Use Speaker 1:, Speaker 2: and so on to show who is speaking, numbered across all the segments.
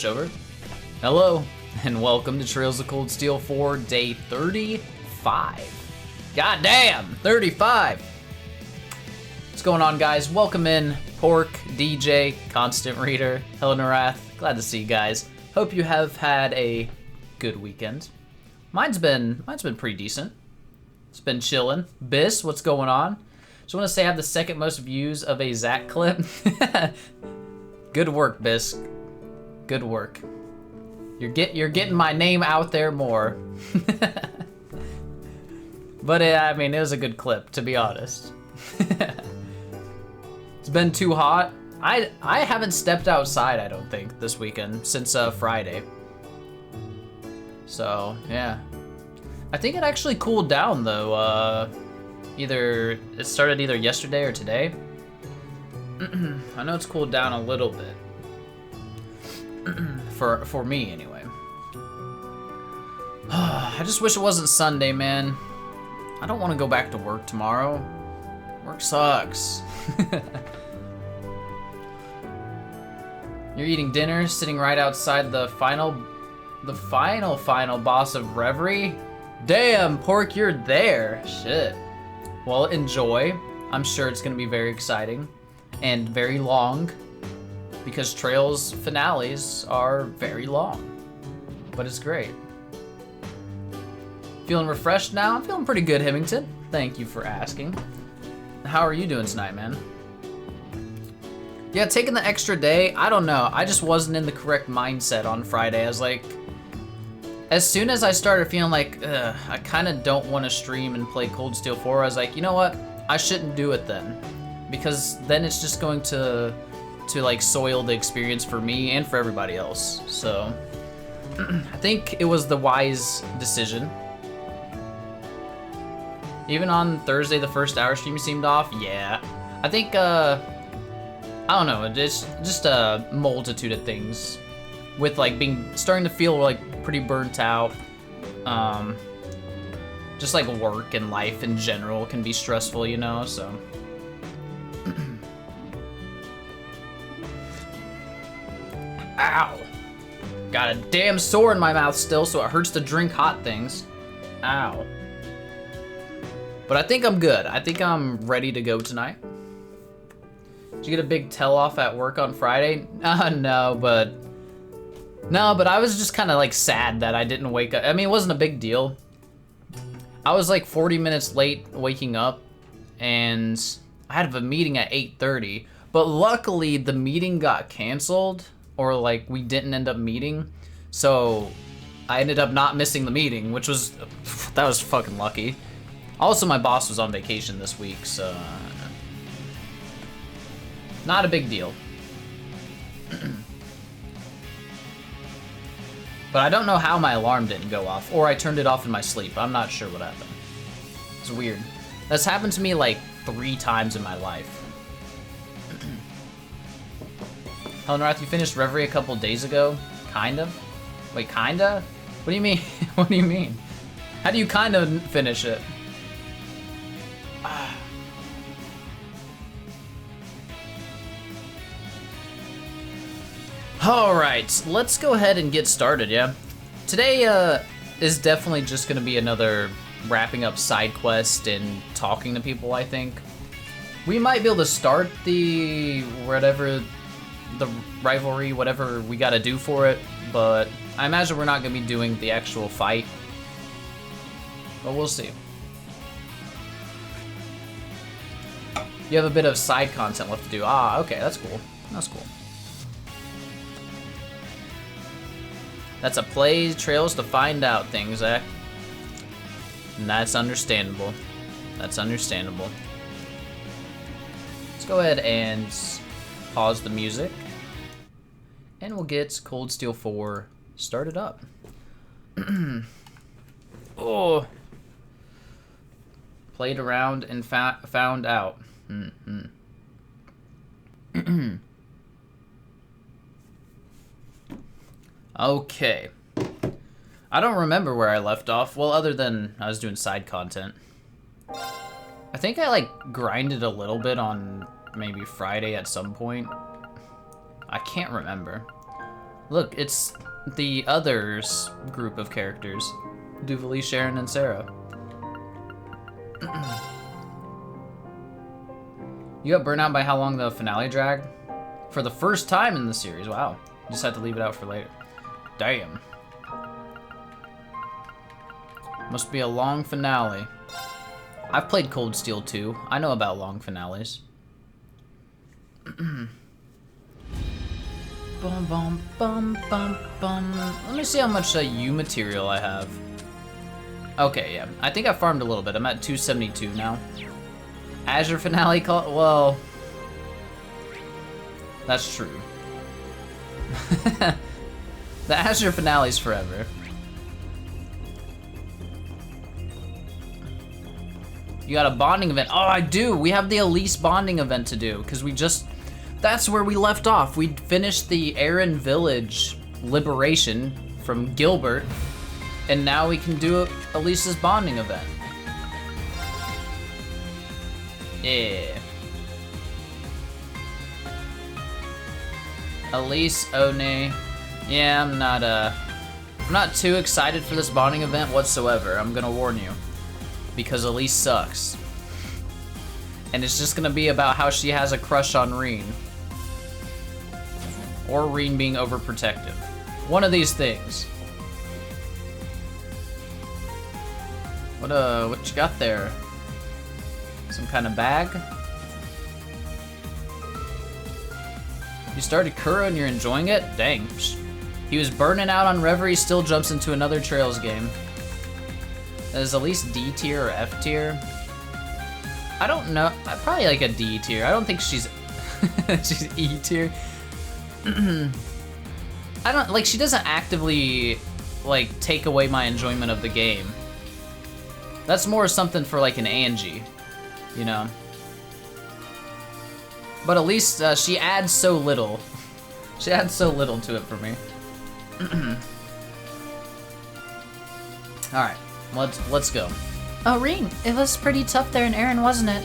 Speaker 1: switch over. Hello, and welcome to Trails of Cold Steel 4, day 35. God damn, 35! What's going on, guys? Welcome in, Pork, DJ, Constant Reader, Helen Wrath. Glad to see you guys. Hope you have had a good weekend. Mine's been pretty decent. It's been chillin'. Biss, what's going on? Just want to say I have the second most views of a Zach clip. Good work, Biss. Good work. You're getting my name out there more. But I mean, it was a good clip, to be honest. It's been too hot. I haven't stepped outside, I don't think, this weekend since Friday. So yeah, I think it actually cooled down though. It started either yesterday or today. I know it's cooled down a little bit. For me anyway. I just wish it wasn't Sunday, man. I don't want to go back to work tomorrow. Work sucks. You're eating dinner, sitting right outside the final boss of Rivalry. Damn, Pork, you're there. Shit. Well, enjoy. I'm sure it's gonna be very exciting and very long because Trails finales are very long, but it's great. Feeling refreshed now? I'm feeling pretty good, Hemington. Thank you for asking. How are you doing tonight, man? Yeah, taking the extra day, I don't know. I just wasn't in the correct mindset on Friday. I was like, as soon as I started feeling like, I kind of don't want to stream and play Cold Steel 4, I was like, you know what? I shouldn't do it then. Because then it's just going to like soil the experience for me and for everybody else. So, I think it was the wise decision. Even on Thursday, the first hour stream seemed off. Yeah, I think, I don't know, it's just a multitude of things. With like starting to feel like pretty burnt out. Just like work and life in general can be stressful, you know, so. Ow! Got a damn sore in my mouth still, so it hurts to drink hot things. Ow. But I think I'm good. I think I'm ready to go tonight. Did you get a big tell-off at work on Friday? No, but I was just kind of like sad that I didn't wake up. I mean, it wasn't a big deal. I was like 40 minutes late waking up, and I had a meeting at 8:30. But luckily, the meeting got canceled, or like we didn't end up meeting. So I ended up not missing the meeting, which was, that was fucking lucky. Also, my boss was on vacation this week, so not a big deal. But I don't know how my alarm didn't go off, or I turned it off in my sleep. I'm not sure what happened. It's weird. That's happened to me like 3 times in my life. Helen Wrath, you finished Rivalry a couple days ago? Kind of? Wait, kinda? What do you mean? What do you mean? How do you kind of finish it? Alright, let's go ahead and get started, yeah? Today is definitely just going to be another wrapping up side quest and talking to people, I think. We might be able to start the rivalry, whatever we got to do for it, but I imagine we're not going to be doing the actual fight. But we'll see. You have a bit of side content left to do. Ah, okay, that's cool. That's cool. That's a play Trails to find out thing, Zach. And that's understandable. That's understandable. Let's go ahead and pause the music. And we'll get Cold Steel 4 started up. Oh. Played around and found out. Okay. I don't remember where I left off. Well, other than I was doing side content. I think I like grinded a little bit on maybe Friday at some point. I can't remember. Look, it's the others group of characters. Duvalie, Sharon, and Sarah. You got burnt out by how long the finale dragged? For the first time in the series, wow. You just had to leave it out for later. Damn. Must be a long finale. I've played Cold Steel 2. I know about long finales. Bum, bum, bum, bum, bum. Let me see how much U material I have. Okay, yeah. I think I farmed a little bit. I'm at 272 now. Azure finale call. Well, that's true. The Azure finale's forever. You got a bonding event. Oh, I do. We have the Elise bonding event to do because we just. That's where we left off. We finished the Aaron Village liberation from Gilbert, and now we can do Elise's bonding event. Yeah. Elise, One. Yeah, I'm not too excited for this bonding event whatsoever. I'm gonna warn you, because Elise sucks, and it's just gonna be about how she has a crush on Reen, or Reen being overprotective. One of these things. What you got there? Some kind of bag? You started Kuro and you're enjoying it? Dang. He was burning out on Reverie, still jumps into another Trails game. Is at least D tier or F tier? I don't know. Probably like a D tier. I don't think she's she's E tier. I don't like. She doesn't actively like take away my enjoyment of the game. That's more something for like an Angie, you know. But at least she adds so little. She adds so little to it for me. All right, let's go.
Speaker 2: Oh, Reen, it was pretty tough there in Aaron, wasn't it?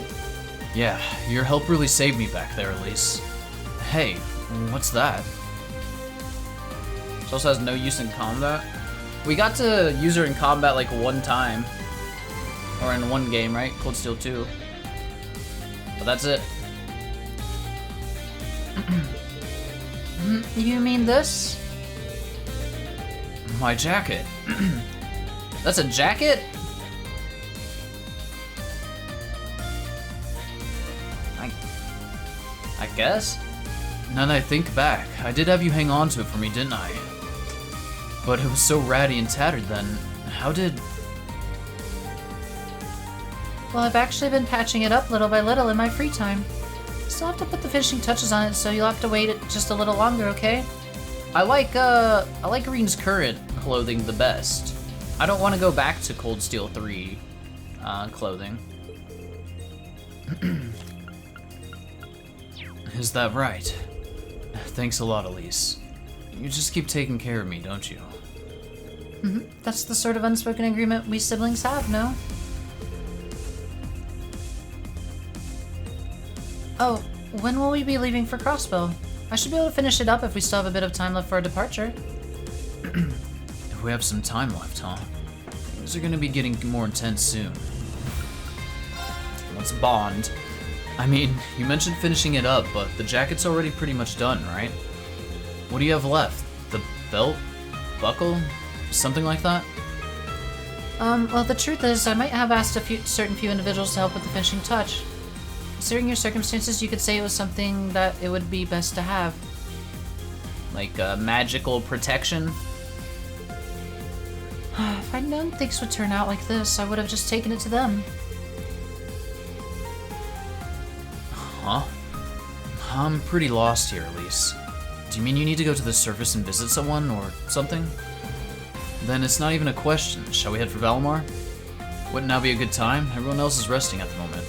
Speaker 1: Yeah, your help really saved me back there, Elise. Hey, what's that? She also has no use in combat. We got to use her in combat like one time. Or in one game, right? Cold Steel 2. But that's it.
Speaker 2: You mean this?
Speaker 1: My jacket. That's a jacket? I guess? Now that I think back, I did have you hang on to it for me, didn't I? But it was so ratty and tattered then. How did...
Speaker 2: Well, I've actually been patching it up little by little in my free time. Still have to put the finishing touches on it, so you'll have to wait just a little longer, okay?
Speaker 1: I like Reen's current clothing the best. I don't want to go back to Cold Steel 3 clothing. Is that right? Thanks a lot, Elise. You just keep taking care of me, don't you?
Speaker 2: That's the sort of unspoken agreement we siblings have, no? Oh, when will we be leaving for Crossbow? I should be able to finish it up if we still have a bit of time left for our departure.
Speaker 1: If we have some time left, huh? Things are gonna be getting more intense soon. Let's bond. I mean, you mentioned finishing it up, but the jacket's already pretty much done, right? What do you have left? The belt? Buckle? Something like that?
Speaker 2: Well, the truth is, I might have asked certain few individuals to help with the finishing touch. Considering your circumstances, you could say it was something that it would be best to have.
Speaker 1: Like magical protection?
Speaker 2: If I'd known things would turn out like this, I would have just taken it to them.
Speaker 1: Huh? I'm pretty lost here, Elise. Do you mean you need to go to the surface and visit someone, or something? Then it's not even a question. Shall we head for Valimar? Wouldn't now be a good time? Everyone else is resting at the moment.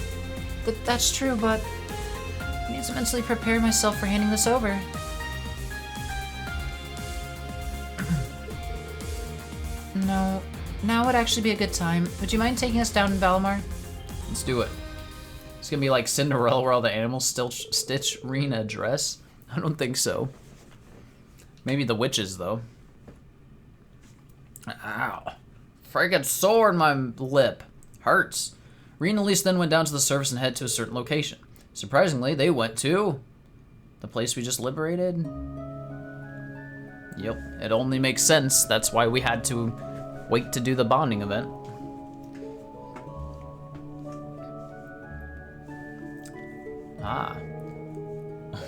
Speaker 2: That's true, but I need to mentally prepare myself for handing this over. No, now would actually be a good time. Would you mind taking us down in Valimar?
Speaker 1: Let's do it. It's gonna be like Cinderella where all the animals still stitch Reen a dress? I don't think so. Maybe the witches, though. Ow. Friggin' sore in my lip. Hurts. Reen and Elise then went down to the surface and headed to a certain location. Surprisingly, they went to the place we just liberated. Yep, it only makes sense. That's why we had to wait to do the bonding event. Ah.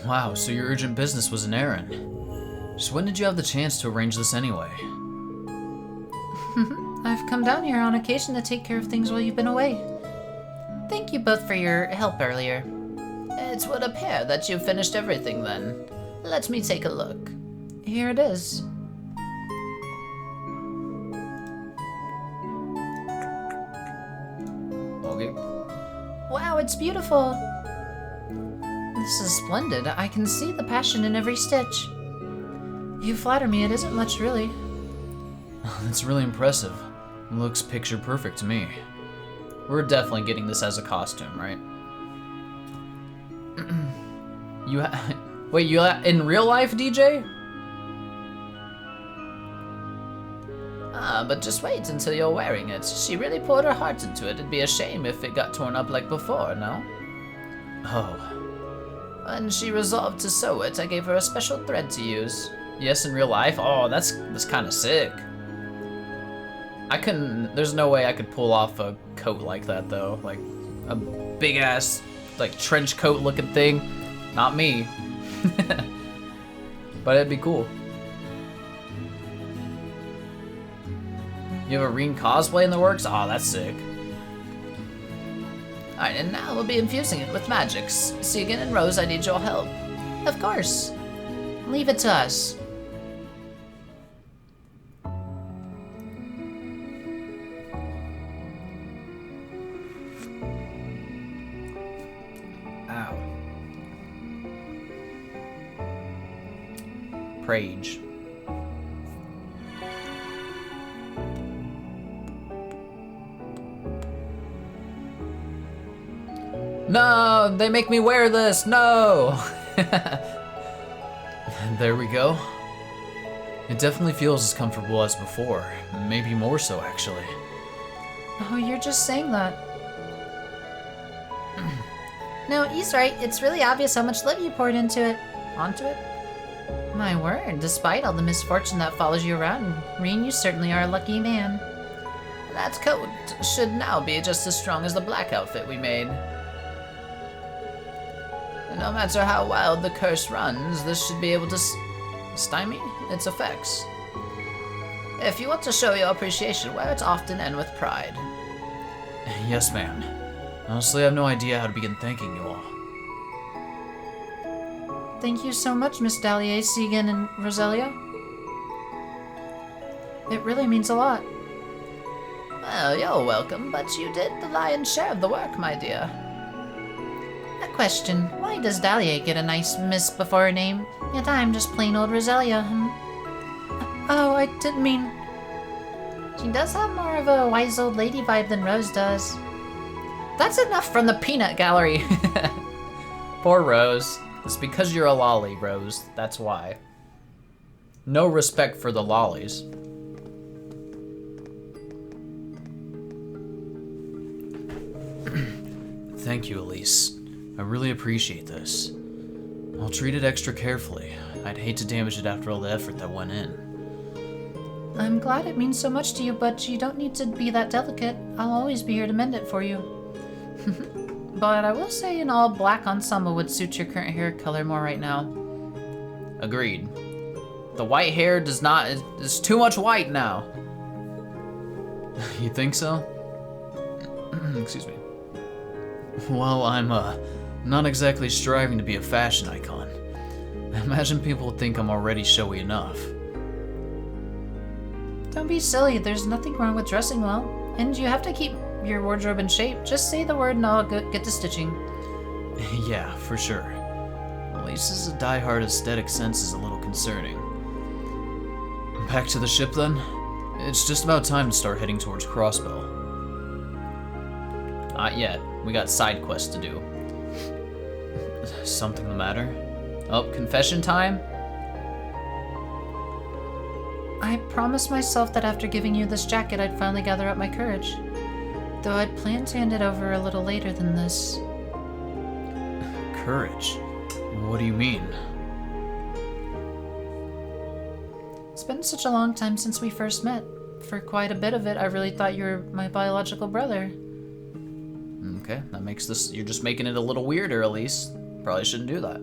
Speaker 1: Wow, so your urgent business was an errand. Just when did you have the chance to arrange this anyway?
Speaker 2: I've come down here on occasion to take care of things while you've been away. Thank you both for your help earlier. It would appear that you've finished everything then. Let me take a look. Here it is.
Speaker 1: Okay.
Speaker 2: Wow, it's beautiful. This is splendid. I can see the passion in every stitch. You flatter me. It isn't much, really.
Speaker 1: That's really impressive. It looks picture perfect to me. We're definitely getting this as a costume, right? Wait, you in real life, DJ? But just wait until you're wearing it. She really poured her heart into it. It'd be a shame if it got torn up like before, no? Oh. When she resolved to sew it, I gave her a special thread to use. Yes, in real life? Oh, that's kind of sick. There's no way I could pull off a coat like that, though. Like, a big-ass, like, trench coat looking thing. Not me. But it'd be cool. You have a Reen cosplay in the works? Oh, that's sick. Alright, and now we'll be infusing it with magics. Segan and Rose, I need your help. Of course. Leave it to us. Ow. Prage. No, they make me wear this, no! And there we go. It definitely feels as comfortable as before. Maybe more so, actually.
Speaker 2: Oh, you're just saying that. No, he's right. It's really obvious how much love you poured into it. Onto it? My word, despite all the misfortune that follows you around, Reen, you certainly are a lucky man. That coat should now be just as strong as the black outfit we made. No matter how wild the curse runs, this should be able to stymie its effects. If you want to show your appreciation, wear it often and with pride.
Speaker 1: Yes, ma'am. Honestly, I have no idea how to begin thanking you all.
Speaker 2: Thank you so much, Miss Dahlia, Segan, and Roselia. It really means a lot.
Speaker 3: Well, you're welcome, but you did the lion's share of the work, my dear.
Speaker 2: A question. Why does Dahlia get a nice miss before her name, yet I'm just plain old Roselia, Oh, I didn't mean... She does have more of a wise old lady vibe than Rose does.
Speaker 1: That's enough from the peanut gallery. Poor Rose. It's because you're a lolly, Rose. That's why. No respect for the lollies. Thank you, Elise. I really appreciate this. I'll treat it extra carefully. I'd hate to damage it after all the effort that went in.
Speaker 2: I'm glad it means so much to you, but you don't need to be that delicate. I'll always be here to mend it for you. But I will say an all black ensemble would suit your current hair color more right now.
Speaker 1: Agreed. The white hair does not, it's too much white now. You think so? Excuse me. Well, I'm not exactly striving to be a fashion icon. I imagine people would think I'm already showy enough.
Speaker 2: Don't be silly, there's nothing wrong with dressing well. And you have to keep your wardrobe in shape. Just say the word and I'll get to stitching.
Speaker 1: Yeah, for sure. Elise's die-hard aesthetic sense is a little concerning. Back to the ship then? It's just about time to start heading towards Crossbow. Not yet. We got side quests to do. Something the matter? Oh, confession time?
Speaker 2: I promised myself that after giving you this jacket, I'd finally gather up my courage. Though I'd planned to hand it over a little later than this.
Speaker 1: Courage? What do you mean?
Speaker 2: It's been such a long time since we first met. For quite a bit of it, I really thought you were my biological brother.
Speaker 1: Okay, that makes this... You're just making it a little weirder, Elise. Probably shouldn't do that.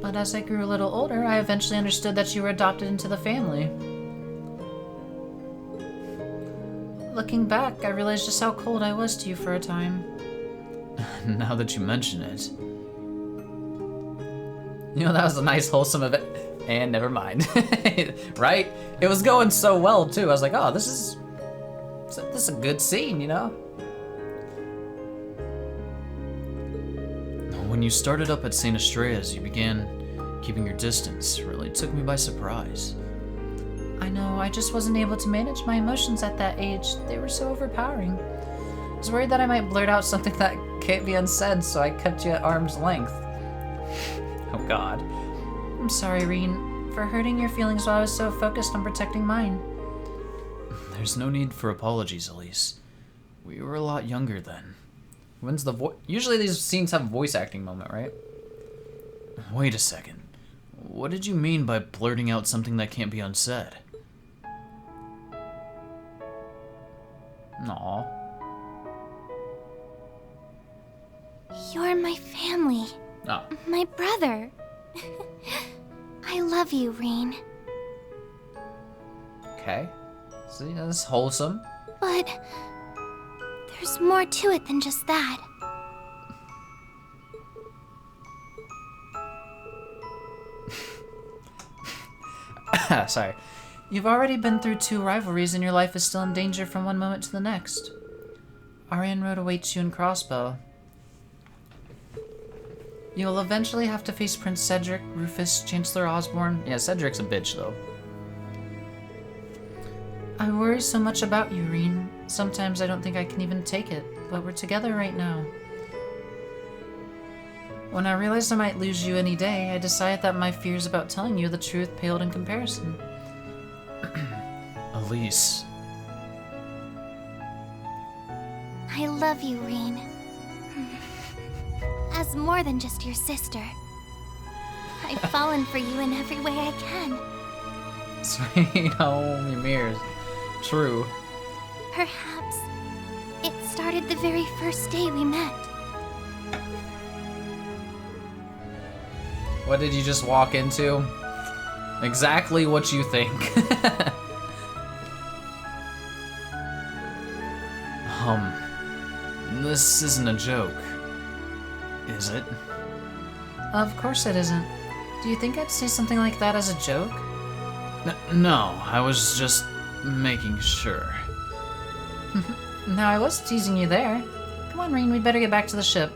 Speaker 2: But as I grew a little older, I eventually understood that you were adopted into the family. Looking back, I realized just how cold I was to you for a time.
Speaker 1: Now that you mention it... You know, that was a nice, wholesome event. And never mind. Right? It was going so well, too. I was like, oh, this is a good scene, you know? When you started up at St. Estrea's, you began keeping your distance. Really took me by surprise.
Speaker 2: I know, I just wasn't able to manage my emotions at that age. They were so overpowering. I was worried that I might blurt out something that can't be unsaid, so I kept you at arm's length. Oh god. I'm sorry, Reen, for hurting your feelings while I was so focused on protecting mine.
Speaker 1: There's no need for apologies, Elise. We were a lot younger then. When's the voice? Usually these scenes have a voice acting moment, right? Wait a second. What did you mean by blurting out something that can't be unsaid? Aw.
Speaker 4: You're my family.
Speaker 1: Oh.
Speaker 4: My brother. I love you, Reen.
Speaker 1: Okay. See, that's wholesome.
Speaker 4: But there's more to it than just that.
Speaker 1: Sorry.
Speaker 2: You've already been through 2 rivalries and your life is still in danger from one moment to the next. Aryan Road awaits you in Crossbow. You'll eventually have to face Prince Cedric, Rufus, Chancellor Osborne.
Speaker 1: Yeah, Cedric's a bitch, though.
Speaker 2: I worry so much about you, Reen. Sometimes I don't think I can even take it, but we're together right now. When I realized I might lose you any day, I decided that my fears about telling you the truth paled in comparison.
Speaker 1: Elise.
Speaker 4: I love you, Reen. As more than just your sister. I've fallen for you in every way I can.
Speaker 1: Sweet home, your mirrors. True.
Speaker 4: Perhaps it started the very first day we met.
Speaker 1: What did you just walk into? Exactly what you think. This isn't a joke, is it?
Speaker 2: Of course it isn't. Do you think I'd say something like that as a joke?
Speaker 1: No, I was just making sure.
Speaker 2: No, I was teasing you there. Come on, Reen, we'd better get back to the ship.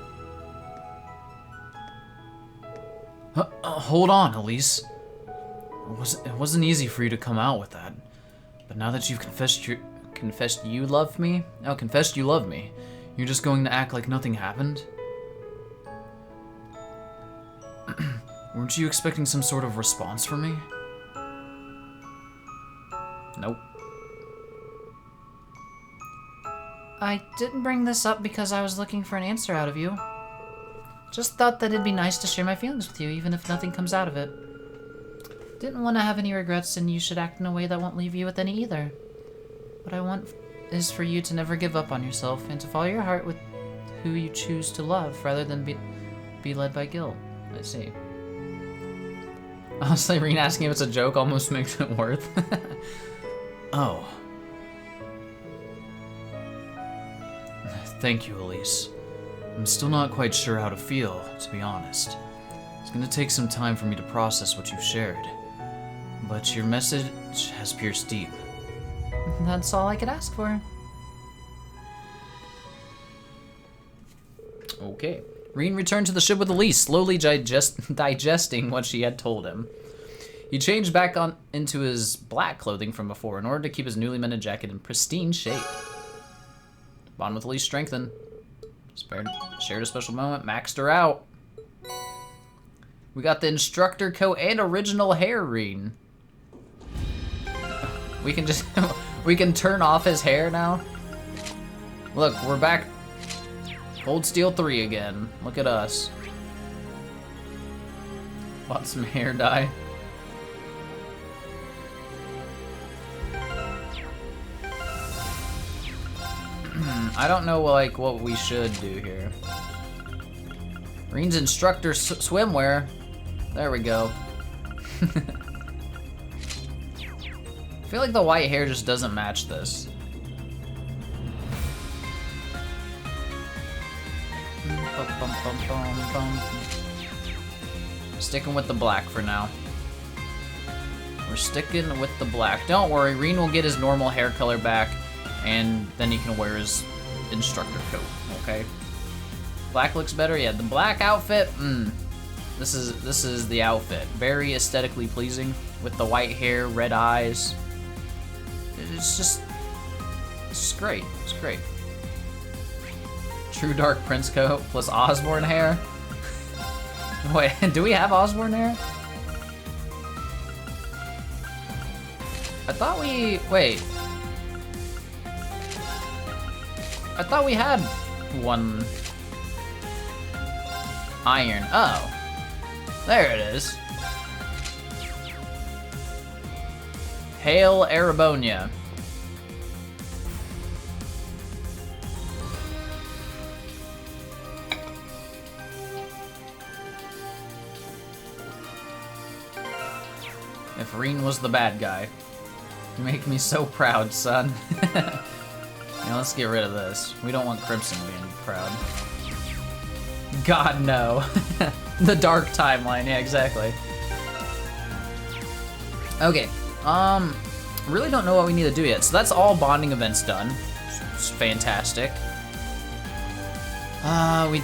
Speaker 1: Hold on, Elise. It wasn't easy for you to come out with that. But now that you've confessed you love me? Oh, confessed you love me. You're just going to act like nothing happened? Weren't you expecting some sort of response from me? Nope.
Speaker 2: I didn't bring this up because I was looking for an answer out of you. Just thought that it'd be nice to share my feelings with you, even if nothing comes out of it. Didn't want to have any regrets, and you should act in a way that won't leave you with any either. What I want is for you to never give up on yourself, and to follow your heart with who you choose to love, rather than be led by guilt. I see. Honestly, Reen asking if it's a joke almost makes it worth.
Speaker 1: Oh. Thank you, Elise. I'm still not quite sure how to feel, to be honest. It's gonna take some time for me to process what you've shared. But your message has pierced deep.
Speaker 2: That's all I could ask for.
Speaker 1: Okay. Reen returned to the ship with Elise, slowly digesting what she had told him. He changed back into his black clothing from before in order to keep his newly mended jacket in pristine shape. Bond with Elise strengthened. Shared a special moment, maxed her out. We got the instructor coat and original hair Reen. We can just, we can turn off his hair now. Look, we're back. Cold Steel 3 again. Look at us. Bought some hair dye. I don't know like what we should do here. Reen's instructor swimwear. There we go. I feel like the white hair just doesn't match this. Sticking with the black for now. We're sticking with the black. Don't worry, Reen will get his normal hair color back, and then he can wear his instructor coat, okay? Black looks better, yeah. The black outfit, this is the outfit. Very aesthetically pleasing with the white hair, red eyes. It's just great. It's great. True Dark Prince coat plus Osborne hair. Wait, do we have Osborne hair? I thought we, wait. I thought we had one iron. Oh, there it is. Hail Arabonia. If Reen was the bad guy. You make me so proud, son. Yeah, let's get rid of this. We don't want Crimson being proud. God, no. The dark timeline, yeah, exactly. Okay, really don't know what we need to do yet. So that's all bonding events done. It's fantastic. We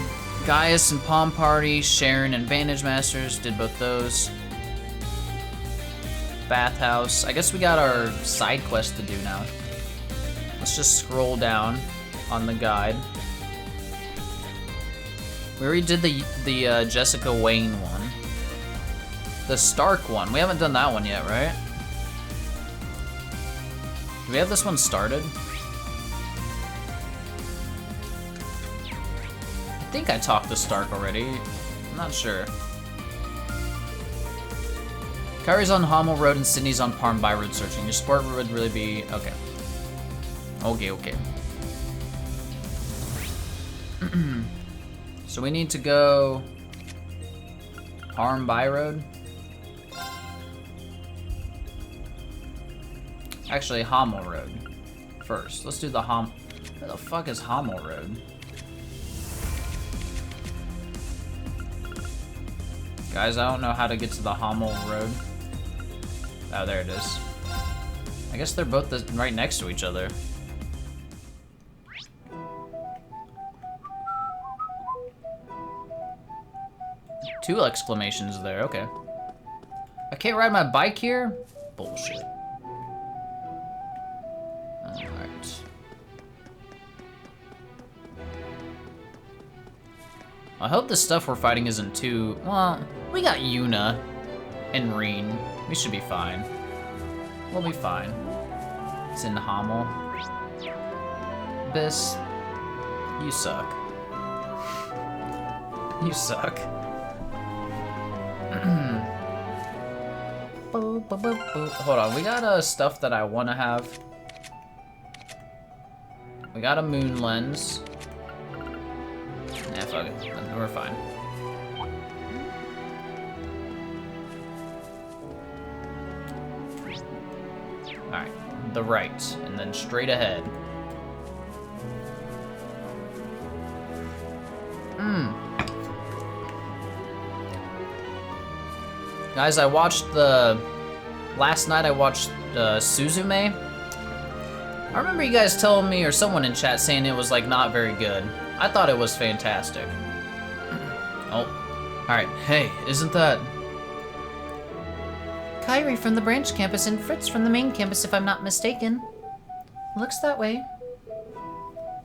Speaker 1: Gaius and Palm Party, Sharon and Vantage Masters, did both those. Bathhouse. I guess we got our side quest to do now. Let's just scroll down on the guide. We already did the Jessica Wayne one. The Stark one. We haven't done that one yet, right? Do we have this one started? I think I talked to Stark already. I'm not sure. Kyrie's on Hommel Road and Sydney's on Parm By Road searching. Your sport would really be... okay. Okay. So we need to go... Parm By Road? Actually, Hommel Road first. Let's do the Where the fuck is Hommel Road? Guys, I don't know how to get to the Hommel Road. Oh, there it is. I guess they're both right next to each other. Two exclamations there, okay. I can't ride my bike here? Bullshit. Alright. I hope the stuff we're fighting isn't too... well, we got Yuna and Reen. We should be fine. We'll be fine. It's in Hommel. Biss, you suck. You suck. Hold on, we got stuff that I want to have. We got a moon lens. Nah, fuck it. We're fine. Alright, the right, and then straight ahead. Guys, I watched last night I watched Suzume. I remember you guys telling me, or someone in chat saying it was like not very good. I thought it was fantastic. Oh, alright, hey, isn't that...
Speaker 2: Kyrie from the branch campus and Fritz from the main campus, if I'm not mistaken. Looks that way.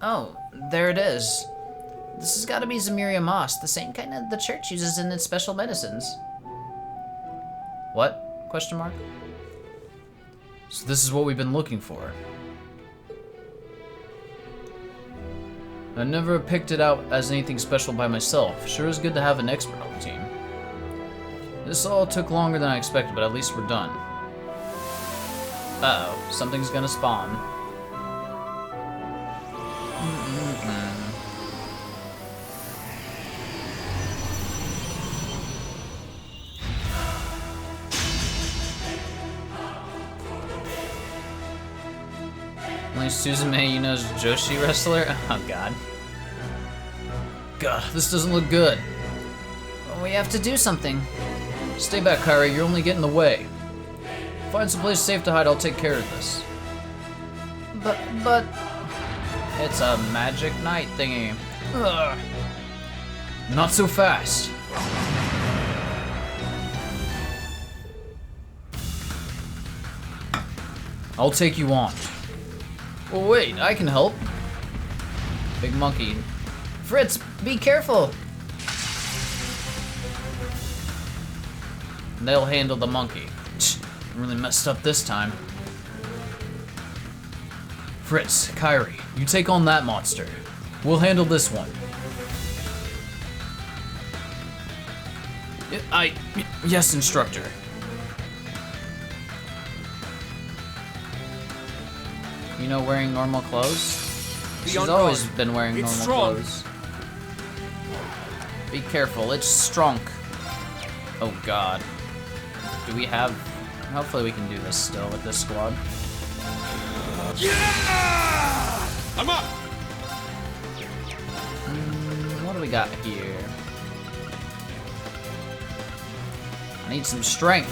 Speaker 1: Oh, there it is. This has got to be Zamiria moss, the same kind of the church uses in its special medicines. What? Question mark? So this is what we've been looking for. I never picked it out as anything special by myself. Sure is good to have an expert on the team. This all took longer than I expected, but at least we're done. Uh-oh, something's gonna spawn. Only Suzume Yuno's Joshi wrestler? Oh god. God, this doesn't look good.
Speaker 2: Well, we have to do something.
Speaker 1: Stay back, Kairi, you're only getting in the way. Find some place safe to hide, I'll take care of this.
Speaker 2: But...
Speaker 1: It's a magic knight thingy. Ugh. Not so fast. I'll take you on. Oh wait, I can help. Big monkey.
Speaker 2: Fritz, be careful!
Speaker 1: They'll handle the monkey. Really messed up this time. Fritz, Kairi, you take on that monster. We'll handle this one. Yes, instructor. You know, wearing normal clothes? She's always been wearing normal clothes. Be careful, it's strong. Oh god. Do we have... Hopefully we can do this still with this squad.
Speaker 5: Yeah! I'm up!
Speaker 1: What do we got here? I need some strength.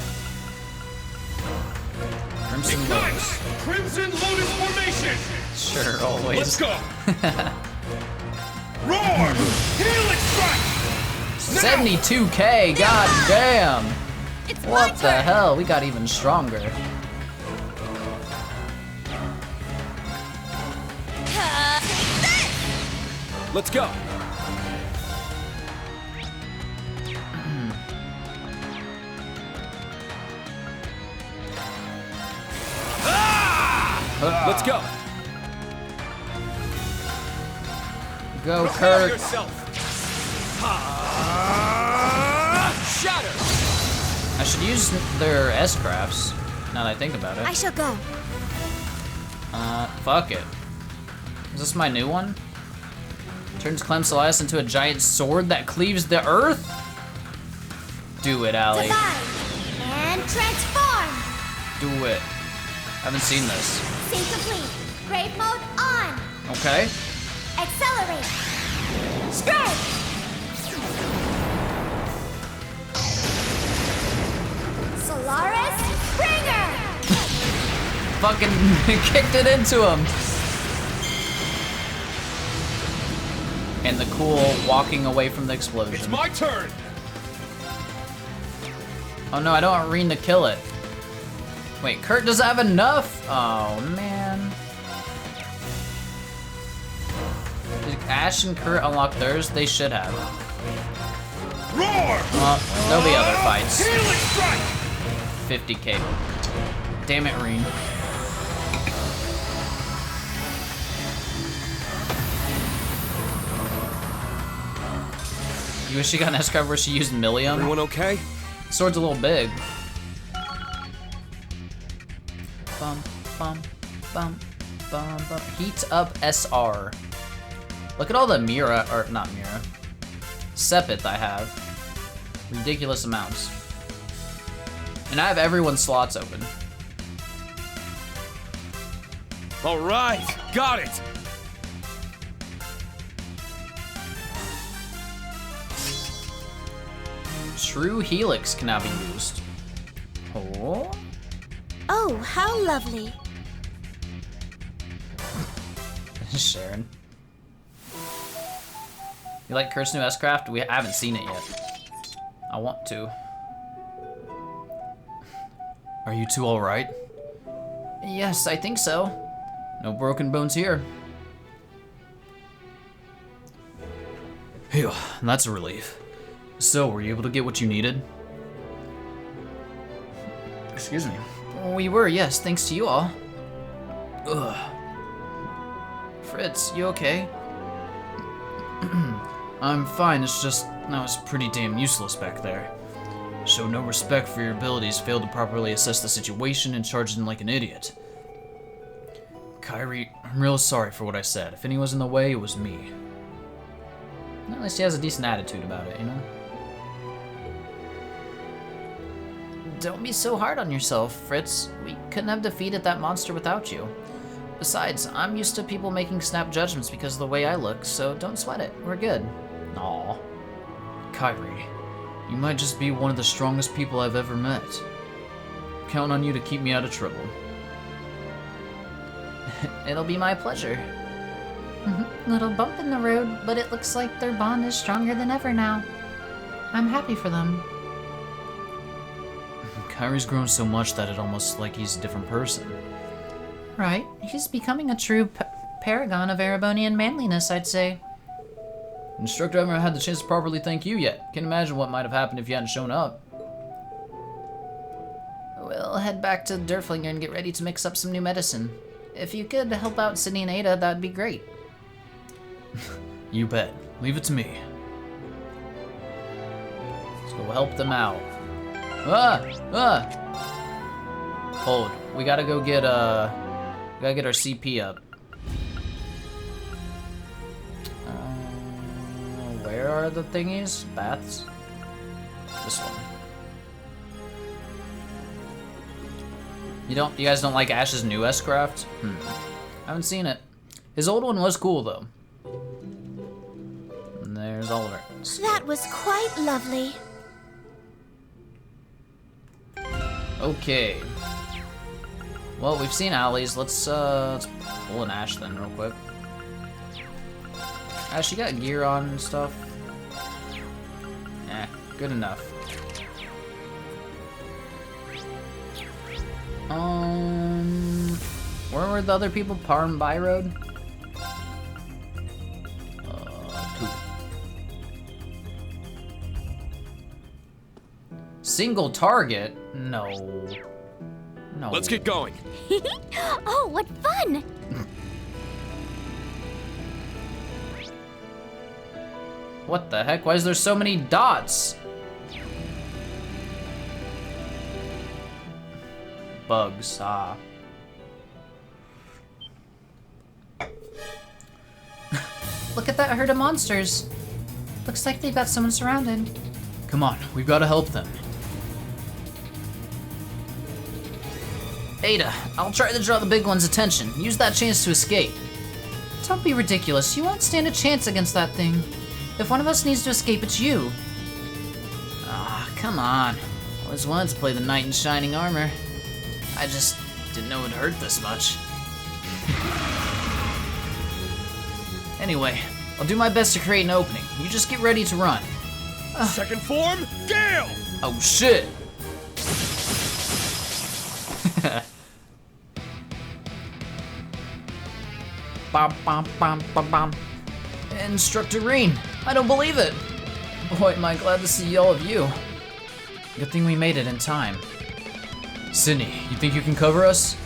Speaker 1: Crimson Lotus.
Speaker 5: Crimson Lotus formation!
Speaker 1: Sure, always.
Speaker 5: Let's go! Roar! Helix strike!
Speaker 1: 72k, god damn!
Speaker 4: It's my
Speaker 1: What the
Speaker 4: turn.
Speaker 1: hell? We got even stronger.
Speaker 5: Let's go! Let's go!
Speaker 1: Go,
Speaker 5: Prepare
Speaker 1: Kurt.
Speaker 5: yourself! Shatter!
Speaker 1: I should use their S-crafts, now that I think about
Speaker 4: I
Speaker 1: it.
Speaker 4: shall go.
Speaker 1: Fuck it. Is this my new one? Turns Clem Celeste into a giant sword that cleaves the earth? Do it, Allie.
Speaker 4: Divide and transform.
Speaker 1: Do it. Haven't seen this.
Speaker 4: Sync complete. Grave mode on.
Speaker 1: Okay.
Speaker 4: Accelerate. Strike. Solaris Springer.
Speaker 1: Fucking kicked it into him. And the cool walking away from the explosion.
Speaker 5: It's my turn!
Speaker 1: Oh no, I don't want Reen to kill it. Wait, Kurt doesn't have enough? Oh man. Did Ash and Kurt unlock theirs? They should have.
Speaker 5: Roar!
Speaker 1: There'll be other fights.
Speaker 5: Helix strike!
Speaker 1: 50k. Damn it, Reen. You wish she got an S-card where she used Millium?
Speaker 5: Everyone okay?
Speaker 1: Sword's a little big. Bum, bum, bum, bum, bum. Heat up SR. Look at all the Mira, or not Mira, Sepith I have. Ridiculous amounts. And I have everyone's slots open.
Speaker 5: All right, got it!
Speaker 1: True Helix can now be used. Oh.
Speaker 4: Oh, how lovely.
Speaker 1: Sharon. You like Kurt's new S-Craft? I haven't seen it yet. I want to. Are you two alright?
Speaker 2: Yes, I think so.
Speaker 1: No broken bones here. Phew, that's a relief. So, were you able to get what you needed? Excuse me. We were, yes, thanks to you all. Ugh. Fritz, you okay? I'm fine, it's just I was pretty damn useless back there. Showed no respect for your abilities, failed to properly assess the situation, and charged in like an idiot. Kyrie, I'm real sorry for what I said. If anyone's in the way, it was me. At least he has a decent attitude about it, you know?
Speaker 2: Don't be so hard on yourself, Fritz. We couldn't have defeated that monster without you. Besides, I'm used to people making snap judgments because of the way I look, so don't sweat it. We're good.
Speaker 1: Aw. Kyrie, you might just be one of the strongest people I've ever met. Count on you to keep me out of trouble.
Speaker 2: It'll be my pleasure. Little bump in the road, but it looks like their bond is stronger than ever now. I'm happy for them.
Speaker 1: Kyrie's grown so much that it almost like he's a different person.
Speaker 2: Right. He's becoming a true paragon of Erebonian manliness, I'd say.
Speaker 1: Instructor, I haven't had the chance to properly thank you yet. Can't imagine what might have happened if you hadn't shown up.
Speaker 2: We'll head back to Durflinger and get ready to mix up some new medicine. If you could help out Sydney and Ada, that'd be great.
Speaker 1: You bet. Leave it to me. Let's go help them out. Hold. We gotta go get our CP up. Where are the thingies? Baths? This one. You guys don't like Ash's new S-Craft? Haven't seen it. His old one was cool though. And there's Oliver.
Speaker 4: That was quite lovely.
Speaker 1: Okay. Well, we've seen Allie's. Let's pull an Ash then real quick. Ash, you got gear on and stuff? Good enough. Where were the other people? Parm By Road? Two. Single target? No. No.
Speaker 5: Let's get going.
Speaker 4: Oh, what fun!
Speaker 1: What the heck? Why is there so many dots? Bugs,
Speaker 2: Look at that herd of monsters. Looks like they've got someone surrounded.
Speaker 1: Come on, we've got to help them. Ada, I'll try to draw the big one's attention. Use that chance to escape.
Speaker 2: Don't be ridiculous. You won't stand a chance against that thing. If one of us needs to escape, it's you.
Speaker 1: Come on. Always wanted to play the knight in shining armor. I just didn't know it'd hurt this much. Anyway, I'll do my best to create an opening. You just get ready to run.
Speaker 5: Second form, Gale!
Speaker 1: Oh shit! Bom, bom, bom, bom, bom. Instructor Reen, I don't believe it. Boy, am I glad to see all of you. Good thing we made it in time. Sydney, you think you can cover us?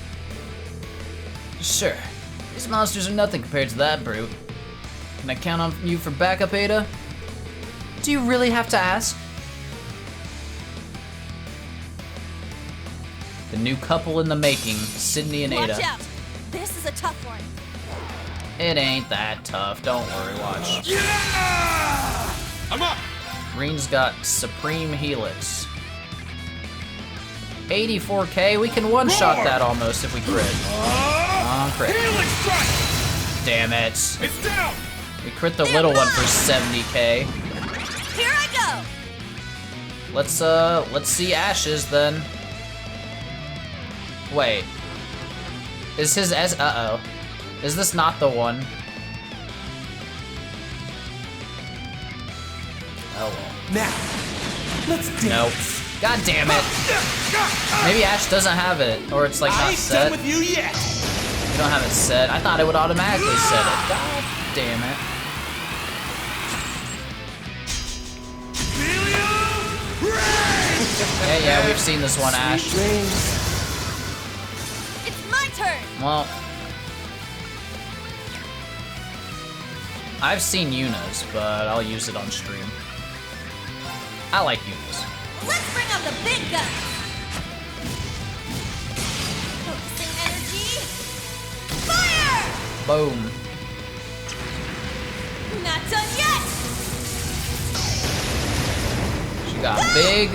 Speaker 1: Sure. These monsters are nothing compared to that brute. Can I count on you for backup, Ada?
Speaker 2: Do you really have to ask?
Speaker 1: The new couple in the making, Sydney and Ada.
Speaker 4: Watch out! This is a tough one.
Speaker 1: It ain't that tough, don't worry, watch.
Speaker 5: Yeah! I'm up!
Speaker 1: Reen's got Supreme Helix. 84k, we can one-shot that almost if we crit. Crit.
Speaker 5: Helix strike!
Speaker 1: Damn it.
Speaker 5: It's down!
Speaker 1: We crit the little one for 70k.
Speaker 4: Here I go!
Speaker 1: Let's see Ash's then. Wait. Is his uh-oh. Is this not the one? Oh well.
Speaker 5: Now, let's dance.
Speaker 1: Nope. God damn it. Maybe Ash doesn't have it, or it's like
Speaker 5: I
Speaker 1: not
Speaker 5: ain't
Speaker 1: set.
Speaker 5: done with you yet.
Speaker 1: You don't have it set. I thought it would automatically set it. God damn it.
Speaker 5: Helium ray!
Speaker 1: Yeah, we've seen this one, Ash.
Speaker 4: It's my turn!
Speaker 1: Well, I've seen Yuna's, but I'll use it on stream. I like Yuna's.
Speaker 4: Let's bring out the big guns! Focusing energy. Fire!
Speaker 1: Boom.
Speaker 4: Not done yet!
Speaker 1: She got big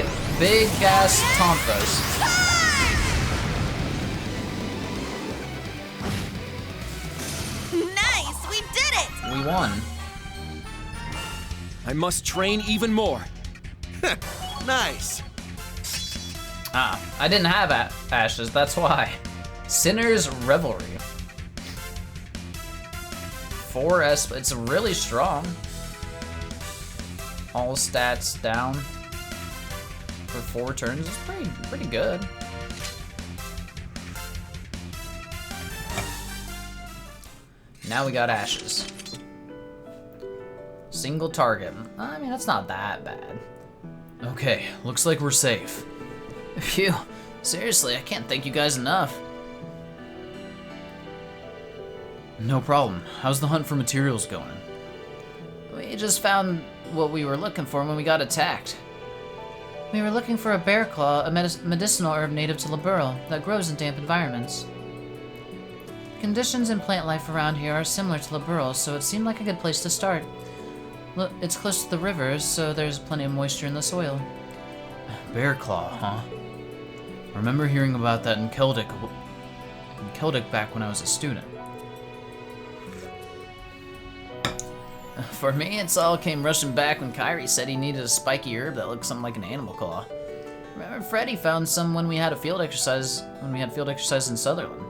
Speaker 1: ass tonfas.
Speaker 4: Nice! We did it!
Speaker 1: We won.
Speaker 5: I must train even more. Nice.
Speaker 1: Ah, I didn't have Ashes, that's why. Sinner's Rivalry. 4S, it's really strong. All stats down for 4 turns. It's pretty good. Now we got Ashes. Single target. I mean, that's not that bad. Okay, looks like we're safe. Phew, seriously, I can't thank you guys enough. No problem. How's the hunt for materials going? We just found what we were looking for when we got attacked.
Speaker 2: We were looking for a bear claw, a medicinal herb native to Liberl that grows in damp environments. Conditions and plant life around here are similar to Liberl, so it seemed like a good place to start. Look, it's close to the rivers, so there's plenty of moisture in the soil.
Speaker 1: Bear claw, huh? Remember hearing about that in Celtic back when I was a student. For me, it's all came rushing back when Kyrie said he needed a spiky herb that looked something like an animal claw. Remember Freddy found some when we had field exercise in Sutherland.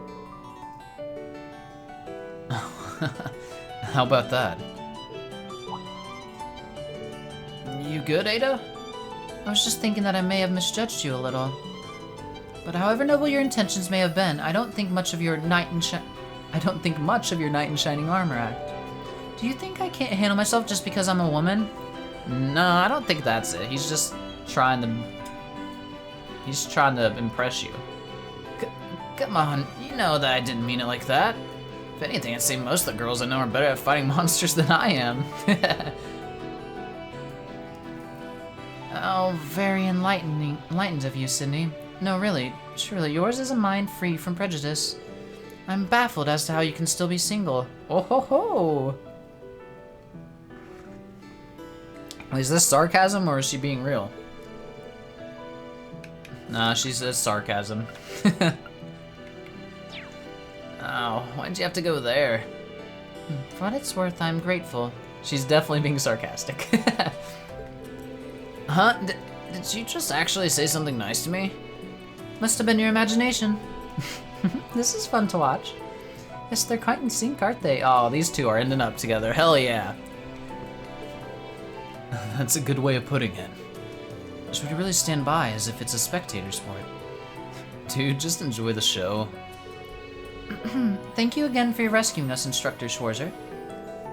Speaker 1: How about that? You good, Ada?
Speaker 2: I was just thinking that I may have misjudged you a little. But however noble your intentions may have been, I don't think much of your knight in shining armor act. Do you think I can't handle myself just because I'm a woman?
Speaker 1: No, I don't think that's it. He's just trying to impress you. Come on, you know that I didn't mean it like that. If anything, I'd say most of the girls I know are better at fighting monsters than I am.
Speaker 2: Oh, very enlightened of you, Sydney. No, really, surely yours is a mind free from prejudice. I'm baffled as to how you can still be single.
Speaker 1: Oh ho ho! Is this sarcasm or is she being real? Nah, she says sarcasm. Oh, why'd you have to go there?
Speaker 2: For what it's worth, I'm grateful.
Speaker 1: She's definitely being sarcastic. Huh? Did you just actually say something nice to me?
Speaker 2: Must have been your imagination. This is fun to watch. Yes, they're quite in sync, aren't they?
Speaker 1: Oh, these two are ending up together. Hell yeah. That's a good way of putting it.
Speaker 2: Should we really stand by as if it's a spectator sport?
Speaker 1: Dude, just enjoy the show.
Speaker 2: Thank you again for rescuing us, Instructor Schwarzer.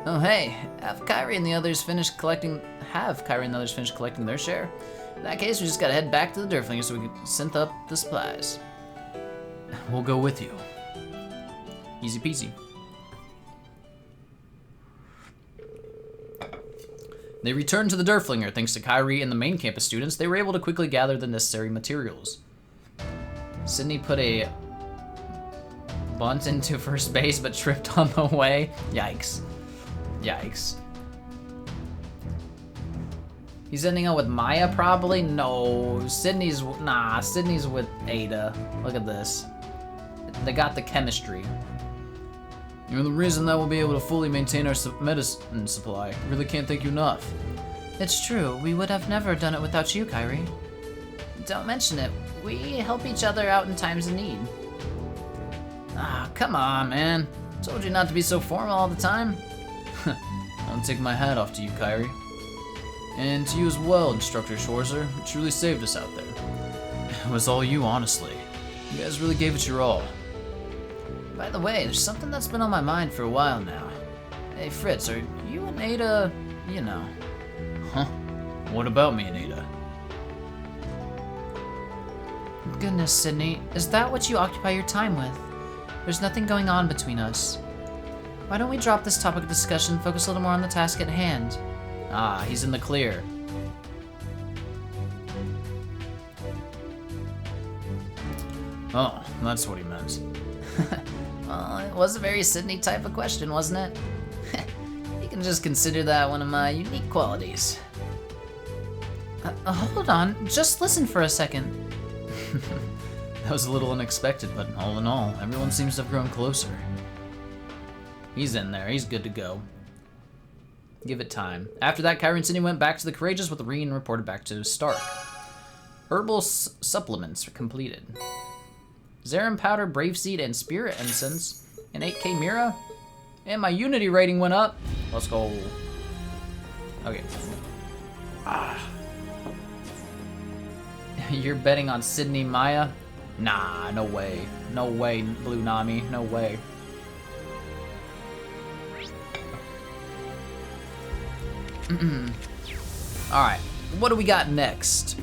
Speaker 1: Oh hey, have Kyrie and the others finished collecting their share? In that case, we just gotta head back to the Durflinger so we can synth up the supplies. We'll go with you. Easy peasy. They returned to the Durflinger. Thanks to Kyrie and the main campus students, they were able to quickly gather the necessary materials. Sydney put a bunt into first base but tripped on the way. Yikes. Yikes. He's ending up with Maya, probably? No, Sydney's with Ada. Look at this. They got the chemistry. You're the reason that we'll be able to fully maintain our medicine supply. Really can't thank you enough.
Speaker 2: It's true, we would have never done it without you, Kyrie.
Speaker 1: Don't mention it. We help each other out in times of need. Ah, come on, man. Told you not to be so formal all the time. I'll take my hat off to you, Kyrie. And to you as well, Instructor Schwarzer. You truly saved us out there. It was all you, honestly. You guys really gave it your all. By the way, there's something that's been on my mind for a while now. Hey, Fritz, are you and Ada, you know? Huh? What about me and Ada?
Speaker 2: Goodness, Sydney, is that what you occupy your time with? There's nothing going on between us. Why don't we drop this topic of discussion and focus a little more on the task at hand?
Speaker 1: Ah, he's in the clear. Oh, that's what he meant.
Speaker 2: Well, it was a very Sydney type of question, wasn't it? You can just consider that one of my unique qualities. Hold on, just listen for a second.
Speaker 1: That was a little unexpected, but all in all, everyone seems to have grown closer. He's in there, he's good to go. Give it time. After that, Kyrie and Sydney went back to the Courageous with Reen and reported back to Stark. Herbal supplements are completed. Zerum powder, brave seed, and spirit incense. An 8k Mira. And my unity rating went up. Let's go. Okay. You're betting on Sydney Maya? Nah, no way. No way, Blue Nami. No way. Alright, what do we got next?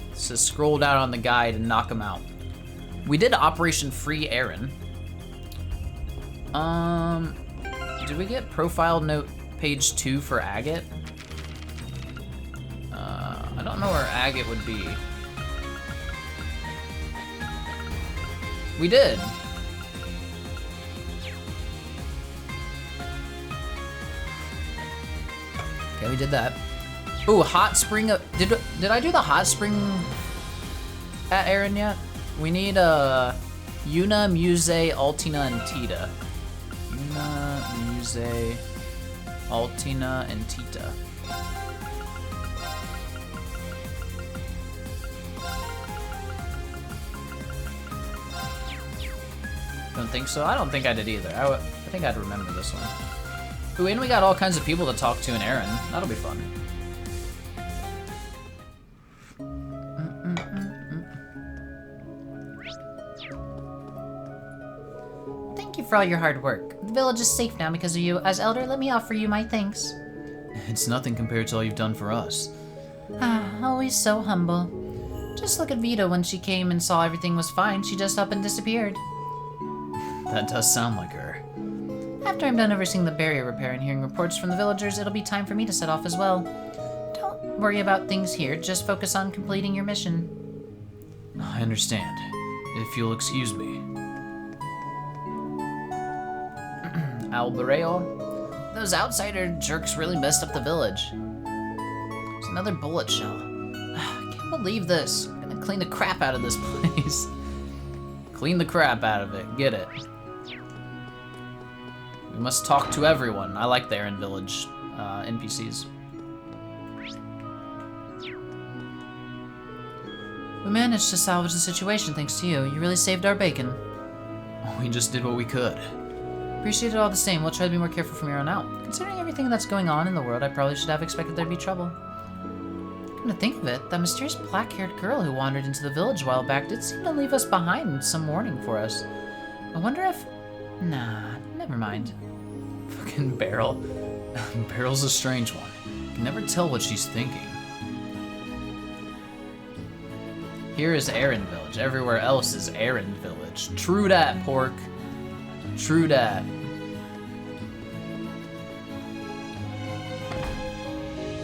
Speaker 1: Let's just scroll down on the guide and knock him out. We did Operation Free Aaron. Did we get profile note page 2 for Agate? I don't know where Agate would be. We did. Okay, we did that. Ooh, hot spring. Did I do the hot spring at Aaron yet? We need Yuna, Muse, Altina, and Tita. Yuna, Muse, Altina, and Tita. Don't think so? I don't think I did either. I think I'd remember this one. Ooh, and we got all kinds of people to talk to in Aaron. That'll be fun.
Speaker 2: Thank you for all your hard work. The village is safe now because of you. As Elder, let me offer you my thanks.
Speaker 1: It's nothing compared to all you've done for us.
Speaker 2: Always so humble. Just look at Vita when she came and saw everything was fine. She just up and disappeared.
Speaker 1: That does sound like her.
Speaker 2: After I'm done overseeing the barrier repair and hearing reports from the villagers, it'll be time for me to set off as well. Don't worry about things here, just focus on completing your mission.
Speaker 1: I understand. If you'll excuse me. Albareo?
Speaker 2: Those outsider jerks really messed up the village. There's another bullet shell. I can't believe this. I'm gonna clean the crap out of this place.
Speaker 1: Clean the crap out of it. Get it. We must talk to everyone. I like the Aaron Village NPCs.
Speaker 2: We managed to salvage the situation thanks to you. You really saved our bacon.
Speaker 1: We just did what we could.
Speaker 2: Appreciate it all the same. We'll try to be more careful from here on out. Considering everything that's going on in the world, I probably should have expected there'd be trouble. Come to think of it, that mysterious black-haired girl who wandered into the village a while back did seem to leave us behind some warning for us. I wonder if... Nah, never mind.
Speaker 1: Fucking Beryl. Beryl's a strange one. You can never tell what she's thinking. Here is Aaron Village. Everywhere else is Aaron Village. True dat, pork. True dat.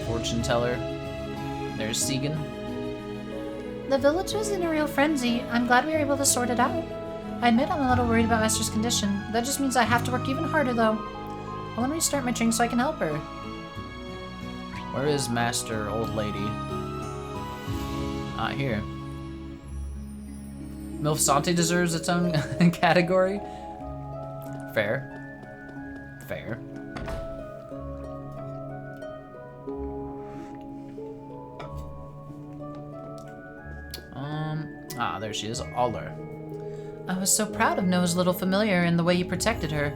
Speaker 1: Fortune teller. There's Segan.
Speaker 2: The village was in a real frenzy. I'm glad we were able to sort it out. I admit I'm a little worried about Esther's condition. That just means I have to work even harder, though. I want to restart my training so I can help her.
Speaker 1: Where is Master Old Lady? Not here. Milf Sante deserves its own category. Fair. Fair. There she is, Aller.
Speaker 2: I was so proud of Noah's little familiar and the way you protected her.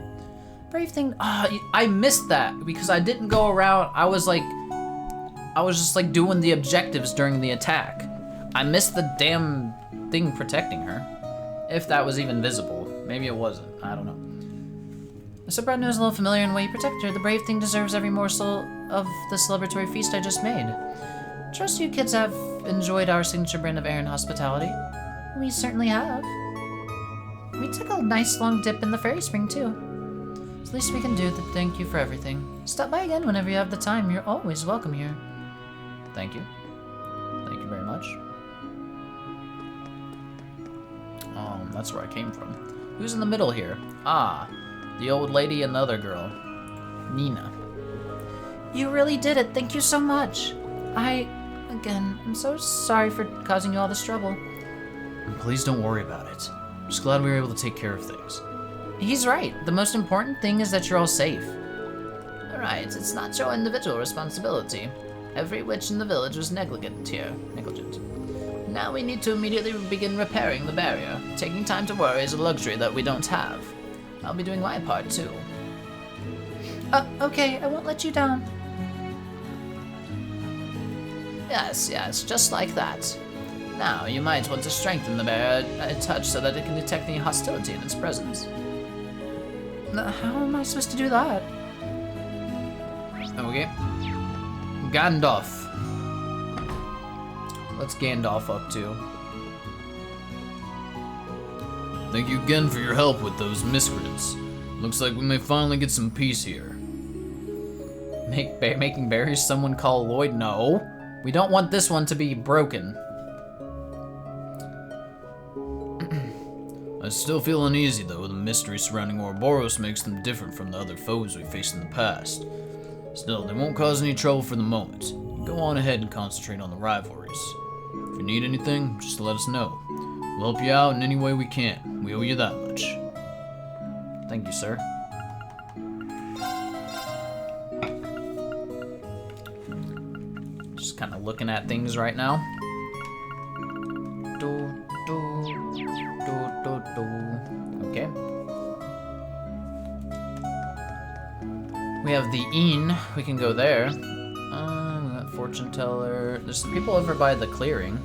Speaker 2: Brave thing.
Speaker 1: I missed that because I didn't go around. I was just like doing the objectives during the attack. I missed the damn thing protecting her. If that was even visible. Maybe it wasn't. I don't know.
Speaker 2: I so proud of Noah's little familiar and the way you protected her. The brave thing deserves every morsel of the celebratory feast I just made. Trust you kids have enjoyed our signature brand of Aaron hospitality. We certainly have. We took a nice long dip in the fairy spring, too. It's the least we can do to thank you for everything. Stop by again whenever you have the time. You're always welcome here.
Speaker 1: Thank you. Thank you very much. That's where I came from. Who's in the middle here? Ah, the old lady and the other girl. Nina.
Speaker 2: You really did it. Thank you so much. Again, I'm so sorry for causing you all this trouble.
Speaker 1: Please don't worry about it. I'm just glad we were able to take care of things.
Speaker 2: He's right. The most important thing is that you're all safe.
Speaker 3: Right, it's not your individual responsibility. Every witch in the village was negligent here. Now we need to immediately begin repairing the barrier. Taking time to worry is a luxury that we don't have. I'll be doing my part, too.
Speaker 2: Okay, I won't let you down.
Speaker 3: Yes, just like that. Now, you might want to strengthen the barrier a touch so that it can detect any hostility in its presence.
Speaker 2: How am I supposed to do that?
Speaker 1: Okay. Gandalf. What's Gandalf up to? Thank you again for your help with those miscreants. Looks like we may finally get some peace here. Making berries someone call Lloyd? No. We don't want this one to be broken. I still feel uneasy though. The mystery surrounding Ouroboros makes them different from the other foes we faced in the past. Still, they won't cause any trouble for the moment. Go on ahead and concentrate on the rivalries. If you need anything, just let us know. We'll help you out in any way we can. We owe you that much. Thank you, sir. Just kind of looking at things right now. Okay. We have the inn. We can go there. We got fortune teller. There's some people over by the clearing.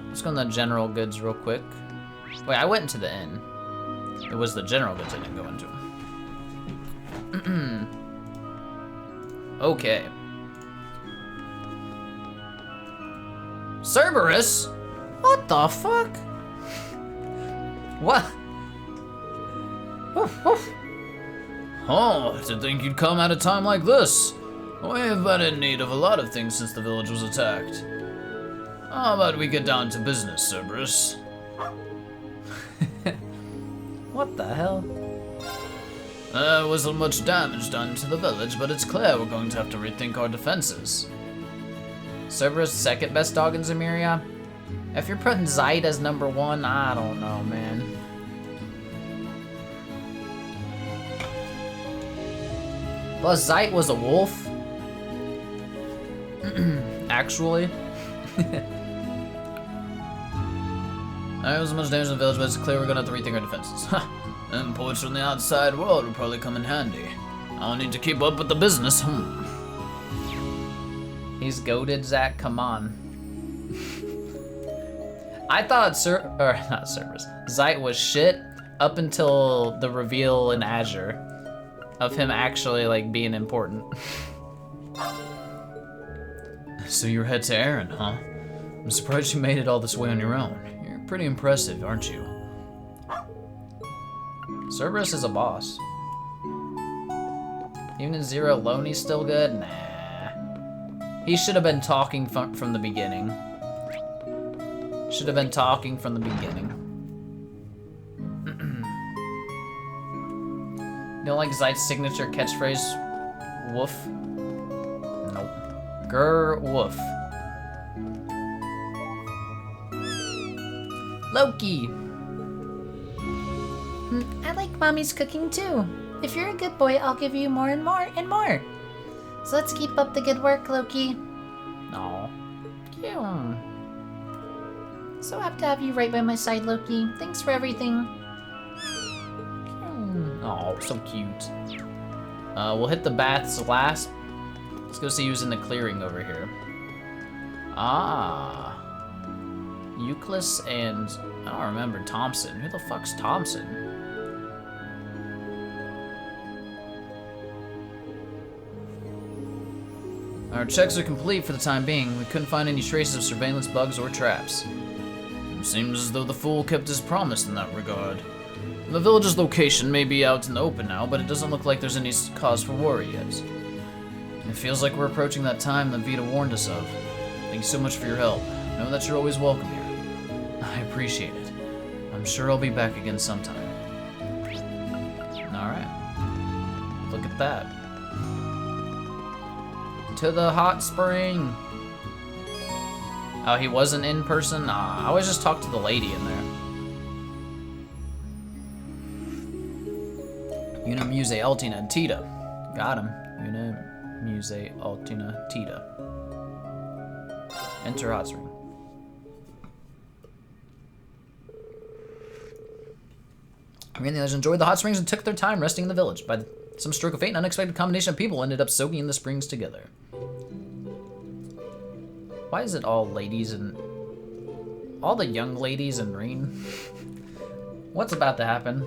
Speaker 1: Let's go in the general goods real quick. Wait, I went into the inn. It was the general goods I didn't go into. Okay. Cerberus? What the fuck? What? Woof, woof. Oh, to think you'd come at a time like this. We've been in need of a lot of things since the village was attacked. How about we get down to business, Cerberus? What the hell? There wasn't much damage done to the village, but it's clear we're going to have to rethink our defenses. Cerberus, second best dog in Zemuria? If you're putting Zeit as number one, I don't know, man. Plus, Zeit was a wolf. Actually. There was much damage in the village, but it's clear we're gonna have to rethink our defenses. Imports from the outside world will probably come in handy. I'll need to keep up with the business. He's goated, Zach. Come on. I thought not Cerberus. Zeit was shit up until the reveal in Azure of him actually like being important. So you're head to Aaron, huh? I'm surprised you made it all this way on your own. You're pretty impressive, aren't you? Cerberus is a boss. Even in Zero alone, he's still good? Nah. He should have been talking from the beginning. Should have been talking from the beginning. You don't like Zeit's signature catchphrase? Woof? Nope. Grr woof. Loki!
Speaker 2: I like Mommy's cooking too. If you're a good boy, I'll give you more and more and more. So let's keep up the good work, Loki.
Speaker 1: Aw.
Speaker 2: So happy to have you right by my side, Loki. Thanks for everything.
Speaker 1: Oh, so cute. We'll hit the baths last. Let's go see who's in the clearing over here. Ah. Euclid and... I don't remember Thompson. Who the fuck's Thompson? Our checks are complete for the time being. We couldn't find any traces of surveillance bugs or traps. I'm Seems as though the fool kept his promise in that regard. The village's location may be out in the open now, but it doesn't look like there's any cause for worry yet. It feels like we're approaching that time that Vita warned us of. Thank you so much for your help. Know that you're always welcome here. I appreciate it. I'm sure I'll be back again sometime. Alright. Look at that. To the hot spring. Oh, he wasn't in person? I always just talked to the lady in there. Una Muse Altina and Tita. Got him. Una Muse Altina Tita. Enter hot spring. Again, the others enjoyed the hot springs and took their time resting in the village. By some stroke of fate, an unexpected combination of people ended up soaking in the springs together. Why is it all ladies and... all the young ladies and Reen? What's about to happen?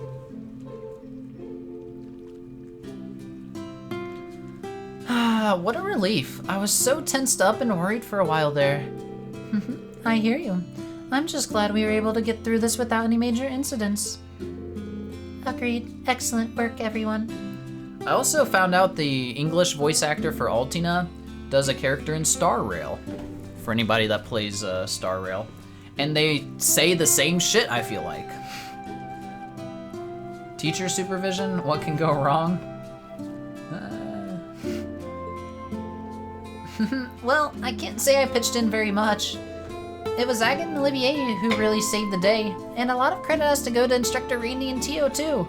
Speaker 1: Ah, what a relief. I was so tensed up and worried for a while there.
Speaker 2: I hear you. I'm just glad we were able to get through this without any major incidents. Agreed. Excellent work, everyone.
Speaker 1: I also found out the English voice actor for Altina does a character in Star Rail. For anybody that plays Star Rail. And they say the same shit, I feel like. Teacher supervision? What can go wrong?
Speaker 2: Well, I can't say I pitched in very much. It was Agatha and Olivier who really saved the day, and a lot of credit has to go to Instructor Randy and Tio too.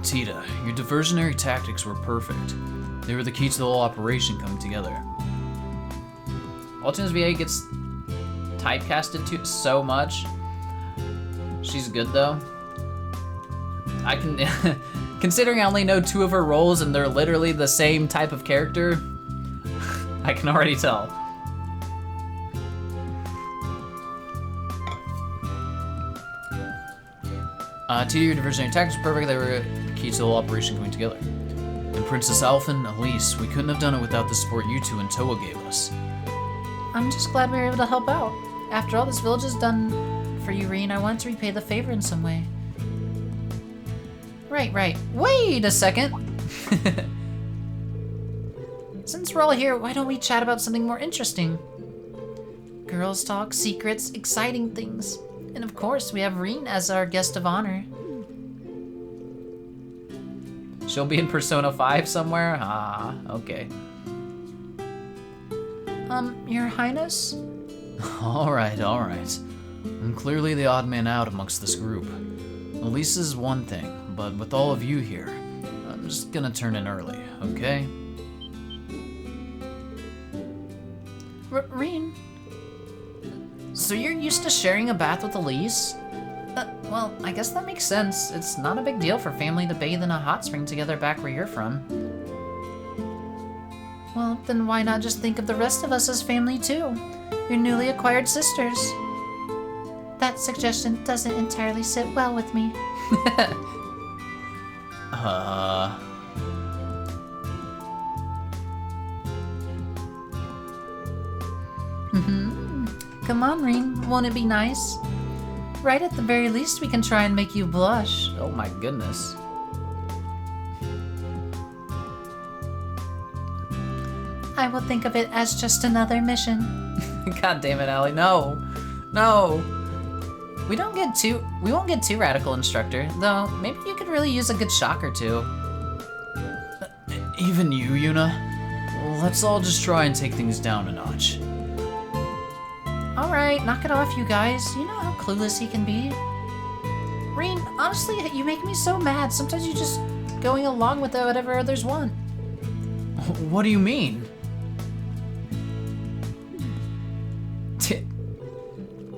Speaker 1: Tita, your diversionary tactics were perfect. They were the key to the whole operation coming together. Altina's VA gets typecasted to so much. She's good though. I can, considering I only know 2 of her roles and they're literally the same type of character, I can already tell. Tita, your diversionary tactics were perfect. They were key to the whole operation coming together. And Princess Alphen, Elise, we couldn't have done it without the support you 2 and Toa gave us.
Speaker 2: I'm just glad we were able to help out. After all this village has done for you, Reen, I want to repay the favor in some way. Right. Wait a second. Since we're all here, why don't we chat about something more interesting? Girls talk, secrets, exciting things. And of course, we have Reen as our guest of honor.
Speaker 1: She'll be in Persona 5 somewhere? Ah, okay.
Speaker 2: Your Highness?
Speaker 1: Alright. I'm clearly the odd man out amongst this group. Elise is one thing, but with all of you here, I'm just gonna turn in early, okay?
Speaker 2: Reen? So you're used to sharing a bath with Elise? Well, I guess that makes sense. It's not a big deal for family to bathe in a hot spring together back where you're from. Well, then why not just think of the rest of us as family too? Your newly acquired sisters. That suggestion doesn't entirely sit well with me. Come on, Reen. Won't it be nice? Right at the very least, we can try and make you blush.
Speaker 1: Oh my goodness.
Speaker 2: I will think of it as just another mission.
Speaker 1: God damn it, Allie. No. We won't get too radical, Instructor. Though, maybe you could really use a good shock or two. Even you, Yuna? Let's all just try and take things down a notch.
Speaker 2: Alright, knock it off, you guys. You know how clueless he can be. Reen, honestly, you make me so mad. Sometimes you're just going along with whatever others want.
Speaker 1: What do you mean?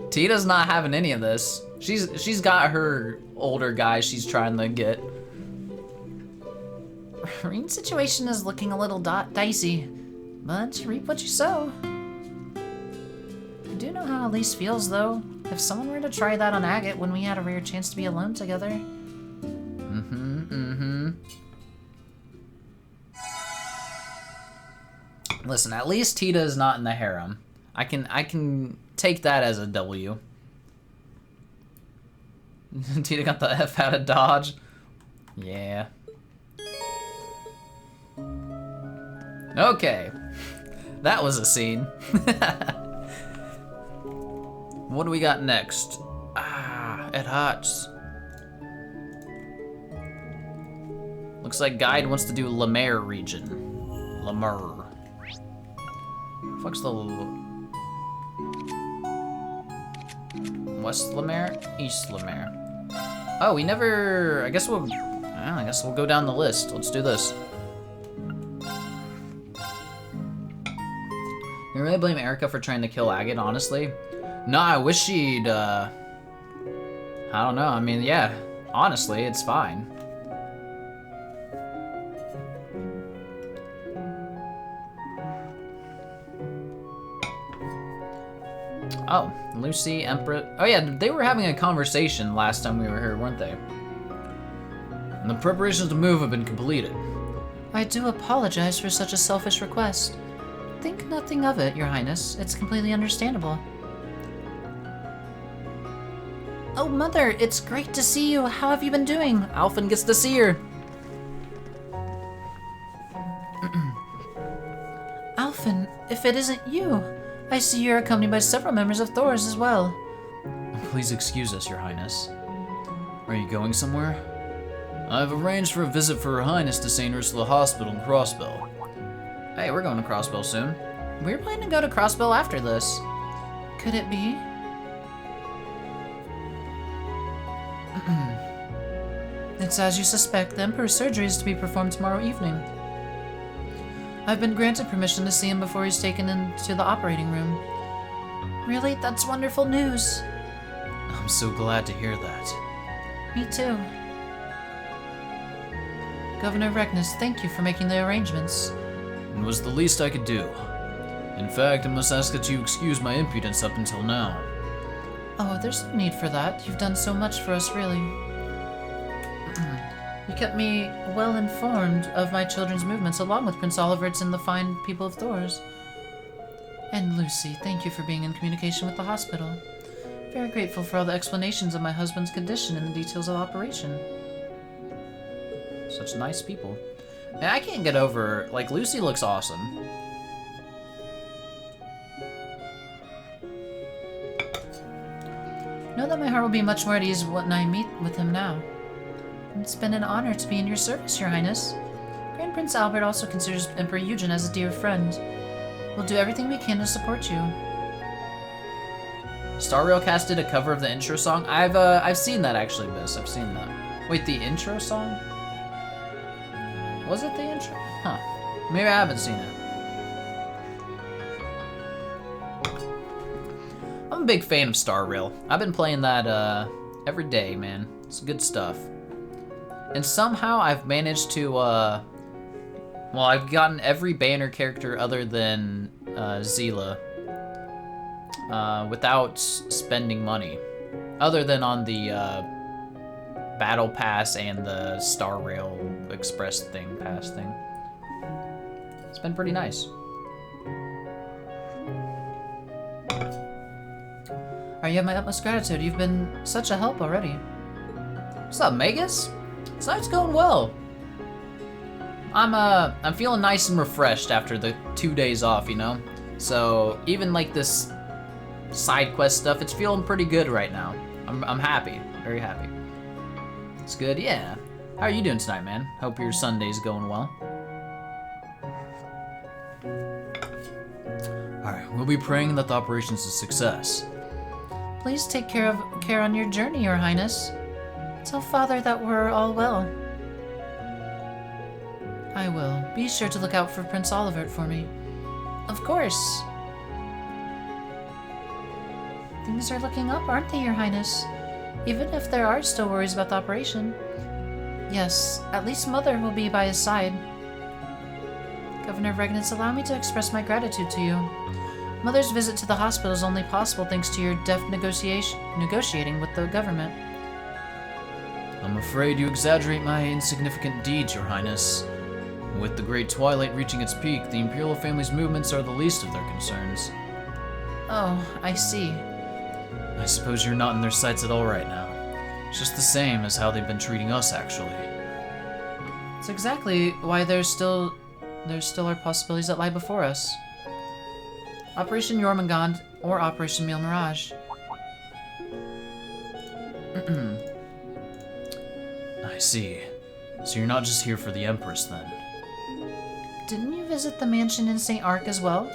Speaker 1: Tita's not having any of this. She's got her older guy she's trying to get.
Speaker 2: Reen's situation is looking a little dicey, but you reap what you sow. I do know how Elise feels, though. If someone were to try that on Agate when we had a rare chance to be alone together.
Speaker 1: Listen, at least Tita is not in the harem. I can take that as a W. Tita got the F out of Dodge. Yeah. Okay. That was a scene. What do we got next? Ah, it hurts. Looks like Guide wants to do Lemaire region. Lemaire. Fuck's the West Lemaire? East Lemaire. Oh, we never... I guess we'll go down the list. Let's do this. You really blame Erica for trying to kill Agate, honestly? No, I wish she'd, I don't know. I mean, yeah. Honestly, it's fine. Oh, Lucy, Emperor. Oh yeah, they were having a conversation last time we were here, weren't they? And the preparations to move have been completed.
Speaker 2: I do apologize for such a selfish request. Think nothing of it, Your Highness. It's completely understandable. Oh, Mother, it's great to see you. How have you been doing?
Speaker 1: Alphen gets to see her.
Speaker 2: Alphen, if it isn't you, I see you're accompanied by several members of Thor's as well.
Speaker 1: Please excuse us, Your Highness. Are you going somewhere? I've arranged for a visit for Her Highness to St. Ursula Hospital in Crossbell. Hey, we're going to Crossbell soon.
Speaker 2: We're planning to go to Crossbell after this. Could it be? It's as you suspect. The Emperor's surgery is to be performed tomorrow evening. I've been granted permission to see him before he's taken into the operating room. Really? That's wonderful news.
Speaker 1: I'm so glad to hear that.
Speaker 2: Me too. Governor Regnus, thank you for making the arrangements.
Speaker 1: It was the least I could do. In fact, I must ask that you excuse my impudence up until now.
Speaker 2: Oh, there's no need for that. You've done so much for us, really. You kept me well informed of my children's movements, along with Prince Olivert's and the fine people of Thor's. And Lucy, thank you for being in communication with the hospital. Very grateful for all the explanations of my husband's condition and the details of the operation.
Speaker 1: Such nice people. And I can't get over, like, Lucy looks awesome.
Speaker 2: Know that my heart will be much more at ease when I meet with him now. It's been an honor to be in your service, Your Highness. Grand Prince Albert also considers Emperor Eugen as a dear friend. We'll do everything we can to support you.
Speaker 1: Star Railcast did a cover of the intro song. I've seen that actually, Miss. I've seen that. Wait, the intro song? Was it the intro? Huh. Maybe I haven't seen it. I'm a big fan of Star Rail. I've been playing that every day, man. It's good stuff. And somehow I've managed to, well, I've gotten every banner character other than Zila without spending money. Other than on the Battle Pass and the Star Rail Express thing, pass thing. It's been pretty nice.
Speaker 2: You have my utmost gratitude. You've been such a help already.
Speaker 1: What's up, Magus? Tonight's going well. I'm feeling nice and refreshed after the 2 days off, you know? So even like this side quest stuff, it's feeling pretty good right now. I'm happy, very happy. It's good, yeah. How are you doing tonight, man? Hope your Sunday's going well. Alright, we'll be praying that the operation's a success.
Speaker 2: Please take care on your journey, Your Highness. Tell Father that we're all well. I will. Be sure to look out for Prince Olivert for me. Of course. Things are looking up, aren't they, Your Highness? Even if there are still worries about the operation. Yes, at least Mother will be by his side. Governor Regnitz, allow me to express my gratitude to you. Mother's visit to the hospital is only possible thanks to your deft negotiating with the government.
Speaker 1: I'm afraid you exaggerate my insignificant deeds, Your Highness. With the Great Twilight reaching its peak, the Imperial family's movements are the least of their concerns.
Speaker 2: Oh, I see.
Speaker 1: I suppose you're not in their sights at all right now. It's just the same as how they've been treating us, actually.
Speaker 2: It's exactly why there's still are possibilities that lie before us. Operation Jormungand or Operation Meal Mirage.
Speaker 1: I see. So you're not just here for the Empress, then?
Speaker 2: Didn't you visit the mansion in St. Arc as well?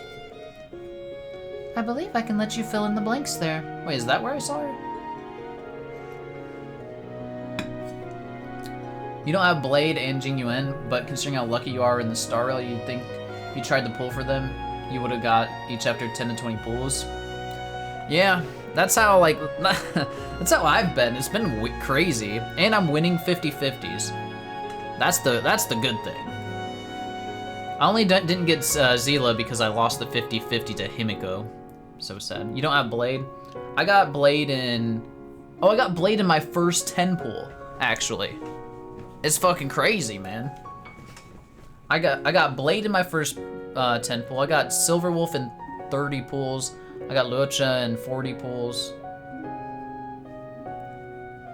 Speaker 2: I believe I can let you fill in the blanks there.
Speaker 1: Wait, is that where I saw her? You don't have Blade and Jing Yuan, but considering how lucky you are in the Star Rail, you'd think if you tried to pull for them, you would have got each after 10 to 20 pulls. Yeah, that's how, like, that's how I've been. It's been crazy. And I'm winning 50-50s. That's the good thing. I only didn't get Zila because I lost the 50-50 to Himiko. So sad. You don't have Blade? I got Blade in... Oh, I got Blade in my first 10 pull, actually. It's fucking crazy, man. I got Blade in my first 10 pull. I got Silver Wolf in 30 pulls. I got Lucha in 40 pulls.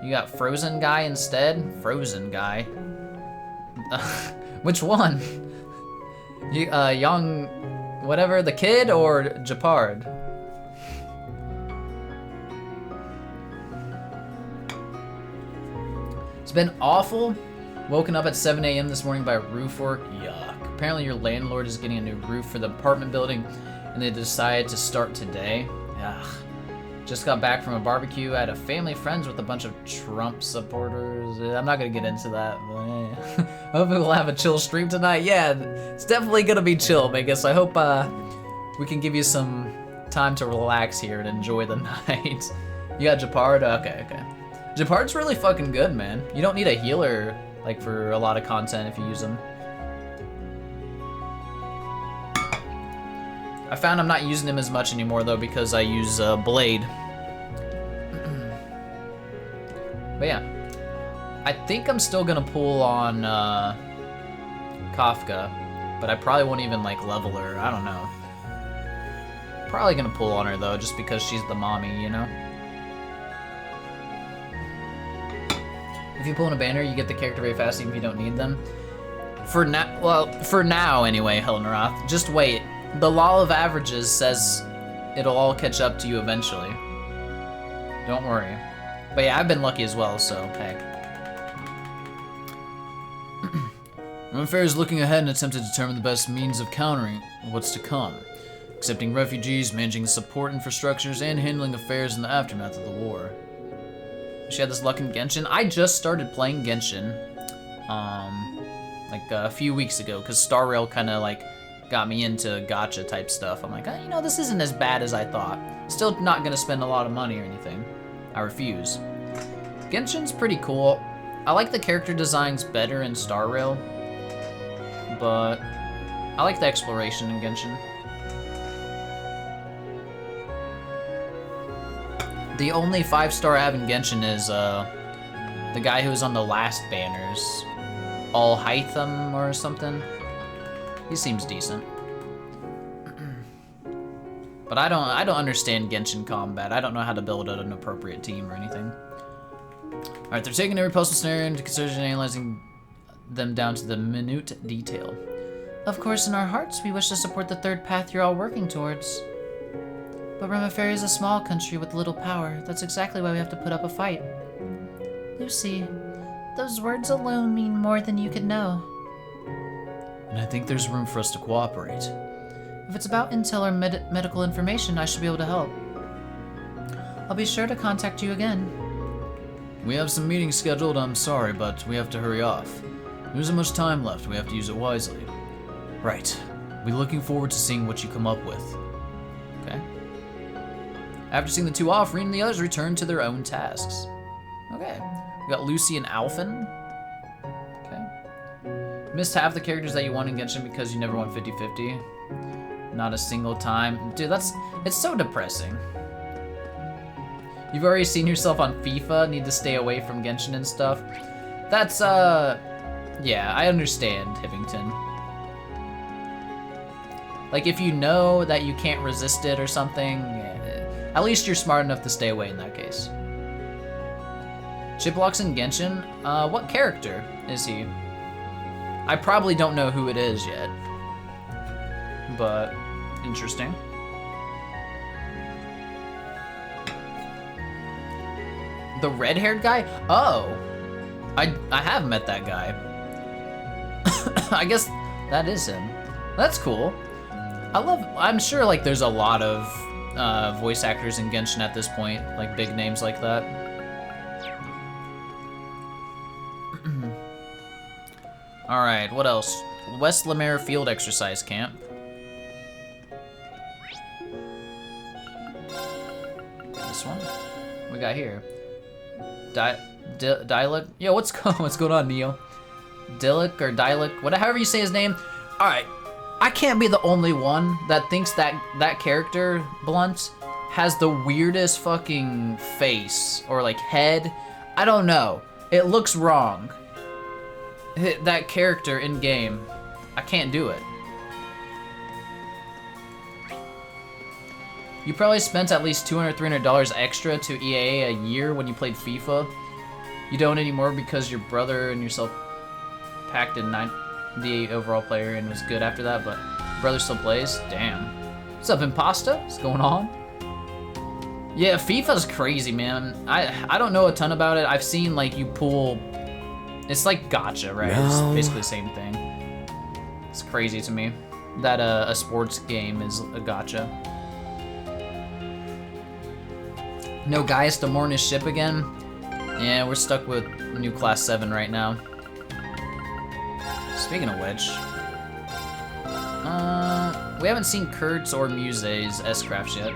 Speaker 1: You got Frozen Guy instead? Frozen Guy. Which one? You, young, whatever, the kid or Japard? It's been awful. Woken up at 7 a.m. this morning by roof work. Yuck. Apparently your landlord is getting a new roof for the apartment building and they decided to start today. Ugh. Just got back from a barbecue. I had a family friends with a bunch of Trump supporters. I'm not gonna get into that, but yeah. Hopefully we'll have a chill stream tonight. Yeah, it's definitely gonna be chill, Vegas. I hope we can give you some time to relax here and enjoy the night. You got Japard? Okay. Japard's really fucking good, man. You don't need a healer like for a lot of content if you use them. I found I'm not using him as much anymore though because I use Blade. But yeah, I think I'm still gonna pull on Kafka, but I probably won't even like level her. I don't know. Probably gonna pull on her though, just because she's the mommy, you know. If you pull in a banner, you get the character very fast, even if you don't need them. For now, well, for now anyway, Helneroth. Just wait. The law of averages says it'll all catch up to you eventually. Don't worry. But yeah, I've been lucky as well, so hey. Runfair is looking ahead and attempting to determine the best means of countering what's to come. Accepting refugees, managing support infrastructures, and handling affairs in the aftermath of the war. She had this luck in Genshin. I just started playing Genshin, like a few weeks ago, because Star Rail kind of like got me into gacha type stuff. I'm like, you know, this isn't as bad as I thought. Still not gonna spend a lot of money or anything. I refuse. Genshin's pretty cool. I like the character designs better in Star Rail, but I like the exploration in Genshin. The only 5-star I have in Genshin is the guy who was on the last banners, Alhaitham or something. He seems decent. But I don't understand Genshin combat. I don't know how to build an appropriate team or anything. Alright, they're taking every puzzle scenario into consideration and analyzing them down to the minute detail.
Speaker 2: Of course, in our hearts, we wish to support the third path you're all working towards. But Rivalry is a small country with little power. That's exactly why we have to put up a fight. Lucy, those words alone mean more than you could know.
Speaker 1: And I think there's room for us to cooperate.
Speaker 2: If it's about intel or medical information, I should be able to help. I'll be sure to contact you again.
Speaker 1: We have some meetings scheduled, I'm sorry, but we have to hurry off. There isn't much time left, we have to use it wisely. Right. We're looking forward to seeing what you come up with. Okay. After seeing the two off, Reen and the others return to their own tasks. Okay. We got Lucy and Alphen. Okay. Missed half the characters that you won in Genshin because you never won 50-50. Not a single time. Dude, it's so depressing. You've already seen yourself on FIFA, need to stay away from Genshin and stuff. That's, yeah, I understand, Hivington. Like, if you know that you can't resist it or something, at least you're smart enough to stay away in that case. Chiplocks in Genshin? What character is he? I probably don't know who it is yet. But, interesting. The red-haired guy? Oh! I have met that guy. I guess that is him. That's cool. I'm sure like there's a lot of voice actors in Genshin at this point, like big names like that. All right, what else? West Lemaire Field Exercise Camp. This one? What we got here? Dialect? Yo, what's going on, Neo? Dillick or Dialect, however you say his name. All right, I can't be the only one that thinks that character, Blunt, has the weirdest fucking face or like head. I don't know. It looks wrong. That character in game, I can't do it. You probably spent at least $200, $300 extra to EA a year when you played FIFA. You don't anymore because your brother and yourself packed in 98 overall player and was good after that, but brother still plays? Damn. What's up, Impasta? What's going on? Yeah, FIFA's crazy, man. I don't know a ton about it. I've seen like you pull, it's like gacha, right? No. It's basically the same thing. It's crazy to me that a sports game is a gacha. No Gaius to mourn his ship again? Yeah, we're stuck with new class 7 right now. Speaking of which, we haven't seen Kurtz or Muse's S-Crafts yet.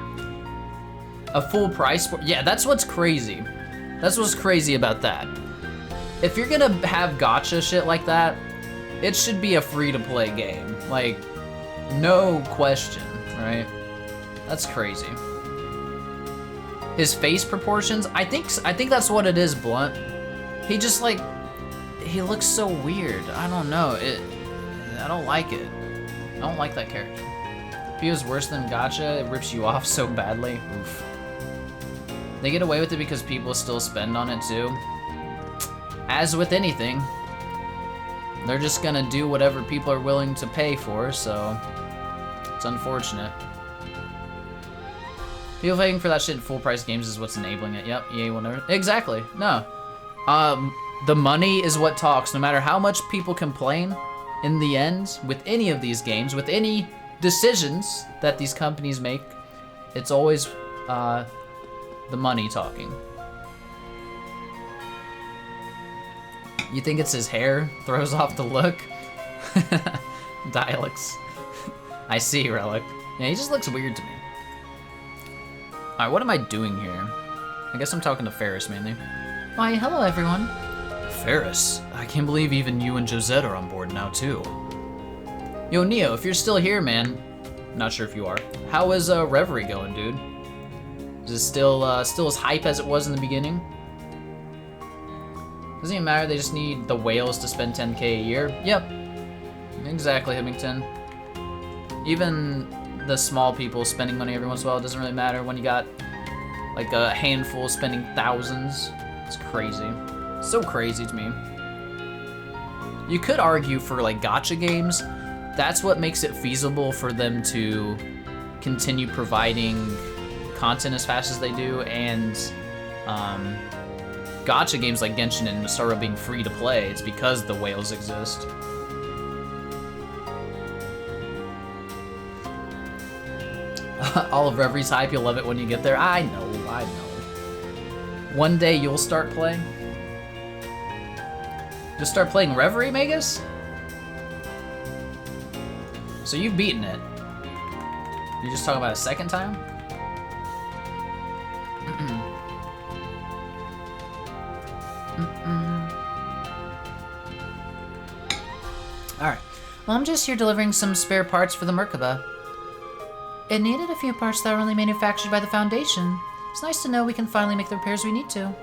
Speaker 1: A full price, yeah, that's what's crazy. That's what's crazy about that. If you're gonna have gacha shit like that, it should be a free-to-play game. Like, no question, right? That's crazy. His face proportions, I think that's what it is, Blunt. He just like, he looks so weird. I don't know. I don't like it. I don't like that character. If he was worse than gacha, it rips you off so badly. Oof. They get away with it because people still spend on it too. As with anything, they're just gonna do whatever people are willing to pay for, so it's unfortunate. People paying for that shit in full price games is what's enabling it. Yep, EA will never. Exactly. No. The money is what talks. No matter how much people complain, in the end, with any of these games, with any decisions that these companies make, it's always the money talking. You think it's his hair throws off the look? Dialects. I see, Relic. Yeah, he just looks weird to me. Alright, what am I doing here? I guess I'm talking to Ferris mainly.
Speaker 2: Why, hello everyone.
Speaker 1: Ferris, I can't believe even you and Josette are on board now too. Yo, Neo, if you're still here, man. Not sure if you are. How is Rivalry going, dude? Is it still as hype as it was in the beginning? Doesn't even matter, they just need the whales to spend 10k a year. Yep. Exactly, Hemington. Even the small people spending money every once in a while, it doesn't really matter when you got like a handful spending thousands. It's crazy. So crazy to me. You could argue for like gacha games, that's what makes it feasible for them to continue providing content as fast as they do, and gacha games like Genshin and Sora being free to play, it's because the whales exist. All of Reveries hype, you'll love it when you get there. I know. One day you'll start playing. You'll start playing Reverie, Magus? So you've beaten it. You're just talking about a second time?
Speaker 2: Alright. Well, I'm just here delivering some spare parts for the Merkaba. It needed a few parts that were only manufactured by the Foundation. It's nice to know we can finally make the repairs we need to.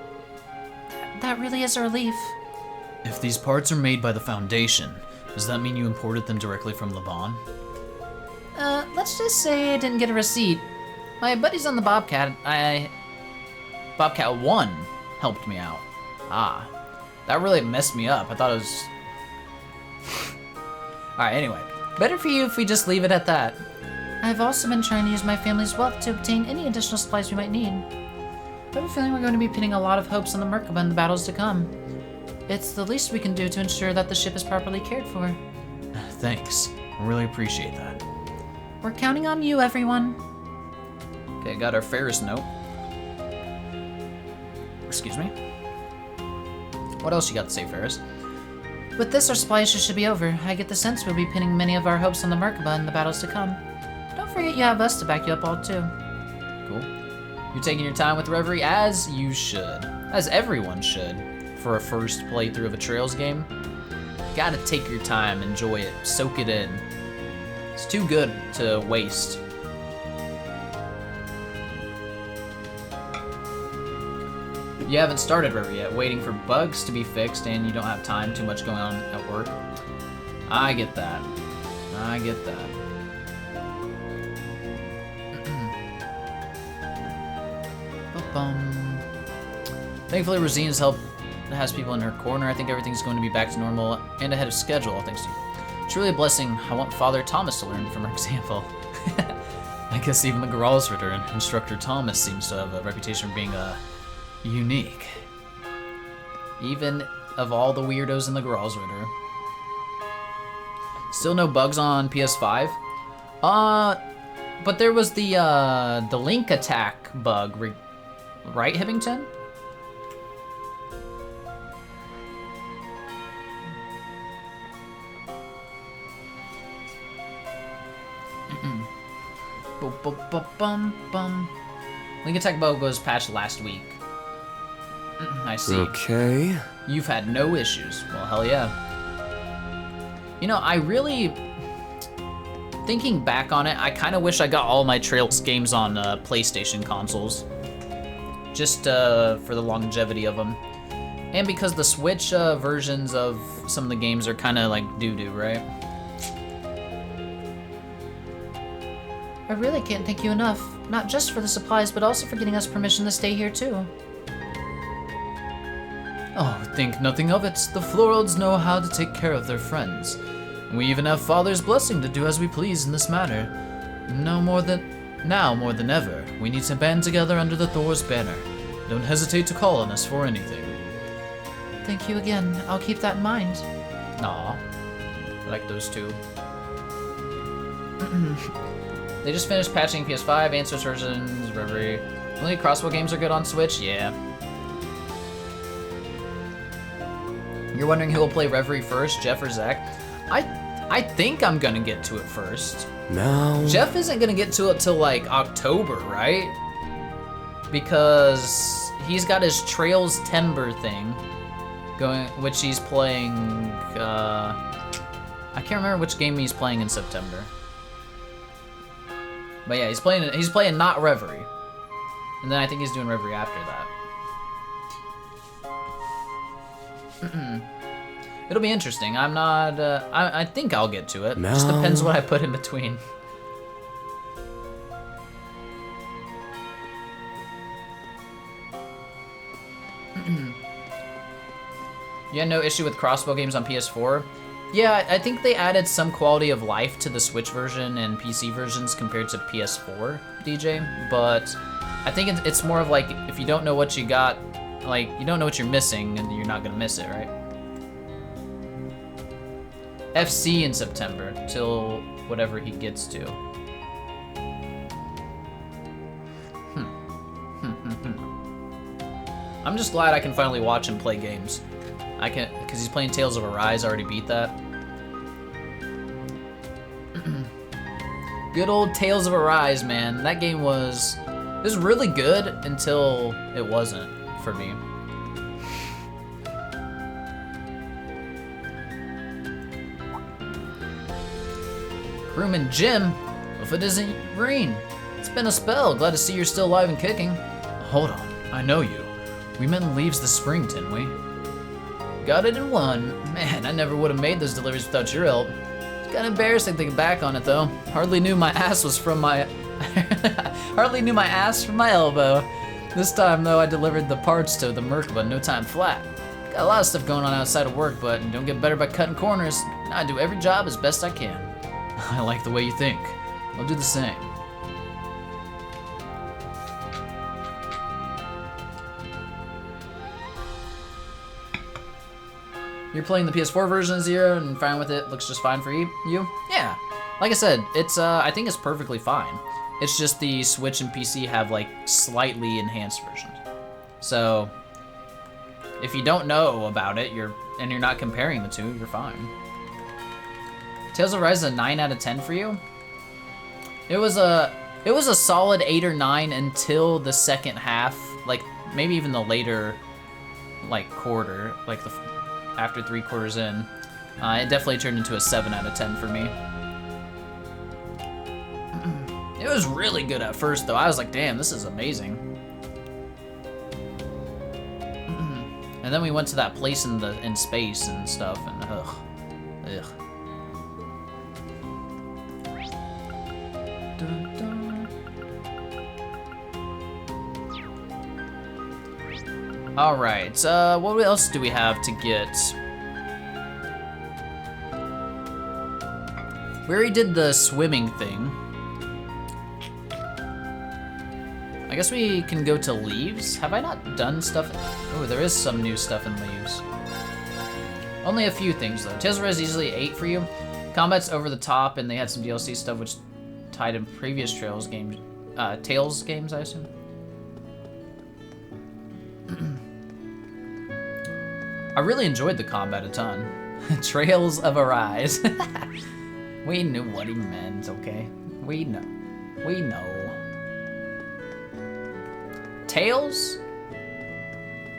Speaker 2: That really is a relief.
Speaker 1: If these parts are made by the Foundation, does that mean you imported them directly from Laban?
Speaker 2: Let's just say I didn't get a receipt. My buddies on the Bobcat, Bobcat 1 helped me out. Ah, that really messed me up. I thought it was... Alright, anyway. Better for you if we just leave it at that. I've also been trying to use my family's wealth to obtain any additional supplies we might need. I have a feeling we're going to be pinning a lot of hopes on the Merkaba in the battles to come. It's the least we can do to ensure that the ship is properly cared for.
Speaker 1: Thanks. I really appreciate that.
Speaker 2: We're counting on you, everyone.
Speaker 1: Okay, got our Ferris note. Excuse me. What else you got to say, Ferris?
Speaker 2: With this, our supply issue should be over. I get the sense we'll be pinning many of our hopes on the Merkaba in the battles to come. Don't forget you have us to back you up all too.
Speaker 1: Cool. You're taking your time with Rivalry as you should. As everyone should. For a first playthrough of a Trails game. Gotta take your time, enjoy it, soak it in. It's too good to waste. You haven't started River yet, waiting for bugs to be fixed and you don't have time, too much going on at work. I get that. I get that. Thankfully, Rosine's help has people in her corner. I think everything's going to be back to normal and ahead of schedule, thanks to you. It's really a blessing. I want Father Thomas to learn from her example. I guess even the Gralsritter and Instructor Thomas seems to have a reputation for being unique. Even of all the weirdos in the Gralsritter. Still no bugs on PS5? But there was the link attack bug, right, Hibbington? Link attack bug was patched last week. I see.
Speaker 5: Okay.
Speaker 1: You've had no issues. Well, hell yeah. You know, I really... Thinking back on it, I kind of wish I got all my Trails games on PlayStation consoles. Just for the longevity of them. And because the Switch versions of some of the games are kind of like doo-doo, right?
Speaker 2: I really can't thank you enough. Not just for the supplies, but also for getting us permission to stay here too.
Speaker 1: Oh, think nothing of it. The Floralds know how to take care of their friends. We even have Father's blessing to do as we please in this matter. Now more than ever, we need to band together under the Thor's banner. Don't hesitate to call on us for anything.
Speaker 2: Thank you again. I'll keep that in mind.
Speaker 1: Aw. I like those two. They just finished patching PS5, Answers versions, Rivalry. Only crossbow games are good on Switch? Yeah. You're wondering who will play Rivalry first, Jeff or Zach? I think I'm gonna get to it first.
Speaker 5: No.
Speaker 1: Jeff isn't gonna get to it till like October, right? Because he's got his Trails Timber thing going, which he's playing. I can't remember which game he's playing in September. But yeah, he's playing not Rivalry, and then I think he's doing Rivalry after that. It'll be interesting. I'm not. I think I'll get to it.
Speaker 5: No.
Speaker 1: Just depends what I put in between. You had no issue with crossbow games on PS4? Yeah, I think they added some quality of life to the Switch version and PC versions compared to PS4, DJ. But I think it's more of like, if you don't know what you got, like, you don't know what you're missing, and you're not gonna miss it, right? FC in September, till whatever he gets to. I'm just glad I can finally watch him play games. I can, because he's playing Tales of Arise, I already beat that. Good old Tales of Arise, man. That game was really good until it wasn't for me. Crewman Jim, if it isn't Green, it's been a spell. Glad to see you're still alive and kicking. Hold on, I know you. We meant leaves this spring, didn't we? Got it in one. Man, I never would have made those deliveries without your help. Kinda embarrassing thinking back on it though. Hardly knew my ass was from my hardly knew my ass from my elbow. This time though I delivered the parts to the Merkaba in no time flat. Got a lot of stuff going on outside of work, but don't get better by cutting corners. I do every job as best I can. I like the way you think. I'll do the same. You're playing the PS4 version of Zero and fine with it, looks just fine for you? Yeah. Like I said, it's I think it's perfectly fine. It's just the Switch and PC have like slightly enhanced versions. So if you don't know about it, you're not comparing the two, you're fine. Tales of Rise is a 9 out of 10 for you? It was a solid 8 or 9 until the second half, like maybe even the later like quarter, like the after 3 quarters in. It definitely turned into a 7 out of 10 for me. It was really good at first though. I was like, damn, this is amazing. And then we went to that place in space and stuff, and ugh. All right, what else do we have to get? We already did the swimming thing. I guess we can go to Leaves. Have I not done stuff? Oh, there is some new stuff in Leaves. Only a few things though. Tales of Res is easily 8 for you. Combat's over the top, and they had some DLC stuff which tied in previous Tales games, I assume. I really enjoyed the combat a ton. Trails of Arise. We knew what he meant, okay? We know. We know. Tails?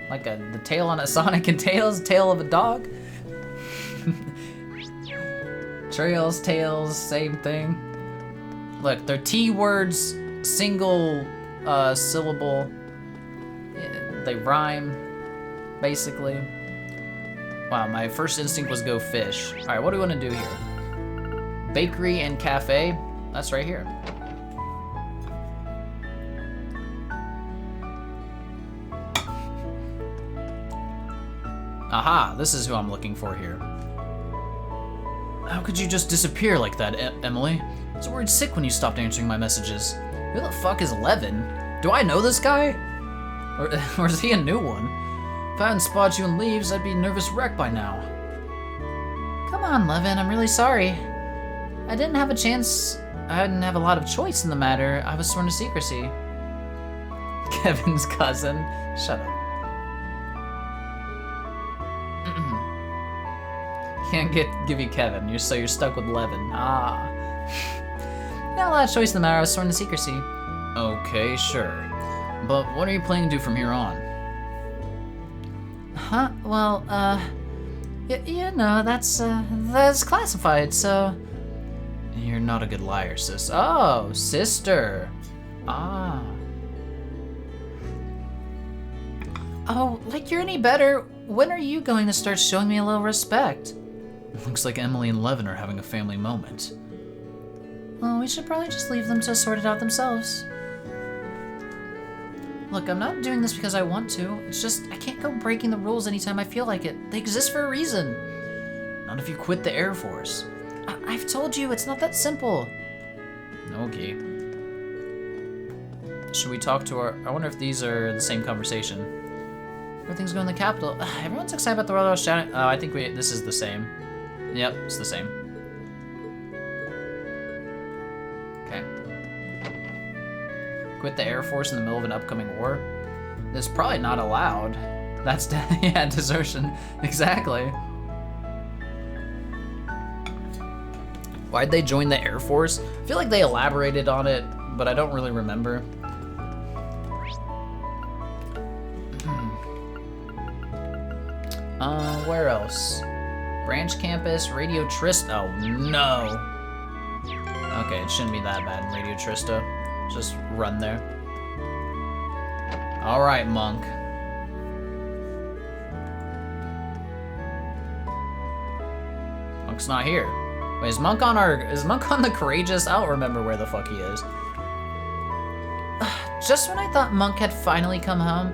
Speaker 1: Like the tail on a Sonic and Tails, tail of a dog? Trails, tails, same thing. Look, they're T words, single syllable. Yeah, they rhyme, basically. Wow, my first instinct was go fish. All right, what do we want to do here? Bakery and cafe, that's right here. Aha, this is who I'm looking for here. How could you just disappear like that, Emily? I was worried sick when you stopped answering my messages. Who the fuck is Levin? Do I know this guy? Or is he a new one? If I hadn't spotted you in Leaves, I'd be a nervous wreck by now.
Speaker 2: Come on, Levin, I'm really sorry. I didn't have a chance. I didn't have a lot of choice in the matter. I was sworn to secrecy.
Speaker 1: Kevin's cousin. Shut up. Can't give you Kevin. You're stuck with Levin. Ah.
Speaker 2: Not a lot of choice in the matter. I was sworn to secrecy.
Speaker 1: Okay, sure. But what are you planning to do from here on?
Speaker 2: Huh? Well, you know, that's classified, so...
Speaker 1: You're not a good liar, sis. Oh, sister. Ah.
Speaker 2: Oh, like you're any better. When are you going to start showing me a little respect?
Speaker 1: Looks like Emily and Levin are having a family moment.
Speaker 2: Well, we should probably just leave them to sort it out themselves. Look, I'm not doing this because I want to. It's just, I can't go breaking the rules anytime I feel like it. They exist for a reason.
Speaker 1: Not if you quit the Air Force.
Speaker 2: I've told you, it's not that simple.
Speaker 1: Okay. Should we talk to our... I wonder if these are the same conversation.
Speaker 2: Everything's going to the capital.
Speaker 1: Everyone's excited about the world I was shouting. Oh, I think this is the same. Yep, it's the same. Okay. Quit the Air Force in the middle of an upcoming war? This is probably not allowed. That's, yeah, desertion. Exactly. Why'd they join the Air Force? I feel like they elaborated on it, but I don't really remember. Where else? Branch campus, Radio Trista. Oh no. Okay, it shouldn't be that bad. Radio Trista. Just run there. All right, monk. Monk's not here. Wait, is Monk on the Courageous? I don't remember where the fuck he is.
Speaker 2: Just when I thought Monk had finally come home,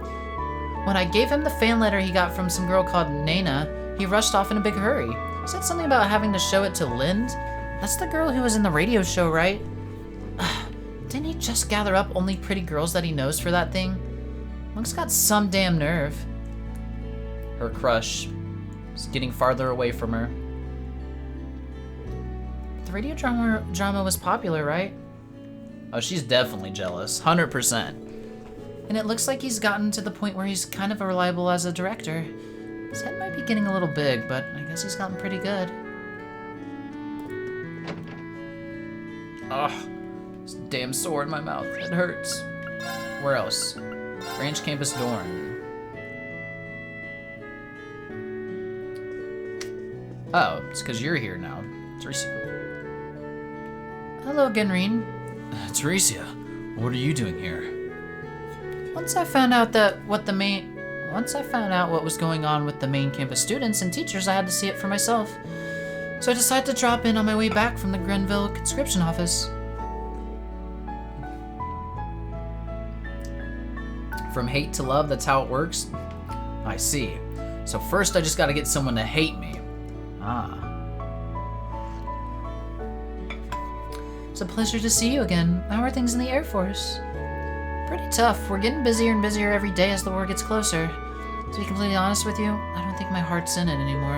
Speaker 2: when I gave him the fan letter he got from some girl called Nana, he rushed off in a big hurry. He said something about having to show it to Lind. That's the girl who was in the radio show, right? Didn't he just gather up only pretty girls that he knows for that thing? Monk's got some damn nerve.
Speaker 1: Her crush is getting farther away from her.
Speaker 2: The radio drama was popular, right?
Speaker 1: Oh, she's definitely jealous. 100%.
Speaker 2: And it looks like he's gotten to the point where he's kind of reliable as a director. His head might be getting a little big, but I guess he's gotten pretty good.
Speaker 1: Ugh. This damn sore in my mouth. It hurts. Where else? Ranch Campus Dorn. Oh, it's because you're here now. Teresia.
Speaker 2: Hello, Genreen.
Speaker 1: Teresia, what are you doing here?
Speaker 2: Once I found out what was going on with the main campus students and teachers, I had to see it for myself. So I decided to drop in on my way back from the Grenville conscription office.
Speaker 1: From hate to love, that's how it works? I see. So first I just gotta get someone to hate me. Ah.
Speaker 2: It's a pleasure to see you again. How are things in the Air Force? Pretty tough. We're getting busier and busier every day as the war gets closer. To be completely honest with you, I don't think my heart's in it anymore.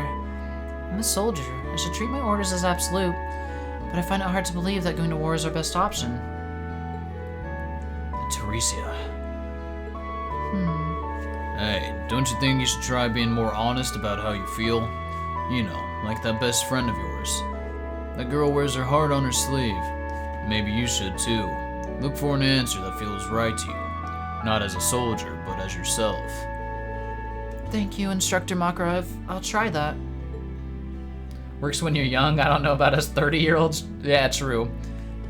Speaker 2: I'm a soldier. I should treat my orders as absolute, but I find it hard to believe that going to war is our best option.
Speaker 1: Teresia. Hey, don't you think you should try being more honest about how you feel? You know, like that best friend of yours. That girl wears her heart on her sleeve. Maybe you should too. Look for an answer that feels right to you. Not as a soldier, but as yourself.
Speaker 2: Thank you, Instructor Makarov. I'll try that.
Speaker 1: Works when you're young. I don't know about us 30-year-olds. Yeah, true.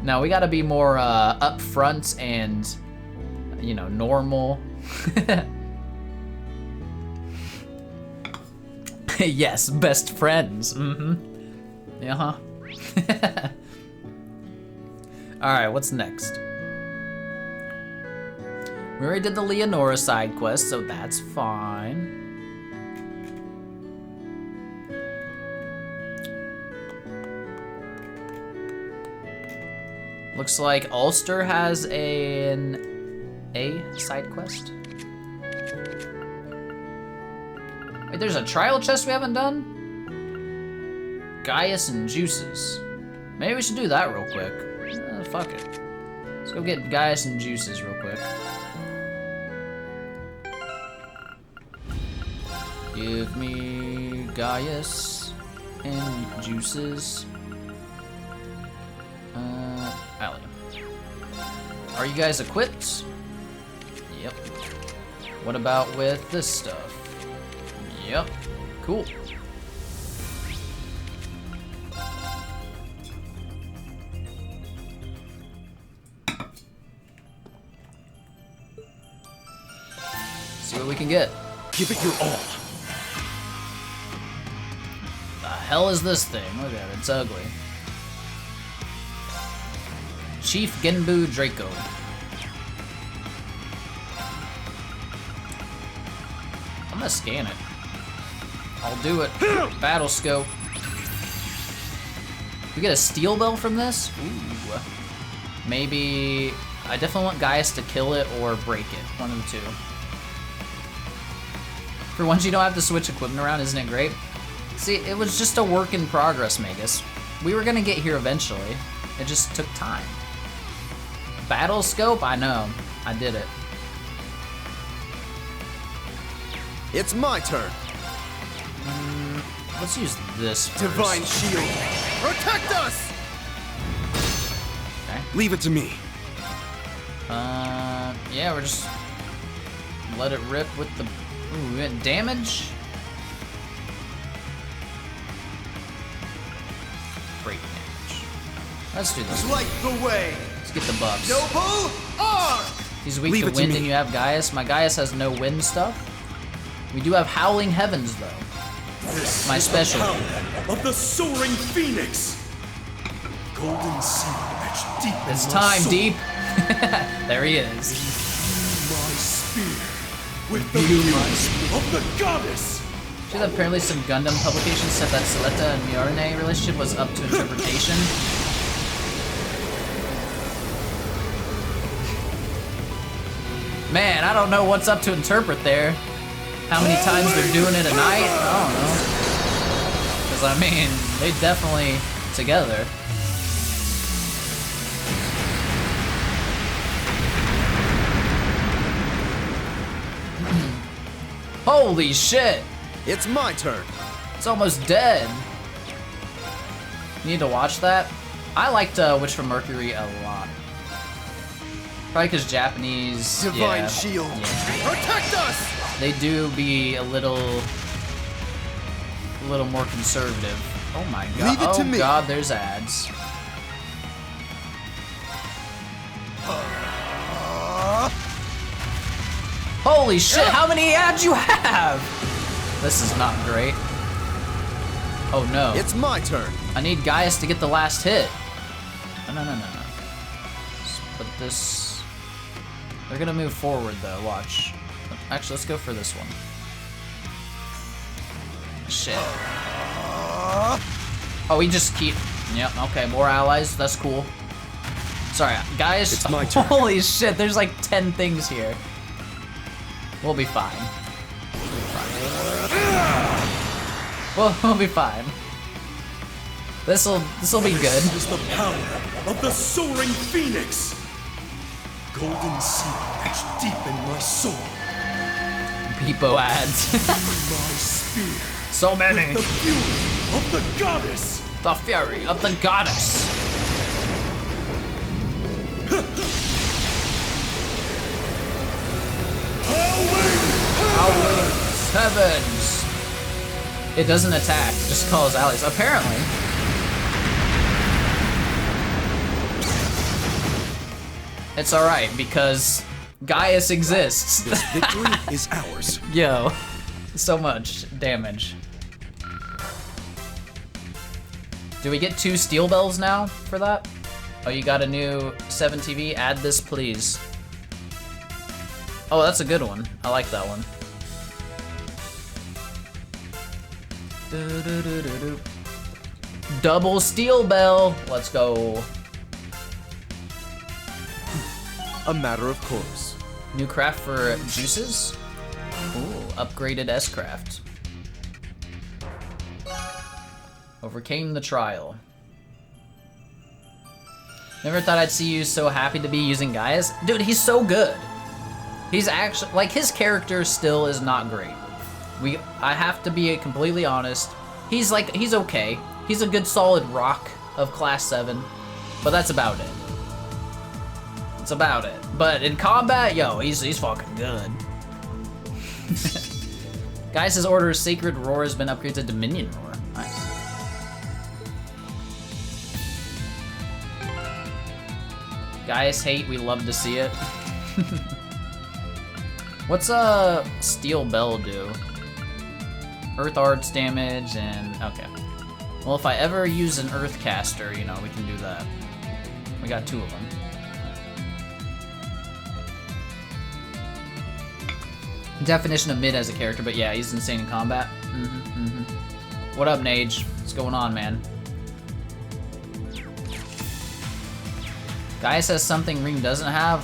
Speaker 1: No, we gotta be more upfront and, you know, normal. Yes, best friends. Uh-huh. Alright, what's next? We already did the Leonora side quest, so that's fine. Looks like Ulster has a side quest. Wait, there's a trial chest we haven't done? Gaius and Juices. Maybe we should do that real quick. Fuck it. Let's go get Gaius and Juices real quick. Give me Gaius and Juices. Allie. Are you guys equipped? Yep. What about with this stuff? Yep. Cool. See what we can get.
Speaker 5: Give it your all.
Speaker 1: The hell is this thing? Look at it, it's ugly. Chief Genbu Draco. I'm gonna scan it. I'll do it. Battle scope. We get a steel bell from this? Ooh. Maybe... I definitely want Gaius to kill it or break it. One of the two. For once you don't have to switch equipment around, isn't it great? See, it was just a work in progress, Magus. We were gonna get here eventually. It just took time. Battle scope? I know. I did it.
Speaker 5: It's my turn.
Speaker 1: Let's use this first.
Speaker 5: Divine shield. Protect us!
Speaker 1: Okay.
Speaker 5: Leave it to me.
Speaker 1: Yeah, we're just... Let it rip with the... Ooh, we went damage? Break damage. Let's do this.
Speaker 5: Light the way.
Speaker 1: Let's get the buffs.
Speaker 5: Noble arm.
Speaker 1: He's weak
Speaker 5: Leave
Speaker 1: to
Speaker 5: it to
Speaker 1: wind
Speaker 5: me.
Speaker 1: and you have Gaius. My Gaius has no wind stuff. We do have Howling Heavens, though. My specialty.
Speaker 5: Of the soaring phoenix.
Speaker 6: Golden sea etched deep in
Speaker 1: It's
Speaker 6: my
Speaker 1: time,
Speaker 6: soul.
Speaker 1: Deep. There he is.
Speaker 6: My spear with the fury of the goddess.
Speaker 1: See that apparently some Gundam publications said that Soleta and Miorine relationship was up to interpretation. Man, I don't know what's up to interpret there. How many times they're doing it a night? I don't know. Because, I mean, they definitely together. Holy shit!
Speaker 5: It's my turn.
Speaker 1: It's almost dead. You need to watch that. I liked Witch from Mercury a lot. Probably because Japanese.
Speaker 5: Divine
Speaker 1: yeah,
Speaker 5: shield.
Speaker 1: Yeah.
Speaker 5: Protect us!
Speaker 1: They do be a little more conservative. Oh my god.
Speaker 5: Leave it to
Speaker 1: Oh
Speaker 5: me.
Speaker 1: god, there's ads. Holy shit, how many ads you have? This is not great. Oh no.
Speaker 5: It's my turn.
Speaker 1: I need Gaius to get the last hit. No. Let's put this... They're gonna move forward though, watch. Actually, let's go for this one. Shit. Oh, we just keep... Yep, okay, more allies, that's cool. Sorry, Gaius...
Speaker 5: It's my turn.
Speaker 1: Holy shit, there's like 10 things here. We'll be fine. We'll be fine. This'll be good.
Speaker 6: This is the power of the soaring phoenix. Golden sea etched deep in my soul.
Speaker 1: Peepo ads.
Speaker 6: My spear.
Speaker 1: So many.
Speaker 6: The fury of the goddess.
Speaker 1: The fury of the goddess. Howling heavens. It doesn't attack, just calls allies. Apparently. It's alright, because Gaius exists.
Speaker 5: This victory is ours.
Speaker 1: Yo, so much damage. Do we get 2 steel bells now for that? Oh, you got a new 7 TV? Add this, please. Oh, that's a good one. I like that one. Do-do-do-do-do. Double steel bell. Let's go.
Speaker 5: A matter of course.
Speaker 1: New craft for juices. Ooh, upgraded S-craft. Overcame the trial. Never thought I'd see you so happy to be using Gaius. Dude, he's so good. He's actually, like, his character still is not great. I have to be completely honest. He's okay. He's a good solid rock of class 7, but that's about it. That's about it. But in combat, yo, he's fucking good. Gaius' Order's Sacred Roar has been upgraded to Dominion Roar. Nice. Gaius hate, we love to see it. What's Steel Bell do? Earth Arts damage and... okay. Well, if I ever use an Earth Caster, you know, we can do that. We got 2 of them. Definition of mid as a character, but yeah, he's insane in combat. What up, Nage? What's going on, man? Gaius has something Ring doesn't have.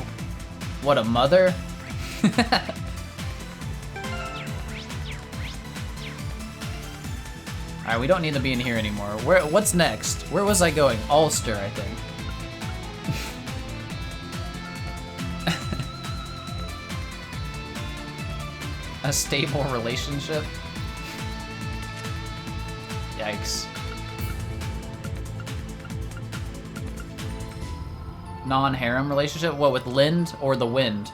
Speaker 1: What, a mother? Alright, we don't need to be in here anymore. What's next? Where was I going? Ulster, I think. A stable relationship? Yikes. Non-harem relationship? What, with Lind or the Wind?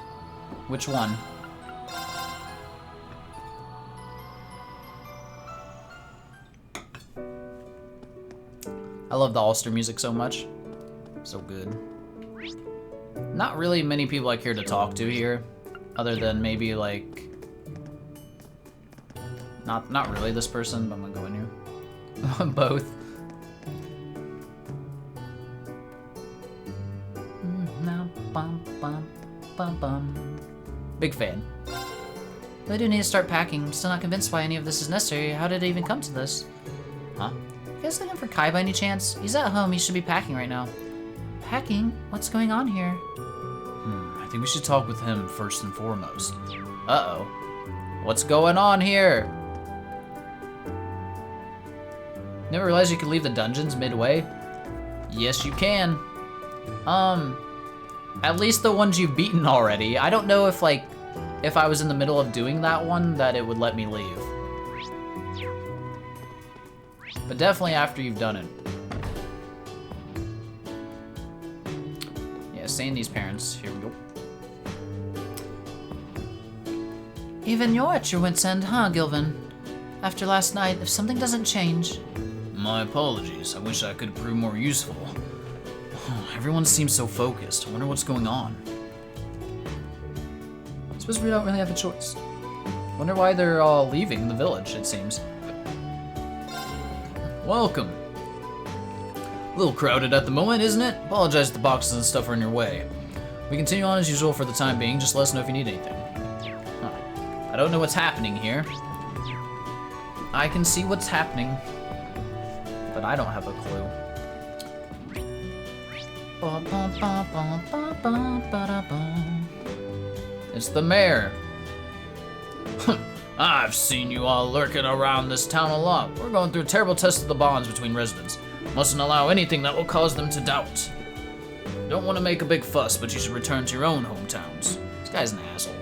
Speaker 1: Which one? I love the Ulster music so much. So good. Not really many people I care to talk to here, other than maybe like... Not really this person, but I'm gonna go in here. Both.
Speaker 2: bum, bum, bum.
Speaker 1: Big fan.
Speaker 2: We do need to start packing. I'm still not convinced why any of this is necessary. How did it even come to this?
Speaker 1: Huh?
Speaker 2: You guys looking for Kai by any chance? He's at home. He should be packing right now. Packing? What's going on here?
Speaker 1: I think we should talk with him first and foremost. Uh-oh. What's going on here? Never realized you could leave the dungeons midway? Yes, you can. At least the ones you've beaten already. I don't know if, like, if I was in the middle of doing that one, that it would let me leave. But definitely after you've done it. Yeah, Sandy's parents. Here we go.
Speaker 2: Even you're at your wit's end, huh, Gilvin? After last night, if something doesn't change...
Speaker 1: My apologies. I wish I could prove more useful. Everyone seems so focused. I wonder what's going on.
Speaker 2: I suppose we don't really have a choice.
Speaker 1: Wonder why they're all leaving the village, it seems. Welcome. A little crowded at the moment, isn't it? Apologize if the boxes and stuff are in your way. We continue on as usual for the time being. Just let us know if you need anything. Huh. I don't know what's happening here. I can see what's happening, but I don't have a clue. It's the mayor. I've seen you all lurking around this town a lot. We're going through a terrible test of the bonds between residents. Mustn't allow anything that will cause them to doubt. Don't want to make a big fuss, but you should return to your own hometowns. This guy's an asshole.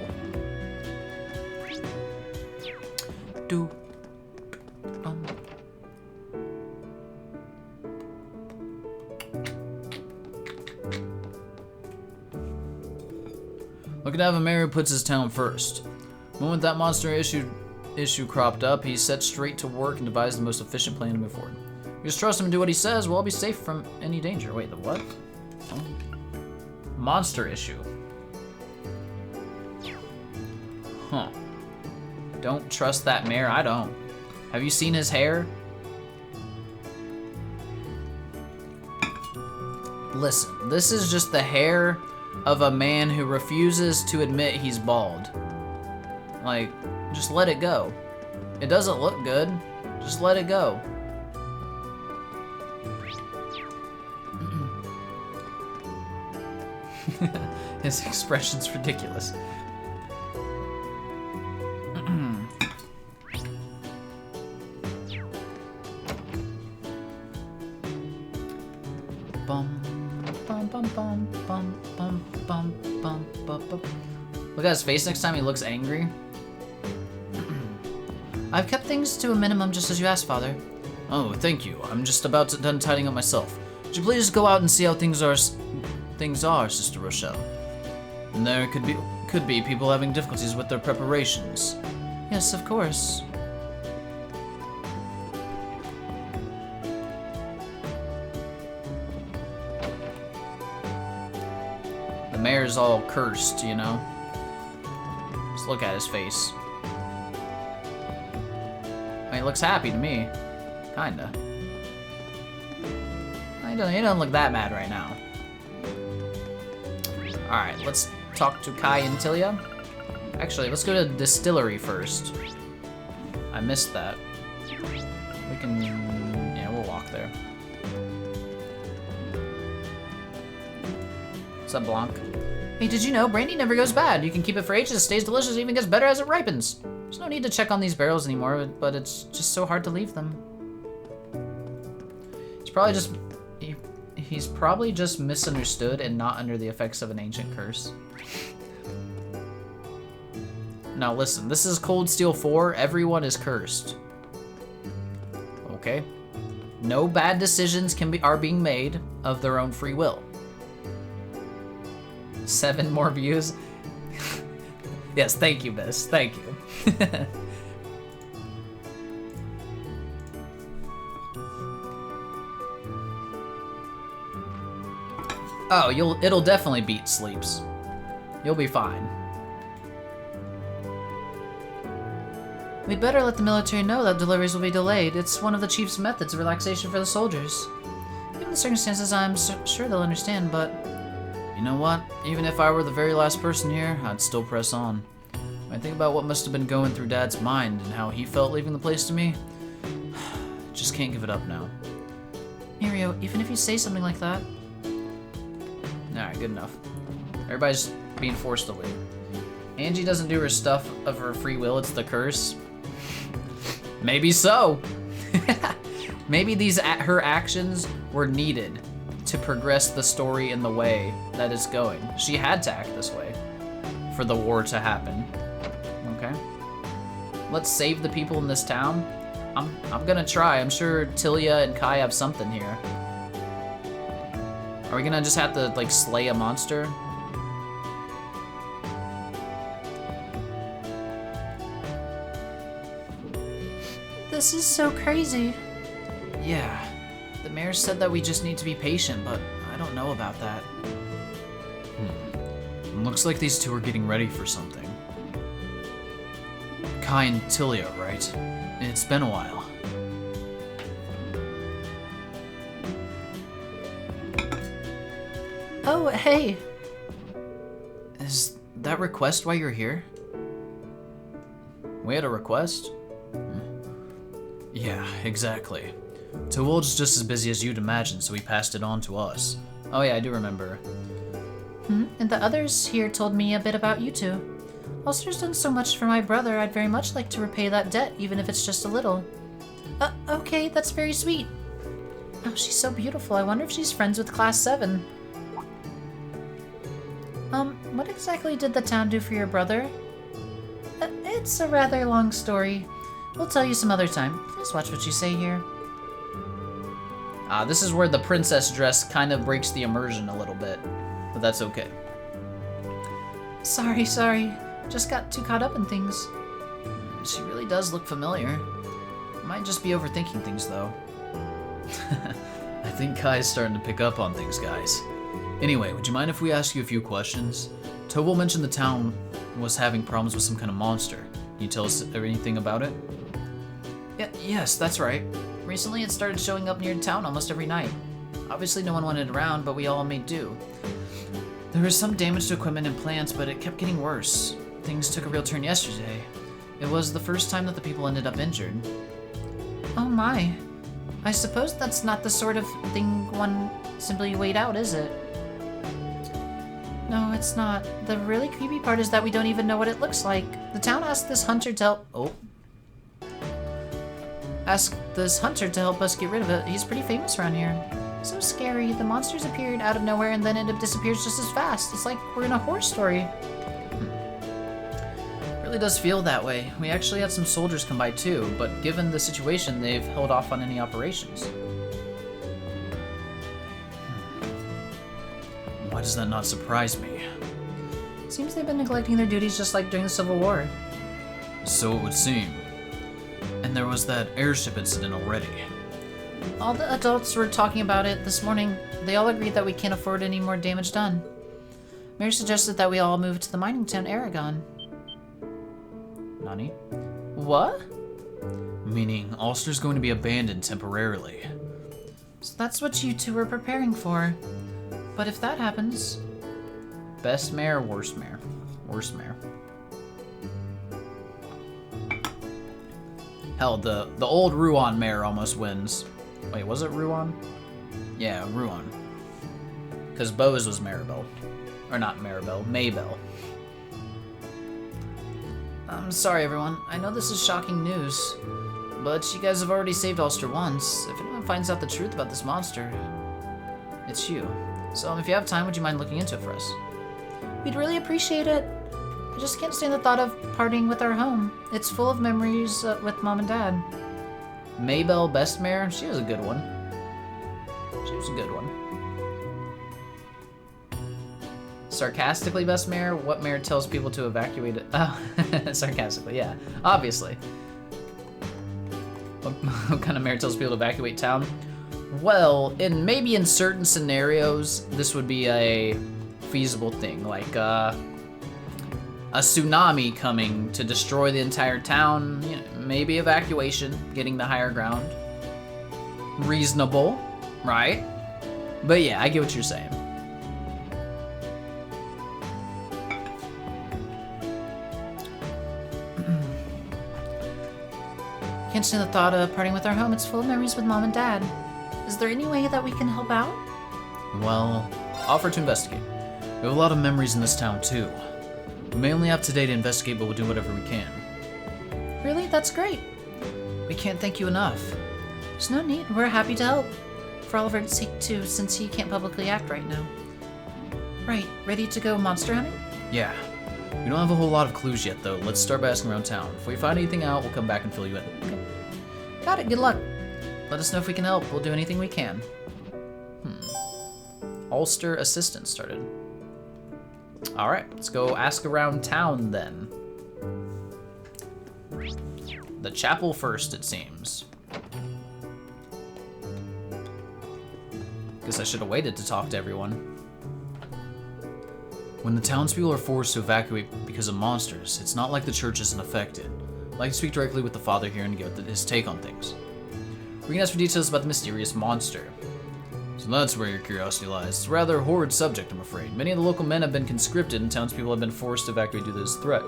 Speaker 1: Looking to have a mayor who puts his town first. The moment that monster issue cropped up, he set straight to work and devised the most efficient plan to move forward. We just trust him and do what he says, we'll all be safe from any danger. Wait, the what? Oh. Monster issue. Huh. Don't trust that mayor? I don't. Have you seen his hair? Listen, this is just the hair of a man who refuses to admit he's bald. Like, just let it go. It doesn't look good. Just let it go. His expression's ridiculous. Look at his face next time he looks angry.
Speaker 2: I've kept things to a minimum just as you asked, Father.
Speaker 1: Oh, thank you. I'm just about done tidying up myself. Would you please go out and see how things are, Sister Rochelle? And there could be people having difficulties with their preparations.
Speaker 2: Yes, of course.
Speaker 1: The mayor's all cursed, you know? Just look at his face. I mean, he looks happy to me. Kinda. He doesn't look that mad right now. Alright, let's talk to Kai and Tilia. Actually, let's go to the distillery first. I missed that. We can... yeah, we'll walk there. What's up, Blanc?
Speaker 2: Hey, did you know brandy never goes bad? You can keep it for ages, it stays delicious, it even gets better as it ripens. There's no need to check on these barrels anymore, but it's just so hard to leave them.
Speaker 1: It's probably just... he's probably just misunderstood and not under the effects of an ancient curse. Now listen, this is Cold Steel 4. Everyone is cursed. Okay? No bad decisions are being made of their own free will. 7 more views. Yes, thank you, Miss. Thank you. Oh, it'll definitely beat Sleeps. You'll be fine.
Speaker 2: We'd better let the military know that deliveries will be delayed. It's one of the chief's methods of relaxation for the soldiers. Given the circumstances, I'm sure they'll understand, but
Speaker 1: You know what? Even if I were the very last person here, I'd still press on. When I think about what must have been going through Dad's mind and how he felt leaving the place to me, just can't give it up now.
Speaker 2: Mirio, even if you say something like that.
Speaker 1: Alright, good enough. Everybody's being forced to leave. Angie doesn't do her stuff of her free will, it's the curse. Maybe so. Maybe her actions were needed to progress the story in the way that it's going. She had to act this way for the war to happen. Okay. Let's save the people in this town. I'm gonna try. I'm sure Tilia and Kai have something here. Are we gonna just have to like slay a monster?
Speaker 2: This is so crazy.
Speaker 1: Yeah. The mayor said that we just need to be patient, but I don't know about that. Looks like these two are getting ready for something. Kai and Tilia, right? It's been a while.
Speaker 2: Oh, hey.
Speaker 1: Is that request why you're here? We had a request? Yeah, exactly. Towald's just as busy as you'd imagine, so he passed it on to us. Oh yeah, I do remember.
Speaker 2: And the others here told me a bit about you two. Ulster's done so much for my brother, I'd very much like to repay that debt, even if it's just a little. Okay, that's very sweet. Oh, she's so beautiful. I wonder if she's friends with Class 7. What exactly did the town do for your brother? It's a rather long story. We'll tell you some other time. Please watch what you say here.
Speaker 1: This is where the princess dress kind of breaks the immersion a little bit, but that's okay.
Speaker 2: Sorry. Just got too caught up in things.
Speaker 1: She really does look familiar. Might just be overthinking things, though. I think Kai's starting to pick up on things, guys. Anyway, would you mind if we ask you a few questions? Toval mentioned the town was having problems with some kind of monster. Can you tell us anything about it? Yes, that's right. Recently it started showing up near town almost every night. Obviously no one wanted it around, but we all made do. There was some damage to equipment and plants, but it kept getting worse. Things took a real turn yesterday. It was the first time that the people ended up injured.
Speaker 2: Oh my. I suppose that's not the sort of thing one simply wait out, is it? No, it's not. The really creepy part is that we don't even know what it looks like. The town asked this hunter to help... Asked this hunter to help us get rid of it. He's pretty famous around here. So scary. The monsters appeared out of nowhere and then it disappears just as fast. It's like we're in a horror story.
Speaker 1: Really does feel that way. We actually had some soldiers come by too, but given the situation, they've held off on any operations. Why does that not surprise me?
Speaker 2: Seems they've been neglecting their duties just like during the Civil War.
Speaker 1: So it would seem. And there was that airship incident already.
Speaker 2: All the adults were talking about it this morning. They all agreed that we can't afford any more damage done. Mayor suggested that we all move to the mining town Aragon.
Speaker 1: Nani?
Speaker 2: What?
Speaker 1: Meaning Ulster's going to be abandoned temporarily.
Speaker 2: So that's what you two were preparing for. But if that happens...
Speaker 1: Best mayor, worst mayor? Worst mayor. Hell, the old Ruan mayor almost wins. Wait, was it Ruan? Yeah, Ruan. Because Bose was Maribel. Or not Maribel, Maybell. I'm sorry, everyone. I know this is shocking news, but you guys have already saved Ulster once. If anyone finds out the truth about this monster, it's you. So if you have time, would you mind looking into it for us?
Speaker 2: We'd really appreciate it. I just can't stand the thought of parting with our home. It's full of memories with Mom and Dad.
Speaker 1: Maybell Best Mayor, she was a good one. She was a good one. Sarcastically Best Mayor, what mayor tells people to evacuate it? Oh, sarcastically, yeah, obviously. What kind of mayor tells people to evacuate town? Well, maybe in certain scenarios, this would be a feasible thing, like a tsunami coming to destroy the entire town, you know, maybe evacuation, getting the higher ground. Reasonable, right? But yeah, I get what you're saying.
Speaker 2: Can't stand the thought of parting with our home. It's full of memories with Mom and Dad. Is there any way that we can help out?
Speaker 1: Well, offer to investigate. We have a lot of memories in this town, too. We may only have today to investigate, but we'll do whatever we can.
Speaker 2: Really? That's great.
Speaker 1: We can't thank you enough.
Speaker 2: There's no need. We're happy to help. For Oliver's sake, too, since he can't publicly act right now. Right. Ready to go monster hunting?
Speaker 1: Yeah. We don't have a whole lot of clues yet, though. Let's start by asking around town. If we find anything out, we'll come back and fill you in.
Speaker 2: Okay. Got it. Good luck.
Speaker 1: Let us know if we can help. We'll do anything we can. Ulster assistant started. Alright, let's go ask around town then. The chapel first, it seems. Guess I should have waited to talk to everyone. When the townspeople are forced to evacuate because of monsters, it's not like the church isn't affected. I'd like to speak directly with the father here and get his take on things. We can ask for details about the mysterious monster. So that's where your curiosity lies. It's a rather horrid subject, I'm afraid. Many of the local men have been conscripted and townspeople have been forced to evacuate due to this threat.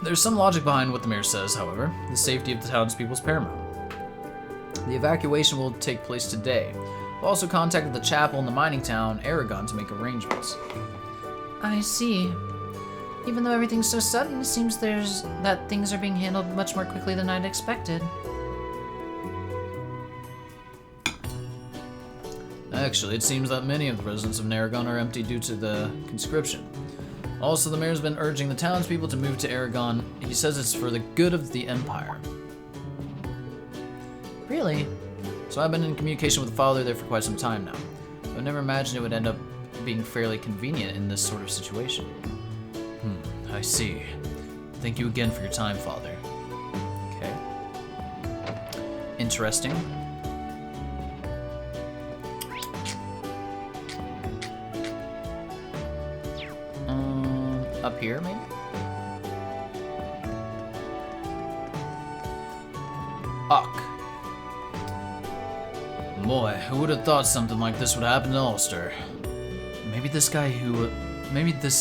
Speaker 1: There's some logic behind what the mayor says, however. The safety of the townspeople is paramount. The evacuation will take place today. We've also contacted the chapel in the mining town, Aragon, to make arrangements.
Speaker 2: I see. Even though everything's so sudden, it seems that things are being handled much more quickly than I'd expected.
Speaker 1: Actually, it seems that many of the residents of Aragon are empty due to the conscription. Also, the mayor's been urging the townspeople to move to Aragon. He says it's for the good of the Empire.
Speaker 2: Really?
Speaker 1: So I've been in communication with the father there for quite some time now. I never imagined it would end up being fairly convenient in this sort of situation. I see. Thank you again for your time, Father. Okay. Interesting. Up here, maybe? Uck. Boy, who would have thought something like this would happen to Ulster? Maybe this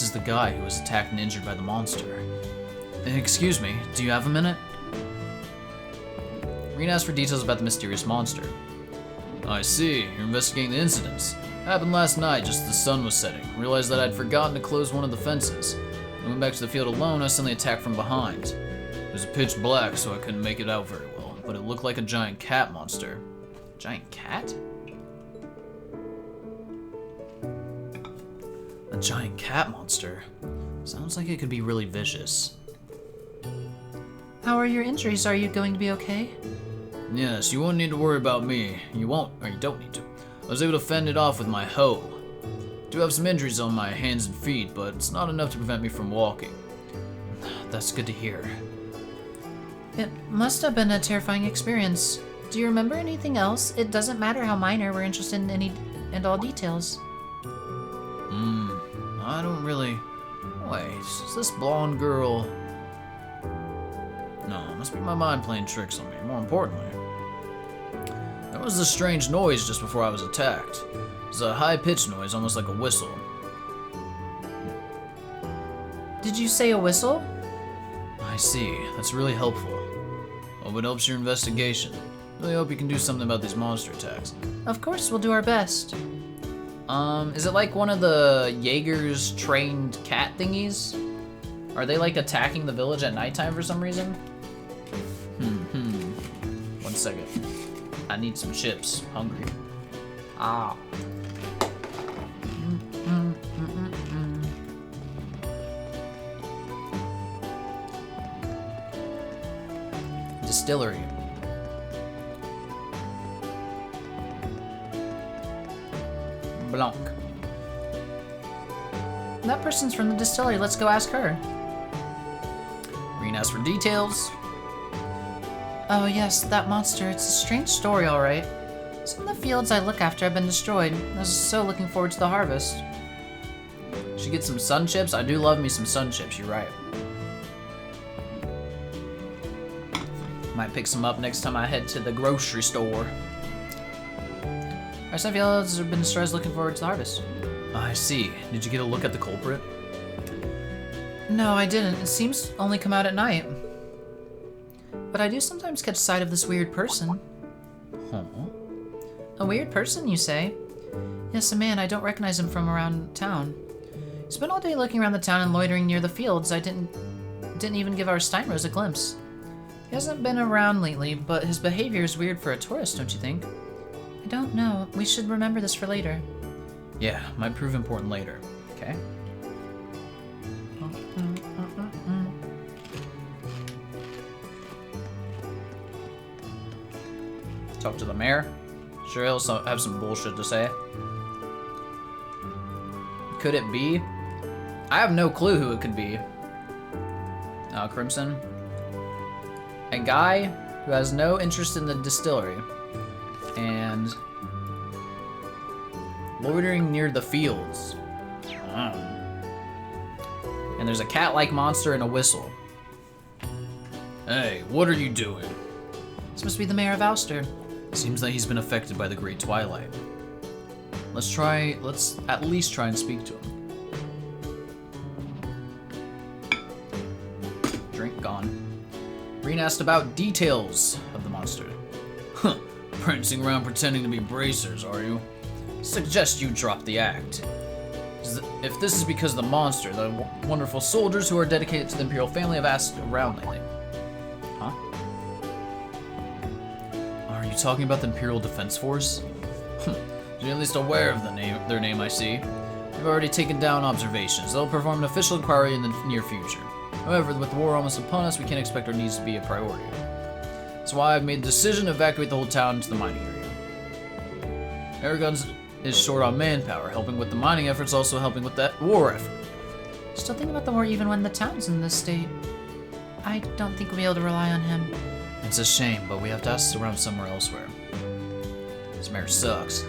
Speaker 1: is the guy who was attacked and injured by the monster. Excuse me, do you have a minute? Reen asked for details about the mysterious monster. I see, you're investigating the incidents. Happened last night, just as the sun was setting. Realized that I'd forgotten to close one of the fences. I went back to the field alone, I was suddenly attacked from behind. It was pitch black, so I couldn't make it out very well, but it looked like a giant cat monster. Giant cat? A giant cat monster? Sounds like it could be really vicious.
Speaker 2: How are your injuries? Are you going to be okay?
Speaker 1: Yes, you won't need to worry about me. You don't need to. I was able to fend it off with my hoe. I do have some injuries on my hands and feet, but it's not enough to prevent me from walking. That's good to hear.
Speaker 2: It must have been a terrifying experience. Do you remember anything else? It doesn't matter how minor, we're interested in any and all details.
Speaker 1: I don't really... Wait, is this blonde girl... No, it must be my mind playing tricks on me, more importantly. There was this strange noise just before I was attacked. It was a high-pitched noise, almost like a whistle.
Speaker 2: Did you say a whistle?
Speaker 1: I see. That's really helpful. Hope it helps your investigation. Really hope you can do something about these monster attacks.
Speaker 2: Of course, we'll do our best.
Speaker 1: Is it like one of the Jaeger's trained cat thingies? Are they like attacking the village at nighttime for some reason? 1 second. I need some chips. Hungry. Ah. Distillery. Blanc.
Speaker 2: That person's from the distillery. Let's go ask her.
Speaker 1: Reen asked for details.
Speaker 2: Oh yes, that monster. It's a strange story, all right. Some of the fields I look after have been destroyed. I was so looking forward to the harvest.
Speaker 1: Should get some sun chips. I do love me some sun chips. You're right. Might pick some up next time I head to the grocery store.
Speaker 2: Our some fields have been destroyed. I was looking forward to the harvest.
Speaker 1: I see. Did you get a look at the culprit?
Speaker 2: No, I didn't. It seems only come out at night. but I do sometimes catch sight of this weird person.
Speaker 1: Huh?
Speaker 2: A weird person, you say? Yes, a man. I don't recognize him from around town. He spent all day looking around the town and loitering near the fields. I didn't even give our Steinrose a glimpse. He hasn't been around lately, but his behavior is weird for a tourist, don't you think? I don't know. We should remember this for later.
Speaker 1: Yeah, might prove important later. Okay. Talk to the mayor. Sure, he'll have some bullshit to say. Could it be? I have no clue who it could be. Crimson. A guy who has no interest in the distillery. And loitering near the fields. And there's a cat-like monster and a whistle. Hey, what are you doing?
Speaker 2: This must be the mayor of Alster.
Speaker 1: Seems that he's been affected by the Great Twilight. Let's at least try and speak to him. Drink gone. Green asked about details of the monster. Huh, prancing around pretending to be bracers, are you? Suggest you drop the act. If this is because of the monster, the wonderful soldiers who are dedicated to the Imperial family have asked around lately. Huh? Are you talking about the Imperial Defense Force? You're at least aware of their name, I see. They've already taken down observations. They'll perform an official inquiry in the near future. However, with the war almost upon us, we can't expect our needs to be a priority. That's why I've made the decision to evacuate the whole town to the mining area. Aragon's is short on manpower. Helping with the mining efforts, also helping with that war effort.
Speaker 2: Still thinking about the war even when the town's in this state. I don't think we'll be able to rely on him.
Speaker 1: It's a shame, but we have to ask around somewhere elsewhere. This mayor sucks.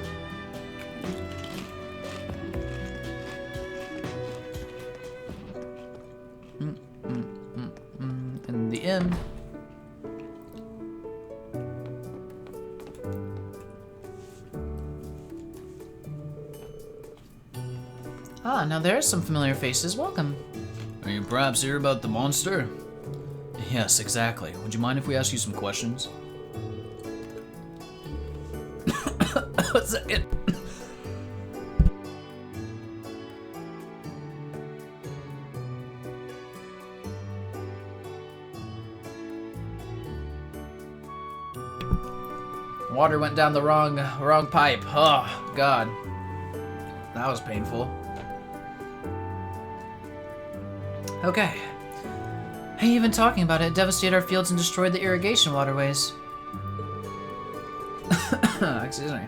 Speaker 1: In the inn.
Speaker 2: Ah, now there are some familiar faces. Welcome.
Speaker 1: Are you perhaps here about the monster? Yes, exactly. Would you mind if we ask you some questions? What's that? Water went down the wrong pipe. Oh, God. That was painful.
Speaker 2: Okay. Hey, even talking about it devastated our fields and destroyed the irrigation waterways.
Speaker 1: Excuse me.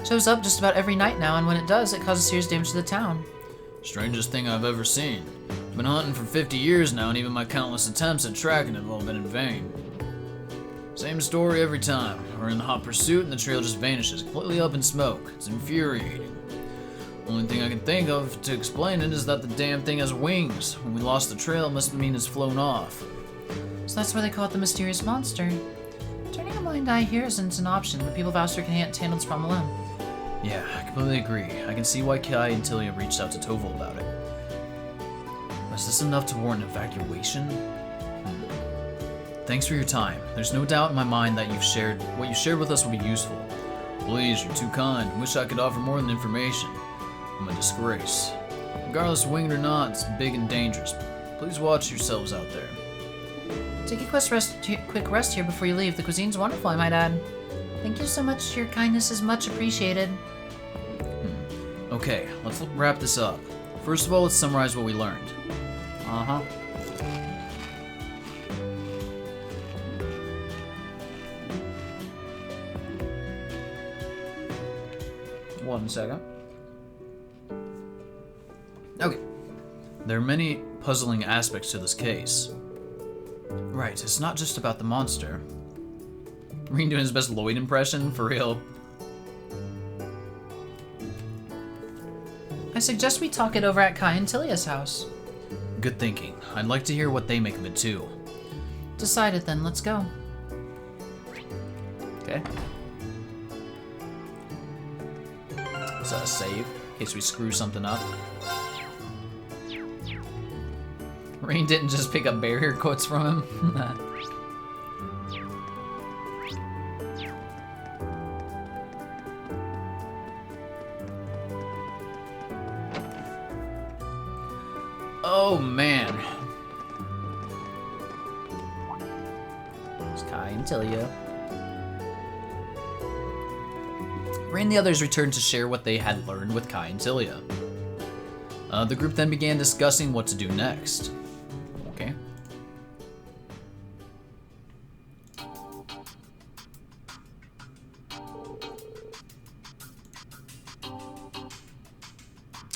Speaker 2: Shows up just about every night now, and when it does, it causes serious damage to the town.
Speaker 1: Strangest thing I've ever seen. I've been hunting for 50 years now, and even my countless attempts at tracking it have all been in vain. Same story every time. We're in the hot pursuit, and the trail just vanishes, completely up in smoke. It's infuriating. Only thing I can think of to explain it is that the damn thing has wings. When we lost the trail, it must mean it's flown off.
Speaker 2: So that's why they call it the mysterious monster. Turning a blind eye here isn't an option. The people of Alster can't handle this problem alone.
Speaker 1: Yeah, I completely agree. I can see why Kai and Tilia reached out to Toval about it. But is this enough to warrant evacuation? Thanks for your time. There's no doubt in my mind that what you shared with us will be useful. Please, you're too kind. Wish I could offer more than information. I'm a disgrace. Regardless, winged or not, it's big and dangerous. Please watch yourselves out there.
Speaker 2: Take a quick rest here before you leave. The cuisine's wonderful, I might add. Thank you so much. Your kindness is much appreciated.
Speaker 1: Okay, let's wrap this up. First of all, let's summarize what we learned. Uh-huh. One second. Okay. There are many puzzling aspects to this case. Right, it's not just about the monster. Reen doing his best Lloyd impression, for real.
Speaker 2: I suggest we talk it over at Kai and Tilia's house.
Speaker 1: Good thinking. I'd like to hear what they make of it too.
Speaker 2: Decided then, let's go.
Speaker 1: Okay. Is that a save? In case we screw something up. Rain didn't just pick up barrier quotes from him. Oh man. It's Kai and Tilia. Rain and the others returned to share what they had learned with Kai and Tilia. The group then began discussing what to do next. Okay.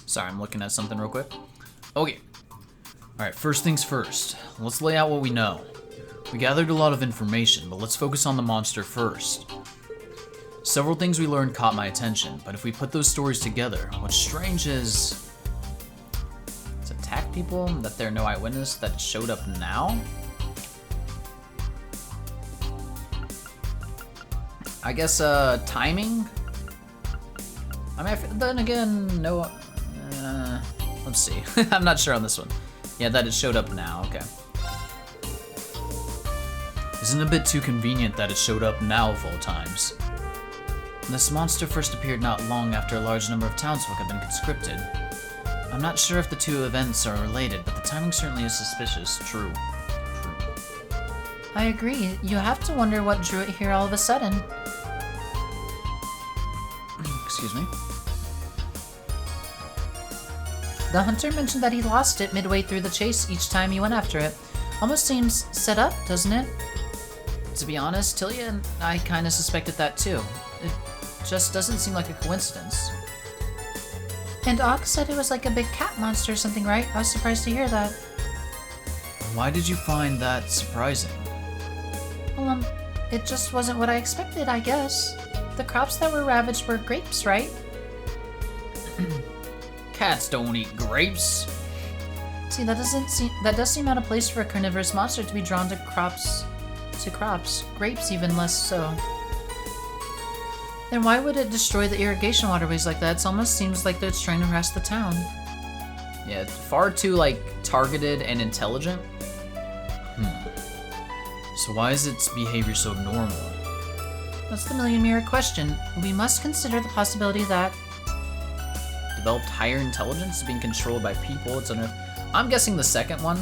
Speaker 1: Sorry, I'm looking at something real quick. Okay. Alright, first things first. Let's lay out what we know. We gathered a lot of information, but let's focus on the monster first. Several things we learned caught my attention, but if we put those stories together, what's strange is... it's attack people, that they're no eyewitness, that showed up now? I guess, timing? I mean, then again, no... let's see. I'm not sure on this one. Yeah, that it showed up now, okay. Isn't it a bit too convenient that it showed up now of all times? This monster first appeared not long after a large number of townsfolk had been conscripted. I'm not sure if the two events are related, but the timing certainly is suspicious. True.
Speaker 2: I agree. You have to wonder what drew it here all of a sudden.
Speaker 1: Excuse me.
Speaker 2: The hunter mentioned that he lost it midway through the chase each time he went after it. Almost seems set up, doesn't it?
Speaker 1: To be honest, Tilia and I kinda suspected that too. It just doesn't seem like a coincidence.
Speaker 2: And Ock said it was like a big cat monster or something, right? I was surprised to hear that.
Speaker 1: Why did you find that surprising?
Speaker 2: Well, it just wasn't what I expected, I guess. The crops that were ravaged were grapes, right?
Speaker 1: Cats don't eat grapes.
Speaker 2: See, that does seem out of place for a carnivorous monster to be drawn to crops. Grapes even less so. Then why would it destroy the irrigation waterways like that? It almost seems like that it's trying to harass the town.
Speaker 1: Yeah, far too, like, targeted and intelligent. So why is its behavior so normal?
Speaker 2: That's the million-mirror question. We must consider the possibility that...
Speaker 1: Developed higher intelligence, being controlled by people. It's under... I'm guessing the second one.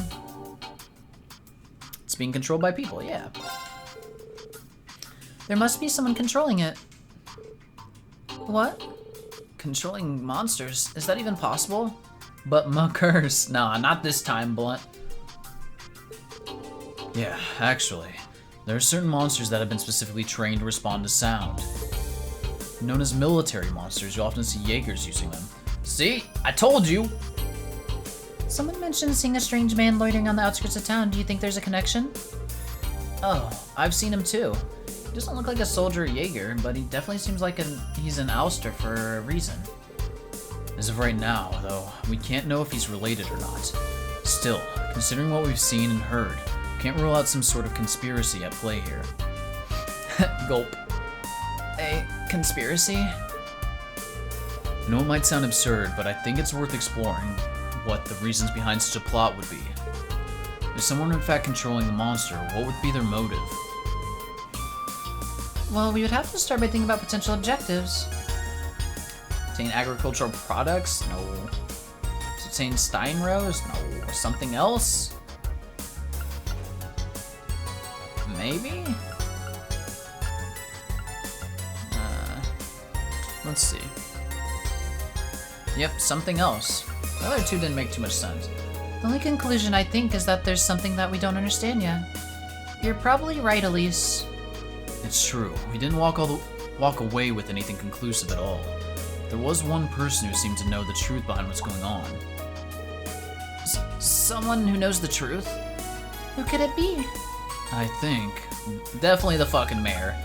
Speaker 1: It's being controlled by people, yeah.
Speaker 2: There must be someone controlling it. What?
Speaker 1: Controlling monsters? Is that even possible? But muckers. Nah, not this time, Blunt. Yeah, actually, there are certain monsters that have been specifically trained to respond to sound. Known as military monsters, you often see Jaegers using them. See? I told you!
Speaker 2: Someone mentioned seeing a strange man loitering on the outskirts of town. Do you think there's a connection?
Speaker 1: Oh, I've seen him too. He doesn't look like a soldier or Jaeger, but he definitely seems like he's an ouster for a reason. As of right now, though, we can't know if he's related or not. Still, considering what we've seen and heard, we can't rule out some sort of conspiracy at play here. Gulp. A conspiracy? I know it might sound absurd, but I think it's worth exploring what the reasons behind such a plot would be. If someone in fact controlling the monster, what would be their motive?
Speaker 2: Well, we would have to start by thinking about potential objectives.
Speaker 1: Obtain agricultural products? No. Obtain Steinrose? No. Something else? Maybe? Let's see. Yep, something else. The other two didn't make too much sense.
Speaker 2: The only conclusion I think is that there's something that we don't understand yet. You're probably right, Elise.
Speaker 1: It's true. We didn't walk away with anything conclusive at all. There was one person who seemed to know the truth behind what's going on. Someone who knows the truth?
Speaker 2: Who could it be?
Speaker 1: I think. Definitely the fucking mayor.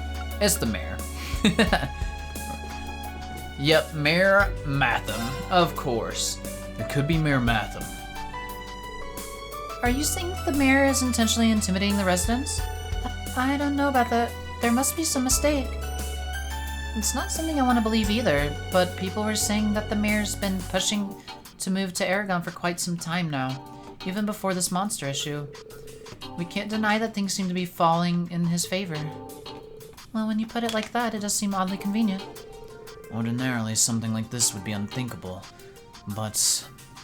Speaker 1: It's the mayor. Yep, Mayor Matham. Of course. It could be Mayor Matham.
Speaker 2: Are you saying that the mayor is intentionally intimidating the residents? I don't know about that. There must be some mistake. It's not something I want to believe either, but people were saying that the mayor's been pushing to move to Aragon for quite some time now. even before this monster issue. We can't deny that things seem to be falling in his favor. Well, when you put it like that, it does seem oddly convenient.
Speaker 1: Ordinarily, something like this would be unthinkable, but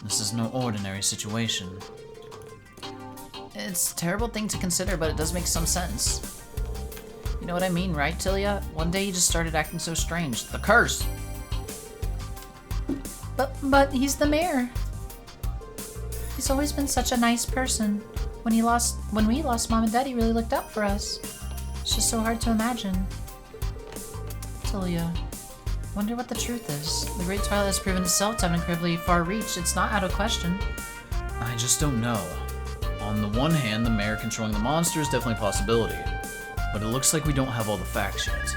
Speaker 1: this is no ordinary situation.
Speaker 2: It's a terrible thing to consider, but it does make some sense. You know what I mean, right, Tilia? One day he just started acting so strange. The curse! But he's the mayor. He's always been such a nice person. When we lost Mom and Dad, he really looked out for us. It's just so hard to imagine. Tilia, wonder what the truth is. The Great Twilight has proven itself to have an incredibly far reach. It's not out of question.
Speaker 1: I just don't know. On the one hand, the mayor controlling the monster is definitely a possibility, but it looks like we don't have all the facts yet.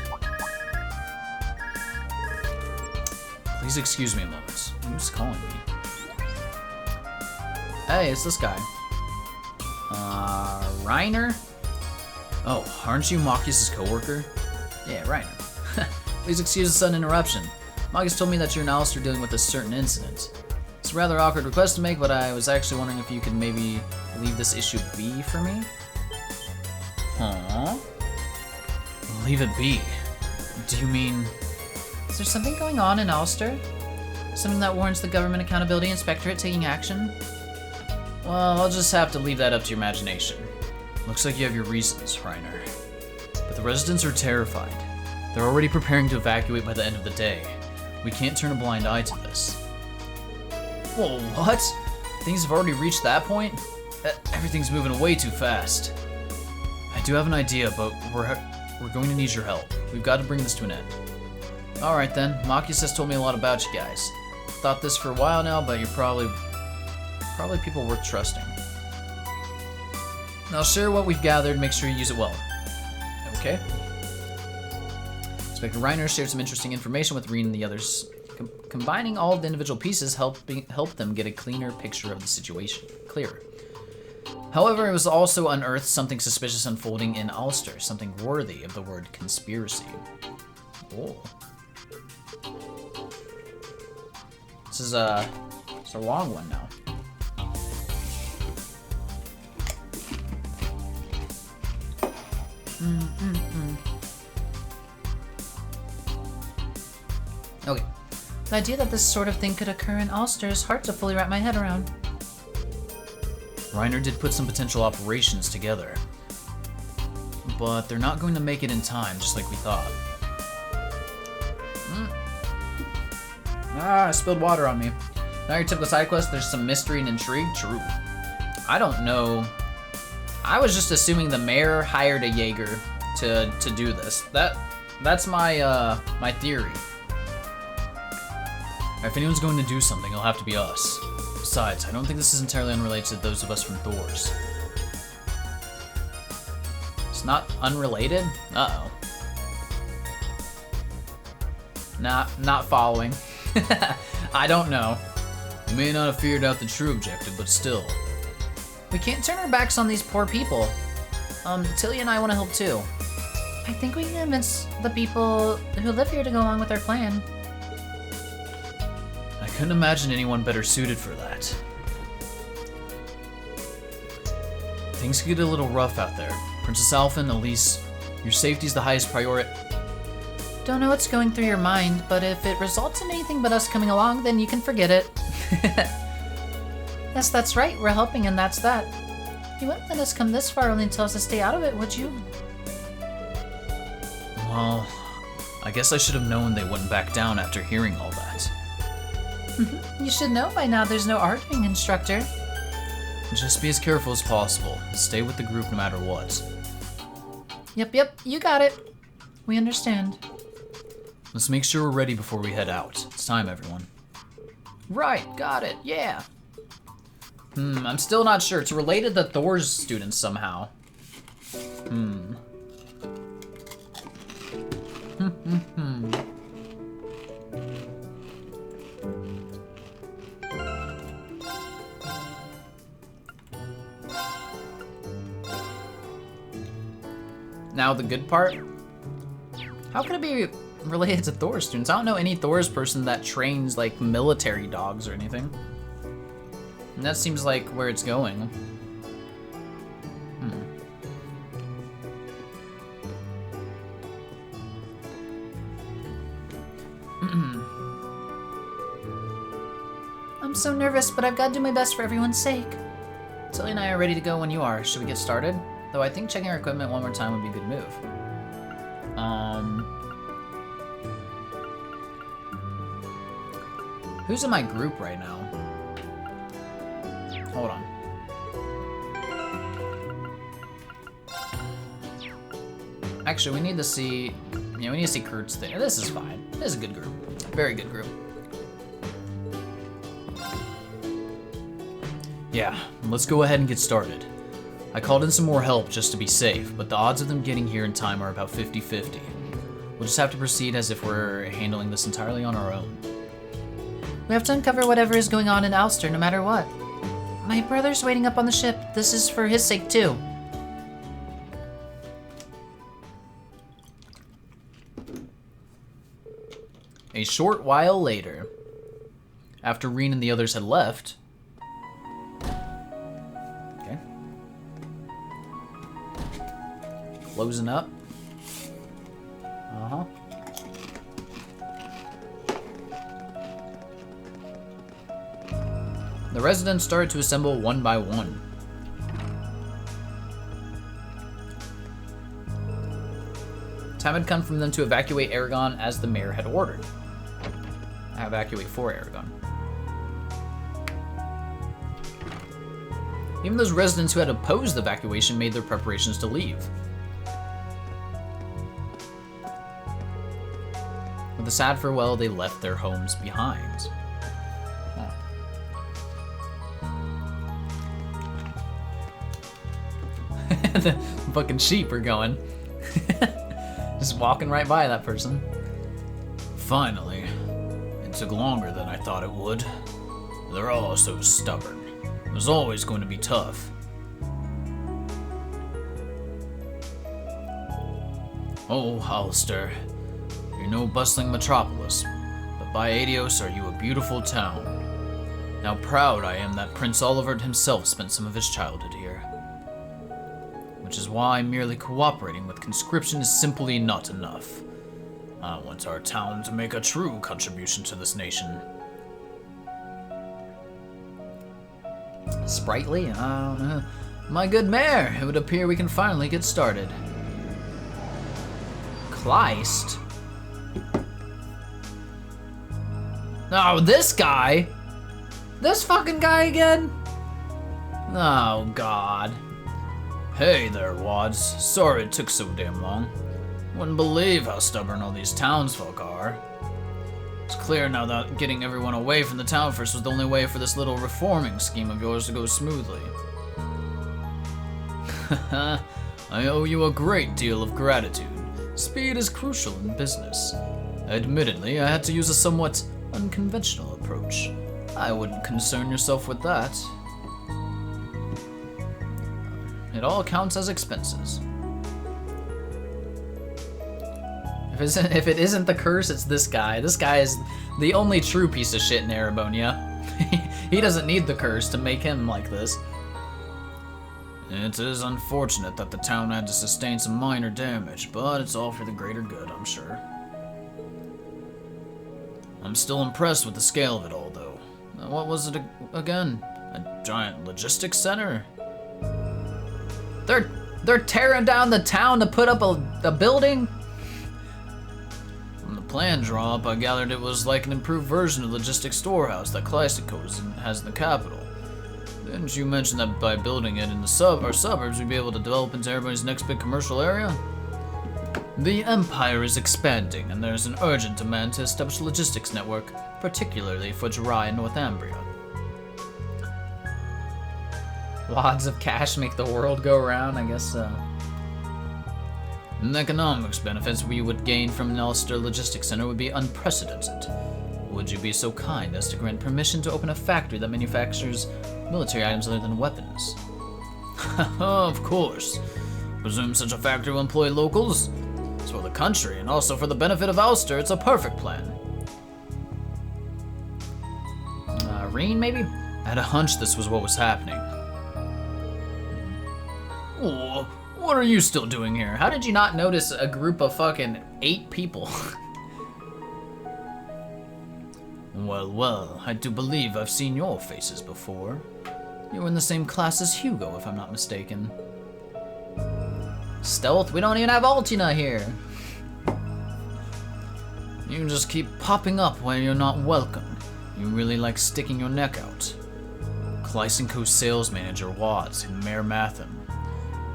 Speaker 1: Please excuse me a moment. Who's calling me? Hey, it's this guy. Reiner? Oh, aren't you Machias' coworker? Yeah, Reiner. Please excuse the sudden interruption. Machias told me that you're and Alistair dealing with a certain incident. It's a rather awkward request to make, but I was actually wondering if you could maybe leave this issue be for me? Huh? Leave it be? Do you mean...
Speaker 2: Is there something going on in Ulster? Something that warrants the Government Accountability Inspectorate taking action?
Speaker 1: Well, I'll just have to leave that up to your imagination. Looks like you have your reasons, Reiner. But the residents are terrified. They're already preparing to evacuate by the end of the day. We can't turn a blind eye to this. Whoa, what? Things have already reached that point? Everything's moving way too fast. I do have an idea, but we're going to need your help. We've got to bring this to an end. Alright then, Machias has told me a lot about you guys. Thought this for a while now, but you're probably people worth trusting. I'll share what we've gathered, make sure you use it well. Okay? Inspector Reiner shared some interesting information with Reen and the others. Combining all of the individual pieces helped them get a cleaner picture of the situation. Clearer. However, it was also unearthed something suspicious unfolding in Ulster, something worthy of the word conspiracy. Oh. This is it's a long one now. Okay.
Speaker 2: The idea that this sort of thing could occur in Ulster is hard to fully wrap my head around.
Speaker 1: Reiner did put some potential operations together, but they're not going to make it in time, just like we thought. I spilled water on me. Not your typical side quest, there's some mystery and intrigue. True. I don't know. I was just assuming the mayor hired a Jaeger to do this. That's my my theory. If anyone's going to do something, it'll have to be us. Besides, I don't think this is entirely unrelated to those of us from Thor's. It's not unrelated? Uh-oh. Not following. I don't know. You may not have figured out the true objective, but still.
Speaker 2: We can't turn our backs on these poor people. Tilly and I want to help too. I think we can convince the people who live here to go along with our plan.
Speaker 1: I couldn't imagine anyone better suited for that. Things could get a little rough out there. Princess Alphen, Elise, your safety's the highest priority.
Speaker 2: Don't know what's going through your mind, but if it results in anything but us coming along, then you can forget it. Yes, that's right, we're helping and that's that. You wouldn't let us come this far only to tell us to stay out of it, would you?
Speaker 1: Well, I guess I should have known they wouldn't back down after hearing all that.
Speaker 2: You should know by now there's no arguing, instructor.
Speaker 1: Just be as careful as possible. Stay with the group no matter what.
Speaker 2: Yep, you got it. We understand.
Speaker 1: Let's make sure we're ready before we head out. It's time, everyone.
Speaker 2: Right, got it, yeah.
Speaker 1: I'm still not sure. It's related to Thor's students somehow. Now the good part. How could it be related to Thor's students? I don't know any Thor's person that trains like military dogs or anything. And that seems like where it's going.
Speaker 2: I'm so nervous, but I've got to do my best for everyone's sake.
Speaker 1: Tilly and I are ready to go when you are. Should we get started? Though I think checking our equipment one more time would be a good move. Who's in my group right now? Hold on. Actually, we need to see... Yeah, we need to see Kurt's thing. This is fine. This is a good group. Very good group. Yeah, let's go ahead and get started. I called in some more help just to be safe, but the odds of them getting here in time are about 50-50. We'll just have to proceed as if we're handling this entirely on our own.
Speaker 2: We have to uncover whatever is going on in Ulster, no matter what. My brother's waiting up on the ship. This is for his sake, too.
Speaker 1: A short while later, after Reen and the others had left... Okay. Closing up. Uh-huh. The residents started to assemble one by one. Time had come for them to evacuate Aragon as the mayor had ordered. Evacuate for Aragon. Even those residents who had opposed the evacuation made their preparations to leave. With a sad farewell, they left their homes behind. The fucking sheep are going. Just walking right by that person. Finally. It took longer than I thought it would. They're all so stubborn. It was always going to be tough. Oh, Ulster. You're no bustling metropolis, but by Adios are you a beautiful town. How proud I am that Prince Oliver himself spent some of his childhood here. Which is why merely cooperating with conscription is simply not enough. I want our town to make a true contribution to this nation. Sprightly? My good mayor, it would appear we can finally get started. Kleist? Oh, this guy? This fucking guy again? Oh, God. Hey there, Wads. Sorry it took so damn long. Wouldn't believe how stubborn all these townsfolk are. It's clear now that getting everyone away from the town first was the only way for this little reforming scheme of yours to go smoothly. I owe you a great deal of gratitude. Speed is crucial in business. Admittedly, I had to use a somewhat unconventional approach. I wouldn't concern yourself with that. It all counts as expenses. If it isn't the curse, it's this guy. This guy is the only true piece of shit in Arabonia. He doesn't need the curse to make him like this. It is unfortunate that the town had to sustain some minor damage, but it's all for the greater good, I'm sure. I'm still impressed with the scale of it all, though. What was it again? A giant logistics center? They're tearing down the town to put up a building? From the plan draw up, I gathered it was like an improved version of the logistics storehouse that Kleist has in the capital. Didn't you mention that by building it in the suburbs, we'd be able to develop into everybody's next big commercial area? The Empire is expanding, and there's an urgent demand to establish a logistics network, particularly for Jirai and Northumbria. Wads of cash make the world go round, I guess so. The economics benefits we would gain from an Ulster Logistics Center would be unprecedented. Would you be so kind as to grant permission to open a factory that manufactures military items other than weapons? Of course. Presume such a factory will employ locals? It's for the country, and also for the benefit of Ulster, it's a perfect plan. Reen, maybe? I had a hunch this was what was happening. Oh, what are you still doing here? How did you not notice a group of fucking 8 people? Well, I do believe I've seen your faces before. You were in the same class as Hugo, if I'm not mistaken. Stealth? We don't even have Altina here. You just keep popping up where you're not welcome. You really like sticking your neck out. Clysenko's sales manager, Watts, and Mayor Matham.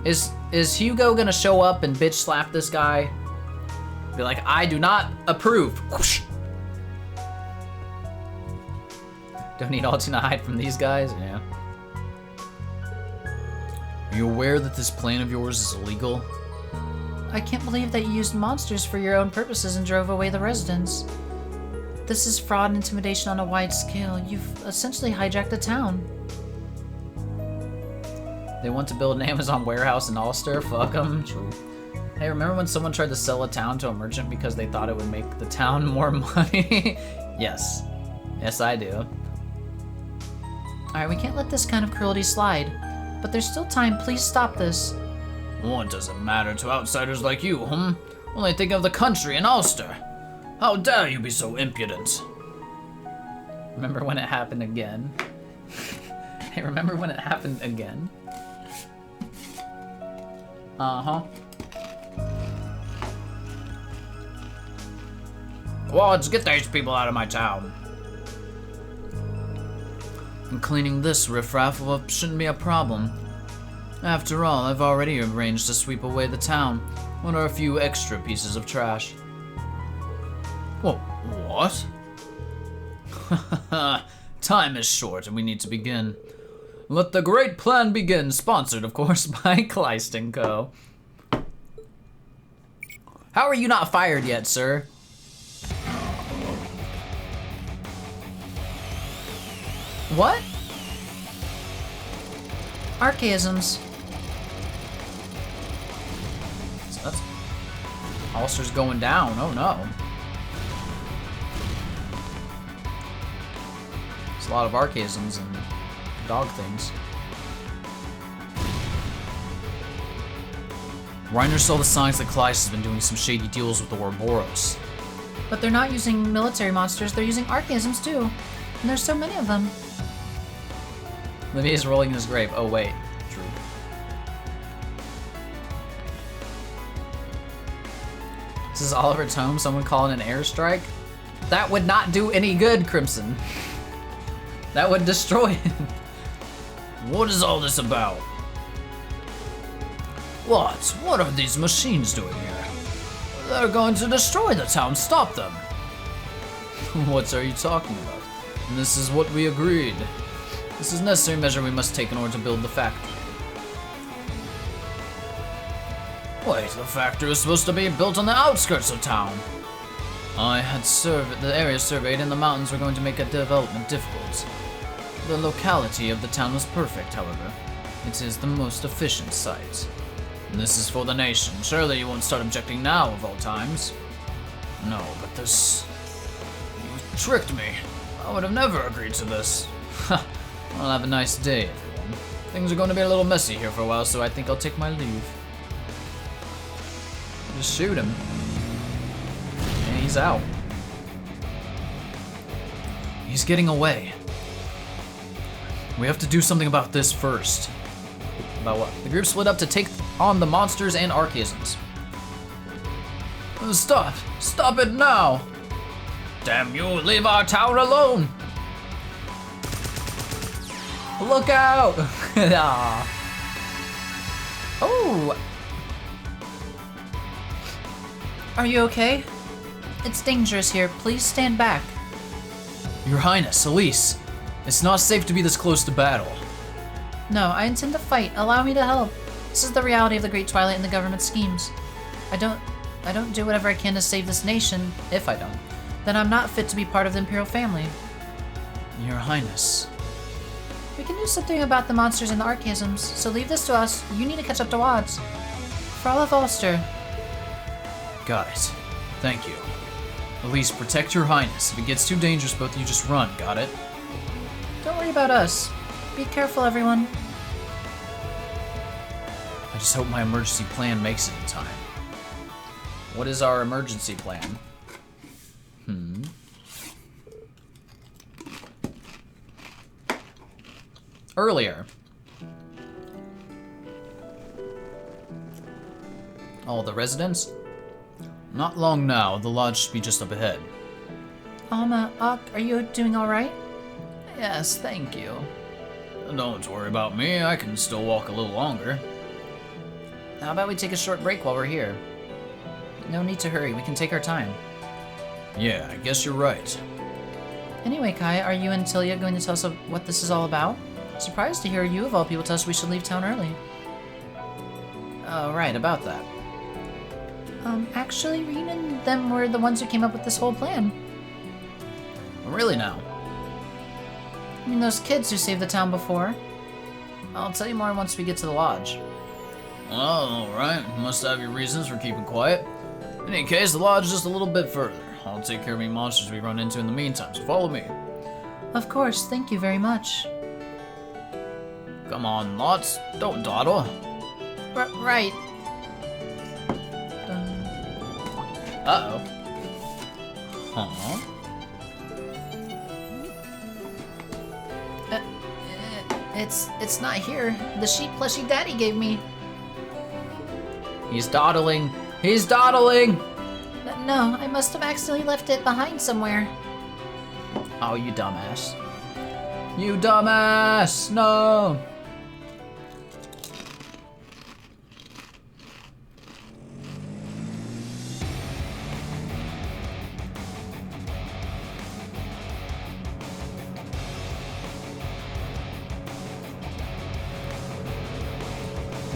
Speaker 1: Is Hugo gonna show up and bitch slap this guy? Be like, I do not approve. Whoosh. Don't need Altina to hide from these guys? Yeah. Are you aware that this plan of yours is illegal?
Speaker 2: I can't believe that you used monsters for your own purposes and drove away the residents. This is fraud and intimidation on a wide scale. You've essentially hijacked the town.
Speaker 1: They want to build an Amazon warehouse in Ulster? Fuck them. True. Hey, remember when someone tried to sell a town to a merchant because they thought it would make the town more money? Yes. Yes, I do.
Speaker 2: Alright, we can't let this kind of cruelty slide. But there's still time. Please stop this.
Speaker 1: What does it matter to outsiders like you, Only think of the country and Ulster. How dare you be so impudent? Remember when it happened again? Hey, remember when it happened again? Uh-huh. Wads, get these people out of my town. And cleaning this riffraff up shouldn't be a problem. After all, I've already arranged to sweep away the town. What are a few extra pieces of trash? Whoa, what? Time is short and we need to begin. Let the great plan begin, sponsored, of course, by Kleist & Co. How are you not fired yet, sir? What?
Speaker 2: Archaisms.
Speaker 1: So that's... Ulster's going down, oh no. There's a lot of archaisms and dog things. Reiner saw the signs that Kleist has been doing some shady deals with the Ouroboros.
Speaker 2: But they're not using military monsters, they're using archaisms too. And there's so many of them.
Speaker 1: Livier's rolling in his grave. Oh wait, true. This is Oliver's home, someone calling an airstrike? That would not do any good, Crimson. That would destroy it. What is all this about? What are these machines doing here? They're going to destroy the town, stop them. What are you talking about? This is what we agreed. This is a necessary measure we must take in order to build the factory. Wait, the factory was supposed to be built on the outskirts of town. I had the area surveyed and the mountains were going to make a development difficult. The locality of the town was perfect, however. It is the most efficient site. And this is for the nation. Surely you won't start objecting now of all times. No, but this... You tricked me. I would have never agreed to this. Well, have a nice day, everyone. Things are going to be a little messy here for a while, so I think I'll take my leave. Just shoot him. And he's out. He's getting away. We have to do something about this first. About what? The group split up to take on the monsters and archaisms. Stop! Stop it now! Damn you, leave our town alone! Look out!
Speaker 2: Oh! Are you okay? It's dangerous here. Please stand back.
Speaker 1: Your Highness, Elise. It's not safe to be this close to battle.
Speaker 2: No, I intend to fight. Allow me to help. This is the reality of the Great Twilight and the government schemes. I don't do whatever I can to save this nation. If I don't, then I'm not fit to be part of the Imperial family.
Speaker 1: Your Highness.
Speaker 2: We can do something about the monsters and the archaisms, so leave this to us. You need to catch up to Wads. For all of Ulster.
Speaker 1: Got it. Thank you. Elise, protect your Highness. If it gets too dangerous, both of you just run, got it?
Speaker 2: Don't worry about us. Be careful, everyone.
Speaker 1: I just hope my emergency plan makes it in time. What is our emergency plan? Earlier. Oh, the residents? Not long now. The lodge should be just up ahead.
Speaker 2: Are you doing alright?
Speaker 3: Yes, thank you.
Speaker 1: Don't worry about me. I can still walk a little longer.
Speaker 3: How about we take a short break while we're here?
Speaker 2: No need to hurry, we can take our time.
Speaker 1: Yeah, I guess you're right.
Speaker 2: Anyway, Kai, are you and Tilia going to tell us what this is all about? Surprised to hear you, of all people, tell us we should leave town early.
Speaker 3: Oh, right, about that.
Speaker 2: Actually, Reen and them were the ones who came up with this whole plan.
Speaker 1: Really now?
Speaker 2: I mean, those kids who saved the town before.
Speaker 3: I'll tell you more once we get to the lodge.
Speaker 1: Well, alright. Must have your reasons for keeping quiet. In any case, the lodge is just a little bit further. I'll take care of any monsters we run into in the meantime, so follow me.
Speaker 2: Of course, thank you very much.
Speaker 1: Come on, lots. Don't dawdle.
Speaker 2: Right.
Speaker 1: Uh-oh. Huh?
Speaker 2: It's not here. The sheep plushie Daddy gave me.
Speaker 1: He's dawdling. He's dawdling!
Speaker 2: No, I must have accidentally left it behind somewhere.
Speaker 1: Oh, you dumbass. You dumbass! No!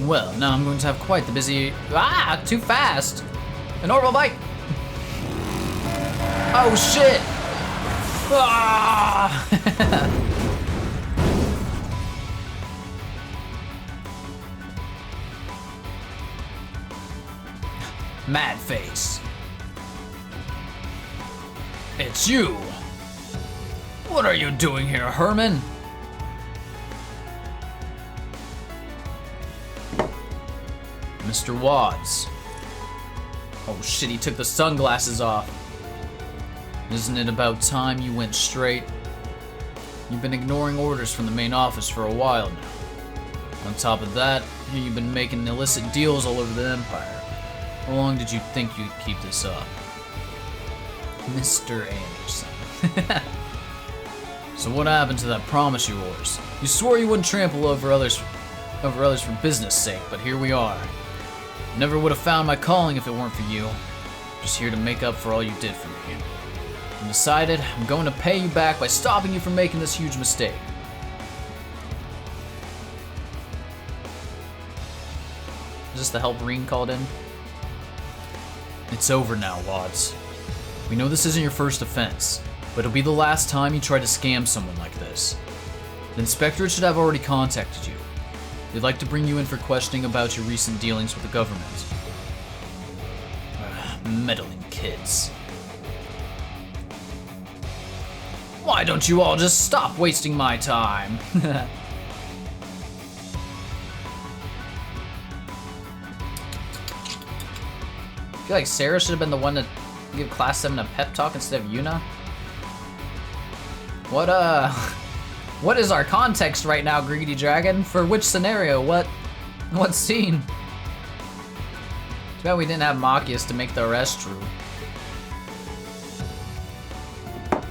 Speaker 1: Well, now I'm going to have quite the busy... Ah! Too fast! An orbital bike! Oh, shit! Ah! Mad face. It's you! What are you doing here, Herman? Mr. Wads. Oh shit, he took the sunglasses off. Isn't it about time you went straight? You've been ignoring orders from the main office for a while now. On top of that, here you've been making illicit deals all over the Empire. How long did you think you'd keep this up? Mr. Anderson. So what happened to that promise of yours? You swore you wouldn't trample over others for business sake, but here we are. Never would have found my calling if it weren't for you. Just here to make up for all you did for me. I decided I'm going to pay you back by stopping you from making this huge mistake. Is this the help Reen called in? It's over now, Wads. We know this isn't your first offense, but it'll be the last time you try to scam someone like this. The inspectorate should have already contacted you. They'd like to bring you in for questioning about your recent dealings with the government. Meddling kids. Why don't you all just stop wasting my time? I feel like Sarah should have been the one to give Class 7 a pep talk instead of Yuna. What is our context right now, Greedy Dragon? For which scenario? What scene? Too bad we didn't have Machias to make the rest true.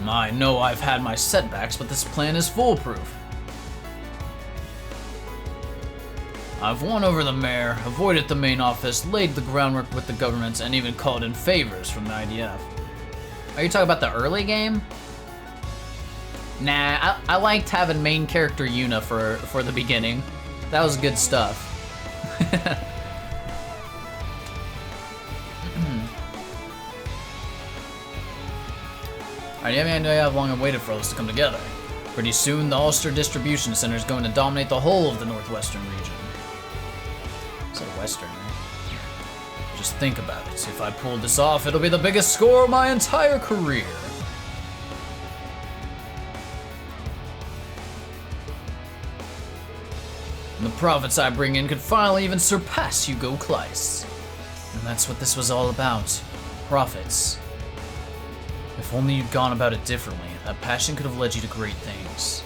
Speaker 1: I know I've had my setbacks, but this plan is foolproof. I've won over the mayor, avoided the main office, laid the groundwork with the government, and even called in favors from the IDF. Are you talking about the early game? Nah, I liked having main character Yuna for the beginning. That was good stuff. Alright, you have any idea how long I waited for all this to come together? Pretty soon, the Ulster Distribution Center is going to dominate the whole of the northwestern region. Is it western, right? Just think about it. If I pulled this off, it'll be the biggest score of my entire career. And the profits I bring in could finally even surpass Hugo Kleiss. And that's what this was all about. Profits. If only you'd gone about it differently, that passion could have led you to great things.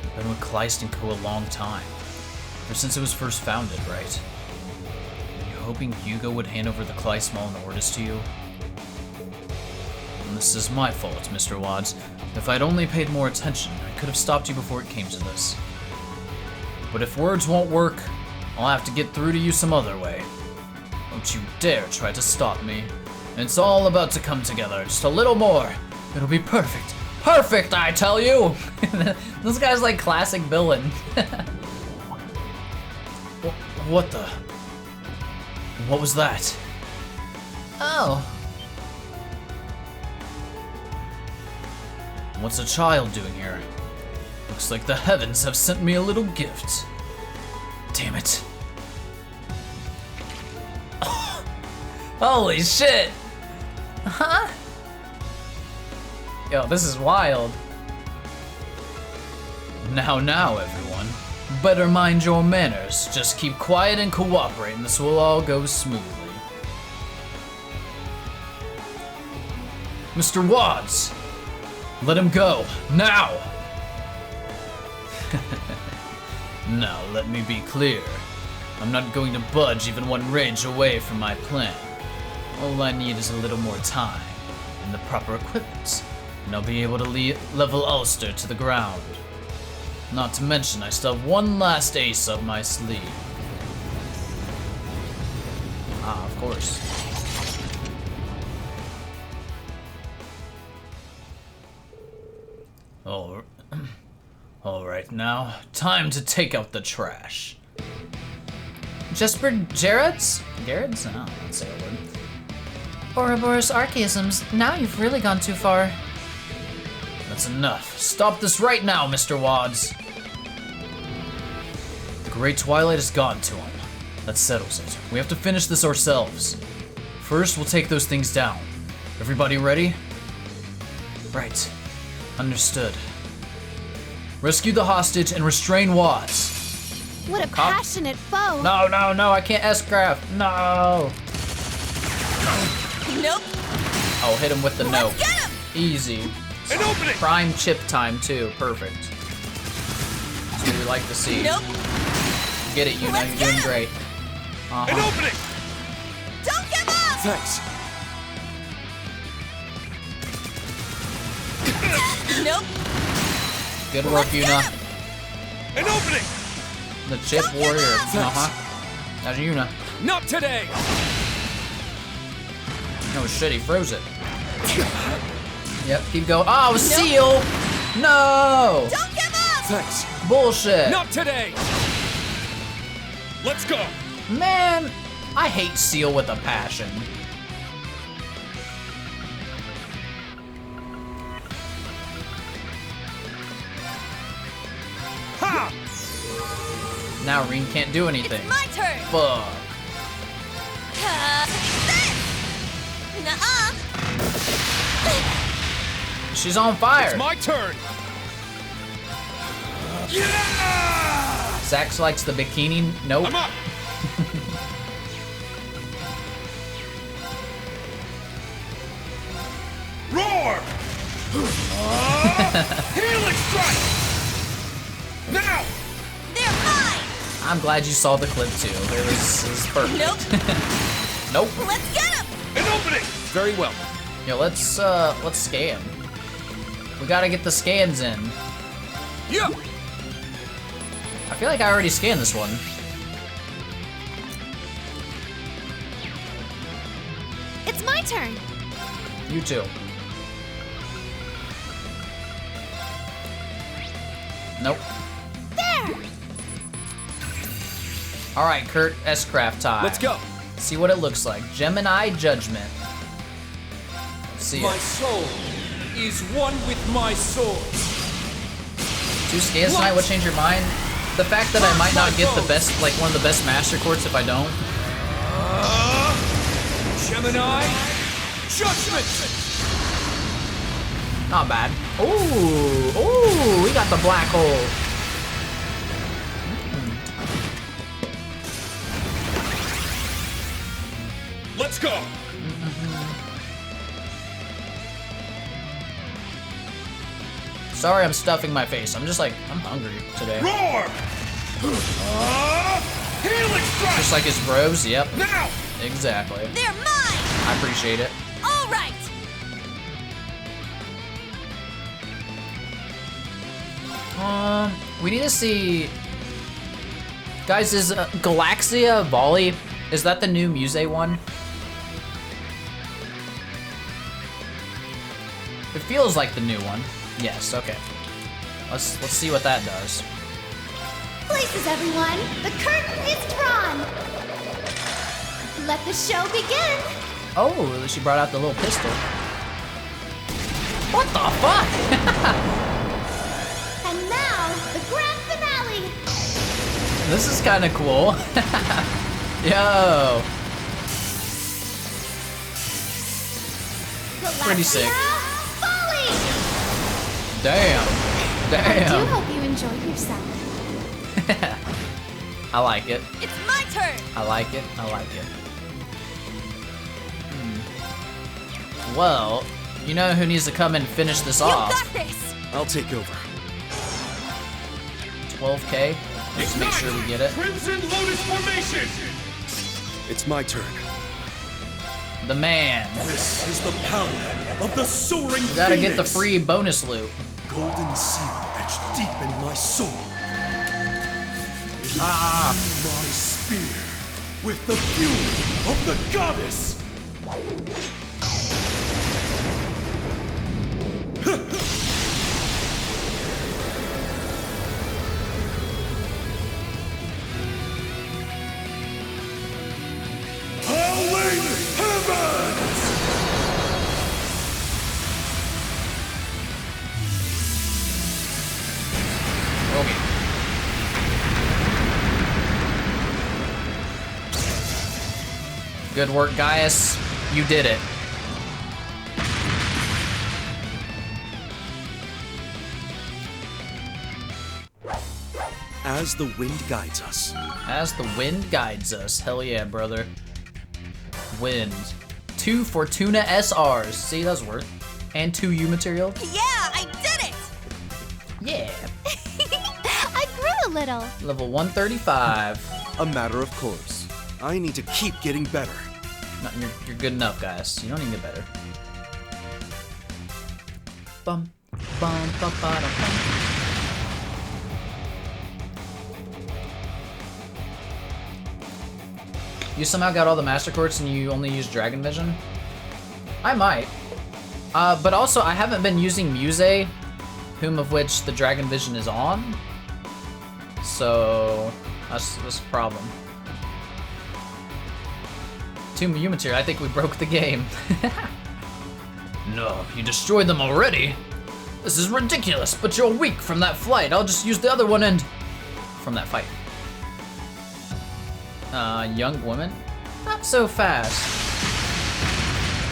Speaker 1: You've been with Kleist & Co. a long time. Ever since it was first founded, right? Are you hoping Hugo would hand over the Kleist Mall and Ordis to you? And this is my fault, Mr. Wads. If I'd only paid more attention, I could have stopped you before it came to this. But if words won't work, I'll have to get through to you some other way. Don't you dare try to stop me. It's all about to come together, just a little more. It'll be perfect. Perfect, I tell you! This guy's like classic villain. What the? What was that?
Speaker 2: Oh.
Speaker 1: What's a child doing here? Looks like the heavens have sent me a little gift. Damn it. Holy shit!
Speaker 2: Huh?
Speaker 1: Yo, this is wild. Now, everyone. Better mind your manners. Just keep quiet and cooperate, and this will all go smoothly. Mr. Wads! Let him go, now! Now, let me be clear. I'm not going to budge even one range away from my plan. All I need is a little more time, and the proper equipment, and I'll be able to level Ulster to the ground. Not to mention, I still have one last ace up my sleeve. Ah, of course. Alright now, time to take out the trash.
Speaker 2: Jesper Jared's?
Speaker 1: Garrett's? No, that's a word.
Speaker 2: Ouroboros archaisms. Now you've really gone too far.
Speaker 1: That's enough. Stop this right now, Mr. Wads. The Great Twilight has gotten to him. That settles it. We have to finish this ourselves. First, we'll take those things down. Everybody ready? Right. Understood. Rescue the hostage and restrain Wads.
Speaker 4: What a passionate foe.
Speaker 1: No, I can't S-craft. No.
Speaker 4: Nope.
Speaker 1: Oh, hit him with the note.
Speaker 4: Get him.
Speaker 1: Easy.
Speaker 6: An opening!
Speaker 1: Prime chip time, too. Perfect. That's what we like to see.
Speaker 4: Nope.
Speaker 1: Get it, Yuna.
Speaker 4: Let's
Speaker 1: You're doing
Speaker 4: get him.
Speaker 1: great.
Speaker 6: An opening!
Speaker 4: Don't give up.
Speaker 6: Thanks.
Speaker 4: Nope.
Speaker 1: Good work, Yuna.
Speaker 6: An opening!
Speaker 1: The chip
Speaker 4: Don't give
Speaker 1: warrior.
Speaker 4: up.
Speaker 1: That's Yuna.
Speaker 5: Not today!
Speaker 1: No shit, he froze it. Yep, keep going. Oh, seal! No!
Speaker 4: Don't give up.
Speaker 6: Thanks.
Speaker 1: Bullshit.
Speaker 5: Not today!
Speaker 6: Let's go!
Speaker 1: Man, I hate seal with a passion.
Speaker 6: Ha!
Speaker 1: Now Reen can't do anything.
Speaker 4: It's my turn.
Speaker 1: Fuck.
Speaker 4: Nuh-uh.
Speaker 1: She's on fire.
Speaker 5: It's my turn!
Speaker 6: Yeah!
Speaker 1: Zax likes the bikini. Nope.
Speaker 6: I'm up! Roar! Healing strike! Now!
Speaker 4: They're mine.
Speaker 1: I'm glad you saw the clip too. It was perfect.
Speaker 4: Nope.
Speaker 1: Nope.
Speaker 4: Let's get him.
Speaker 6: An opening!
Speaker 5: Very well.
Speaker 1: Yo, let's scan. We gotta get the scans in.
Speaker 5: Yeah!
Speaker 1: I feel like I already scanned this one.
Speaker 4: It's my turn.
Speaker 1: You too. Nope.
Speaker 4: There.
Speaker 1: All right, Kurt, S-craft time.
Speaker 5: Let's go.
Speaker 1: See what it looks like. Gemini Judgment. Let's see
Speaker 5: My
Speaker 1: it.
Speaker 5: soul is one with my sword.
Speaker 1: 2 scans tonight, what changed your mind? The fact that I might not get the best, like one of the best master courts if I don't.
Speaker 5: Gemini, judgment!
Speaker 1: Not bad. Ooh, we got the black hole.
Speaker 6: Let's go!
Speaker 1: Sorry I'm stuffing my face. I'm just like, I'm hungry today.
Speaker 6: Roar! Helix strike!
Speaker 1: Just like his bros, yep.
Speaker 6: Now!
Speaker 1: Exactly.
Speaker 4: They're mine!
Speaker 1: I appreciate it.
Speaker 4: All right!
Speaker 1: We need to see... Guys, is Galaxia Volley, is that the new Muse one? It feels like the new one. Yes, okay. Let's see what that does.
Speaker 4: Places, everyone! The curtain is drawn! Let the show begin!
Speaker 1: Oh, she brought out the little pistol. What the fuck?
Speaker 4: And now, the grand finale!
Speaker 1: This is kind of cool. Yo. Pretty sick.
Speaker 4: Volley!
Speaker 1: Damn.
Speaker 4: I do
Speaker 1: Damn.
Speaker 4: hope you enjoy yourself.
Speaker 1: I like it.
Speaker 4: It's my turn!
Speaker 1: I like it. I like it. Well, you know who needs to come and finish this off?
Speaker 4: You got this!
Speaker 5: I'll take over.
Speaker 1: 12K. Just make sure we get it.
Speaker 6: Crimson Lotus formation!
Speaker 5: It's my turn.
Speaker 1: The man.
Speaker 6: This is the power of the soaring
Speaker 1: We gotta get the
Speaker 6: phoenix.
Speaker 1: free bonus loot.
Speaker 6: Golden seal etched deep in my soul.
Speaker 1: Ah.
Speaker 6: My spear with the fury of the goddess. Howling heavens!
Speaker 1: Okay. Good work, Gaius. You did it.
Speaker 5: As the wind guides us.
Speaker 1: As the wind guides us. Hell yeah, brother. Wind. 2 Fortuna SRs. See, that's worth. And 2 U material.
Speaker 4: Yeah, I did it!
Speaker 1: Yeah.
Speaker 4: I grew a little.
Speaker 1: Level 135.
Speaker 5: A matter of course. I need to keep getting better.
Speaker 1: No, you're good enough, guys. You don't need to get better. Bum, bum, bum, bum, bum. You somehow got all the Master Quartz and you only use Dragon Vision? I might. But also, I haven't been using Muse, whom of which the Dragon Vision is on. So, that's a problem. 2 Mew material, I think we broke the game. No, you destroyed them already? This is ridiculous, but you're weak from that flight. I'll just use the other one and... From that fight. Young woman? Not so fast.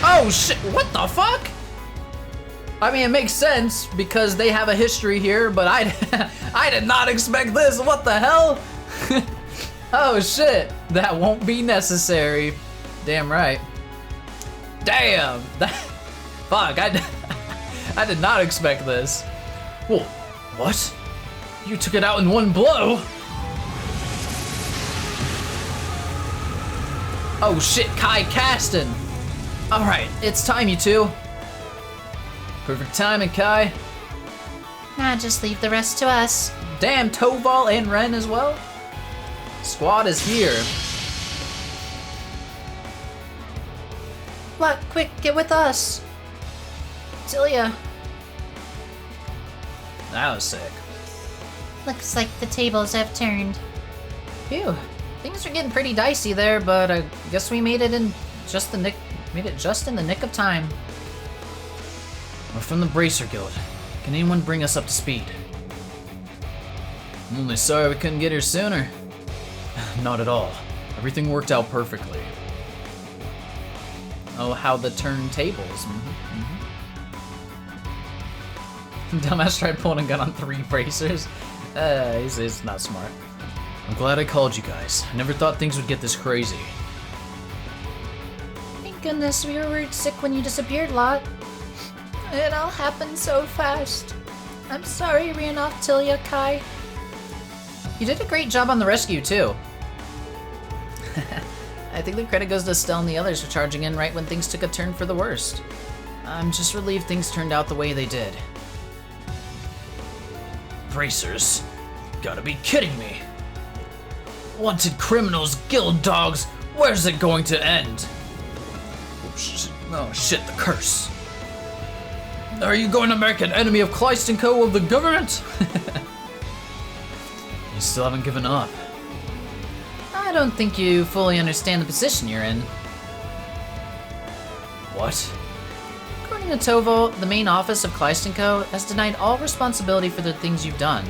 Speaker 1: Oh shit, what the fuck? I mean, it makes sense because they have a history here, but I did not expect this. What the hell? Oh shit, that won't be necessary. Damn right. Damn, that, fuck, I did not expect this. Whoa, what? You took it out in one blow? Oh shit, Kai Kasten. All right, it's time, you two. Perfect timing, Kai.
Speaker 2: Nah, just leave the rest to us.
Speaker 1: Damn, Toval and Ren as well. Squad is here.
Speaker 2: Luck, quick, get with us. Tilia.
Speaker 1: That was sick.
Speaker 2: Looks like the tables have turned.
Speaker 1: Phew, things are getting pretty dicey there, but I guess we made it in just the nick. Made it just in the nick of time. We're from the Bracer Guild. Can anyone bring us up to speed? I'm only sorry we couldn't get here sooner. Not at all. Everything worked out perfectly. Oh, how the turntables. Dumbass tried pulling a gun on 3 bracers. He's not smart. I'm glad I called you guys. I never thought things would get this crazy.
Speaker 2: goodness, we were worried sick when you disappeared, Lot. It all happened so fast. I'm sorry, Rianoff, Tilia, Kai.
Speaker 1: You did a great job on the rescue, too. I think the credit goes to Estelle and the others for charging in right when things took a turn for the worst. I'm just relieved things turned out the way they did. Bracers? Gotta be kidding me. Wanted criminals, guild dogs, where's it going to end? Oh shit, the curse. Are you going to make an enemy of Kleist & Co. of the government? You still haven't given up. I don't think you fully understand the position you're in. What? According to Tovo, the main office of Kleist & Co. has denied all responsibility for the things you've done.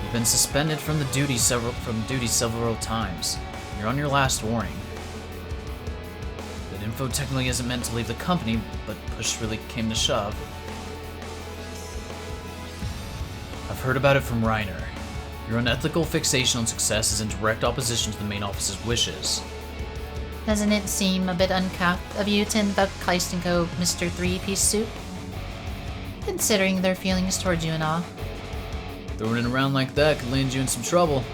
Speaker 1: You've been suspended from duty several times. You're on your last warning. That info technically isn't meant to leave the company, but push really came to shove. I've heard about it from Reiner. Your unethical fixation on success is in direct opposition to the main office's wishes.
Speaker 2: Doesn't it seem a bit uncapped of you to induct Kleist & Co. Mr. Three-Piece Suit? Considering their feelings towards you and all.
Speaker 1: Throwing it around like that could land you in some trouble.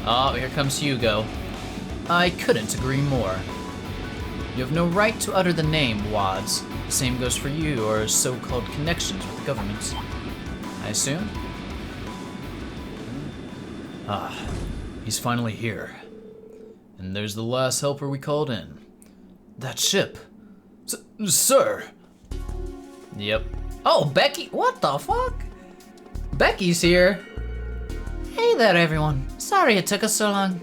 Speaker 1: Oh, here comes Hugo. I couldn't agree more. You have no right to utter the name, Wads. The same goes for you or so-called connections with the government. I assume? Ah, he's finally here. And there's the last helper we called in. That ship. Sir! Yep. Oh, Becky! What the fuck? Becky's here.
Speaker 2: Hey there, everyone. Sorry it took us so long.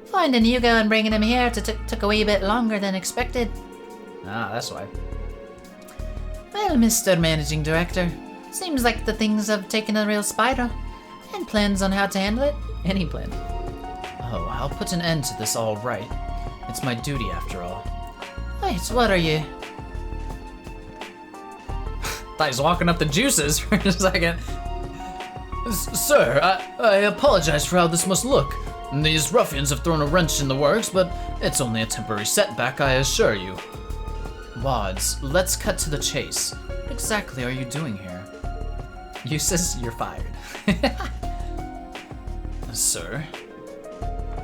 Speaker 2: Finding Hugo and bringing him here took a wee bit longer than expected.
Speaker 1: Ah, that's why.
Speaker 2: Well, Mr. Managing Director, seems like the things have taken a real spiral. And plans on how to handle it?
Speaker 1: Any plan? Oh, I'll put an end to this all right. It's my duty after all.
Speaker 2: Wait, what are you?
Speaker 1: Thought he was walking up the juices for a second. Sir, I apologize for how this must look. These ruffians have thrown a wrench in the works, but it's only a temporary setback, I assure you. Wads, let's cut to the chase. What exactly are you doing here? Eustace, you're fired. Sir,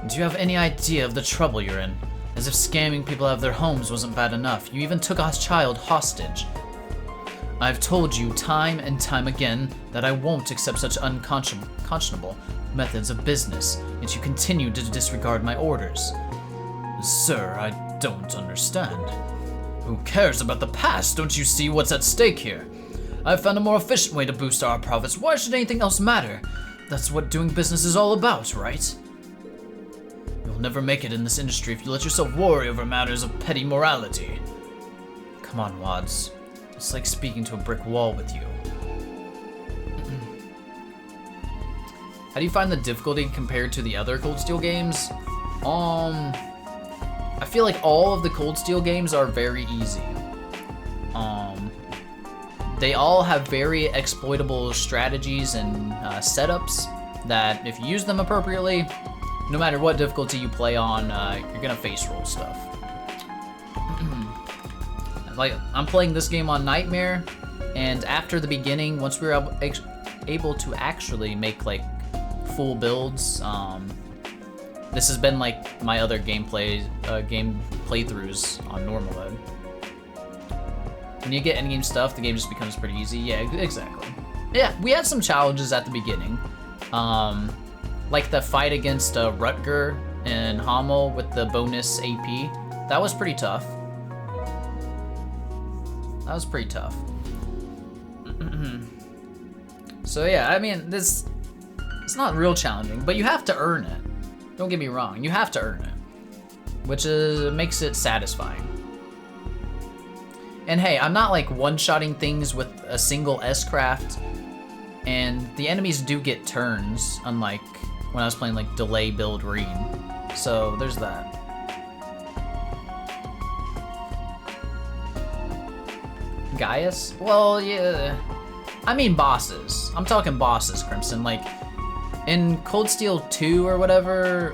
Speaker 1: do you have any idea of the trouble you're in? As if scamming people out of their homes wasn't bad enough, you even took a child hostage. I've told you time and time again that I won't accept such unconscionable methods of business, yet you continue to disregard my orders. Sir, I don't understand. Who cares about the past? Don't you see what's at stake here? I've found a more efficient way to boost our profits. Why should anything else matter? That's what doing business is all about, right? You'll never make it in this industry if you let yourself worry over matters of petty morality. Come on, Wads. It's like speaking to a brick wall with you. How do you find the difficulty compared to the other Cold Steel games? I feel like all of the Cold Steel games are very easy. They all have very exploitable strategies and setups that, if you use them appropriately, no matter what difficulty you play on, you're gonna face roll stuff. Like, I'm playing this game on Nightmare, and after the beginning, once we were able to actually make like full builds, this has been like my other game playthroughs on normal mode. When you get endgame stuff, the game just becomes pretty easy. Yeah, exactly. Yeah, we had some challenges at the beginning. Like the fight against Rutger and Hamel with the bonus AP. That was pretty tough. That was pretty tough. So yeah, I mean, it's not real challenging, but you have to earn it. Don't get me wrong, you have to earn it, which makes it satisfying. And hey, I'm not like one-shotting things with a single S-craft, and the enemies do get turns, unlike when I was playing like Delay Build Reen. So there's that. Gaius? Well, yeah. I mean bosses. I'm talking bosses, Crimson. Like, in Cold Steel 2 or whatever,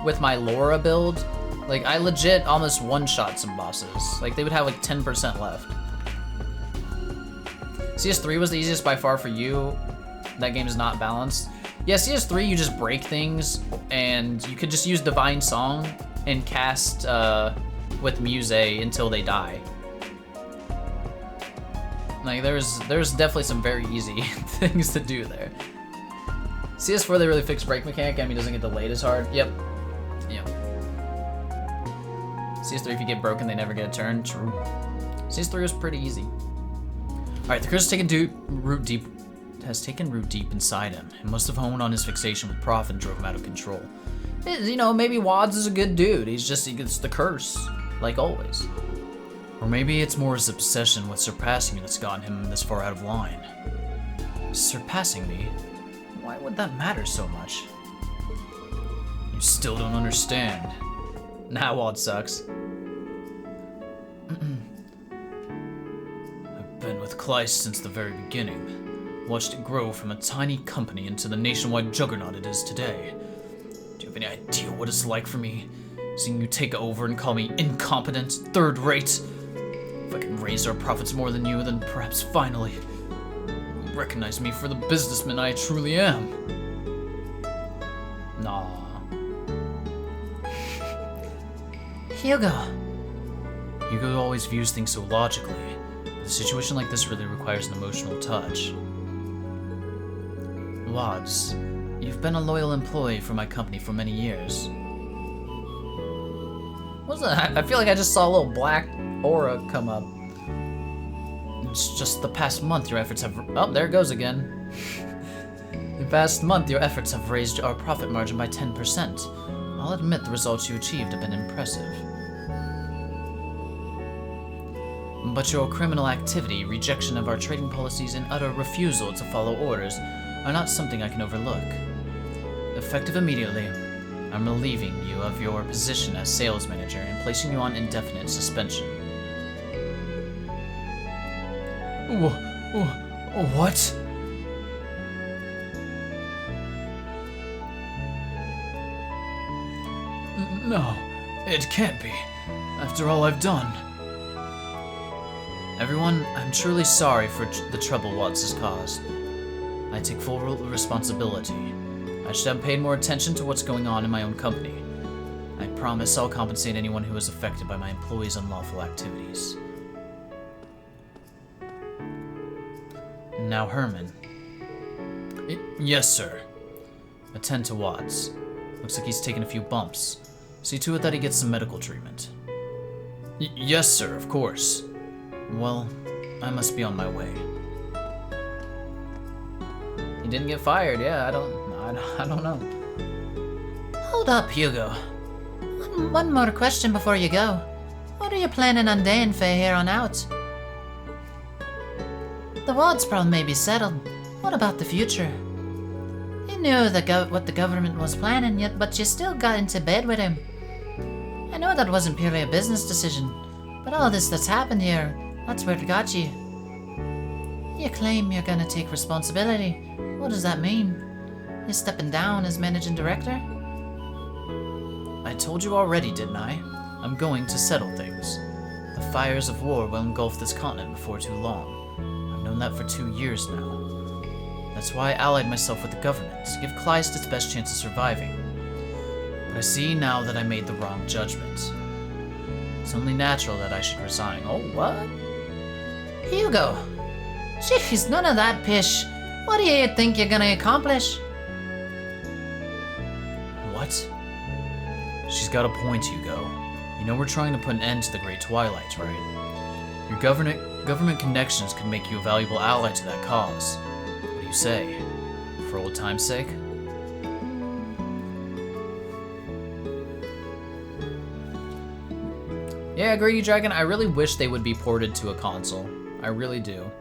Speaker 1: with my Laura build, Like, I legit almost one-shot some bosses. Like, they would have like 10% left. CS3 was the easiest by far for you. That game is not balanced. Yeah, CS3, you just break things, and you could just use Divine Song and cast with Muse until they die. Like, there's definitely some very easy things to do there. CS4, they really fixed break mechanic. I mean, it doesn't get delayed as hard. Yep. CS3, if you get broken, they never get a turn. True. CS3 was pretty easy. Alright, the curse has taken root deep inside him. It must have honed on his fixation with Prof and drove him out of control. You know, maybe Wads is a good dude. He gets the curse, like always. Or maybe it's more his obsession with surpassing me that's gotten him this far out of line. Surpassing me? Why would that matter so much? You still don't understand. Nah, Wad sucks. I've been with Kleist since the very beginning. Watched it grow from a tiny company into the nationwide juggernaut it is today. Do you have any idea what it's like for me? Seeing you take over and call me incompetent, third rate? If I can raise our profits more than you, then perhaps finally you'll recognize me for the businessman I truly am. Nah.
Speaker 2: Hugo.
Speaker 1: Hugo always views things so logically, but a situation like this really requires an emotional touch. Wads, you've been a loyal employee for my company for many years.
Speaker 3: What's that? I feel like I just saw a little black aura come up.
Speaker 1: It's just the past month your efforts have...
Speaker 3: Oh, there it goes again.
Speaker 1: The past month your efforts have raised our profit margin by 10%. I'll admit the results you achieved have been impressive. But your criminal activity, rejection of our trading policies, and utter refusal to follow orders are not something I can overlook. Effective immediately, I'm relieving you of your position as sales manager and placing you on indefinite suspension. What? No, it can't be. After all I've done. Everyone, I'm truly sorry for the trouble Watts has caused. I take full responsibility. I should have paid more attention to what's going on in my own company. I promise I'll compensate anyone who is affected by my employees' unlawful activities. Now, Herman. Yes, sir. Attend to Watts. Looks like he's taken a few bumps. See to it that he gets some medical treatment. Yes, sir, of course. Well, I must be on my way.
Speaker 3: He didn't get fired, yeah, I don't know.
Speaker 2: Hold up, Hugo. One more question before you go. What are you planning on doing from here on out? The Wads problem may be settled. What about the future? You knew what the government was planning, yet, but you still got into bed with him. I know that wasn't purely a business decision, but all this that's happened here, that's where it got you. You claim you're gonna take responsibility. What does that mean? You're stepping down as managing director?
Speaker 1: I told you already, didn't I? I'm going to settle things. The fires of war will engulf this continent before too long. I've known that for 2 years now. That's why I allied myself with the government, to give Kleist its best chance of surviving. But I see now that I made the wrong judgment. It's only natural that I should resign.
Speaker 3: Oh, what?
Speaker 2: Hugo! Jeez, none of that pish. What do you think you're gonna accomplish?
Speaker 1: What? She's got a point, Hugo. You know we're trying to put an end to the Great Twilight, right? Your government connections could make you a valuable ally to that cause. What do you say? For old time's sake?
Speaker 3: Yeah, Grady Dragon, I really wish they would be ported to a console. I really do.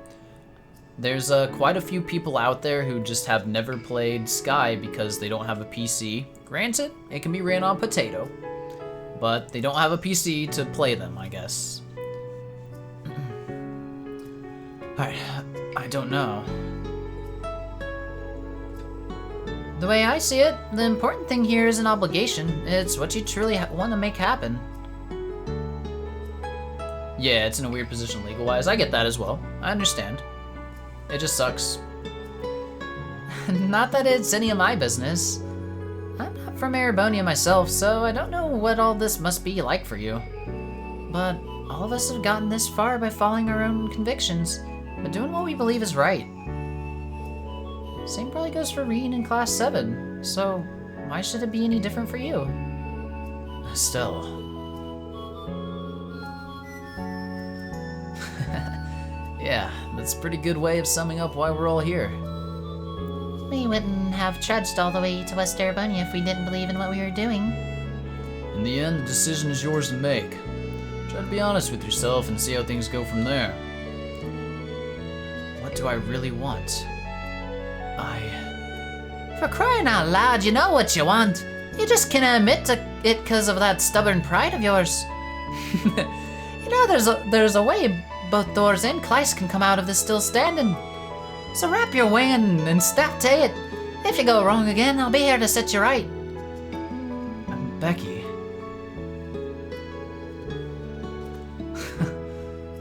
Speaker 3: There's quite a few people out there who just have never played Sky because they don't have a PC. Granted, it can be ran on Potato, but they don't have a PC to play them, I guess.
Speaker 1: I don't know.
Speaker 2: The way I see it, the important thing here is an obligation. It's what you truly want to make happen.
Speaker 1: Yeah, it's in a weird position legal-wise. I get that as well. I understand. It just sucks.
Speaker 2: Not that it's any of my business. I'm not from Erebonia myself, so I don't know what all this must be like for you. But all of us have gotten this far by following our own convictions, but doing what we believe is right. Same probably goes for Reen in Class 7, so why should it be any different for you?
Speaker 1: Estelle. Yeah, that's a pretty good way of summing up why we're all here.
Speaker 2: We wouldn't have trudged all the way to West Erebonia if we didn't believe in what we were doing.
Speaker 1: In the end, the decision is yours to make. Try to be honest with yourself and see how things go from there. What do I really want?
Speaker 2: For crying out loud, you know what you want. You just can't admit to it because of that stubborn pride of yours. You know, there's a way both Doors and Kleist can come out of this still standing. So wrap your way in and step to it. If you go wrong again, I'll be here to set you right.
Speaker 1: Becky.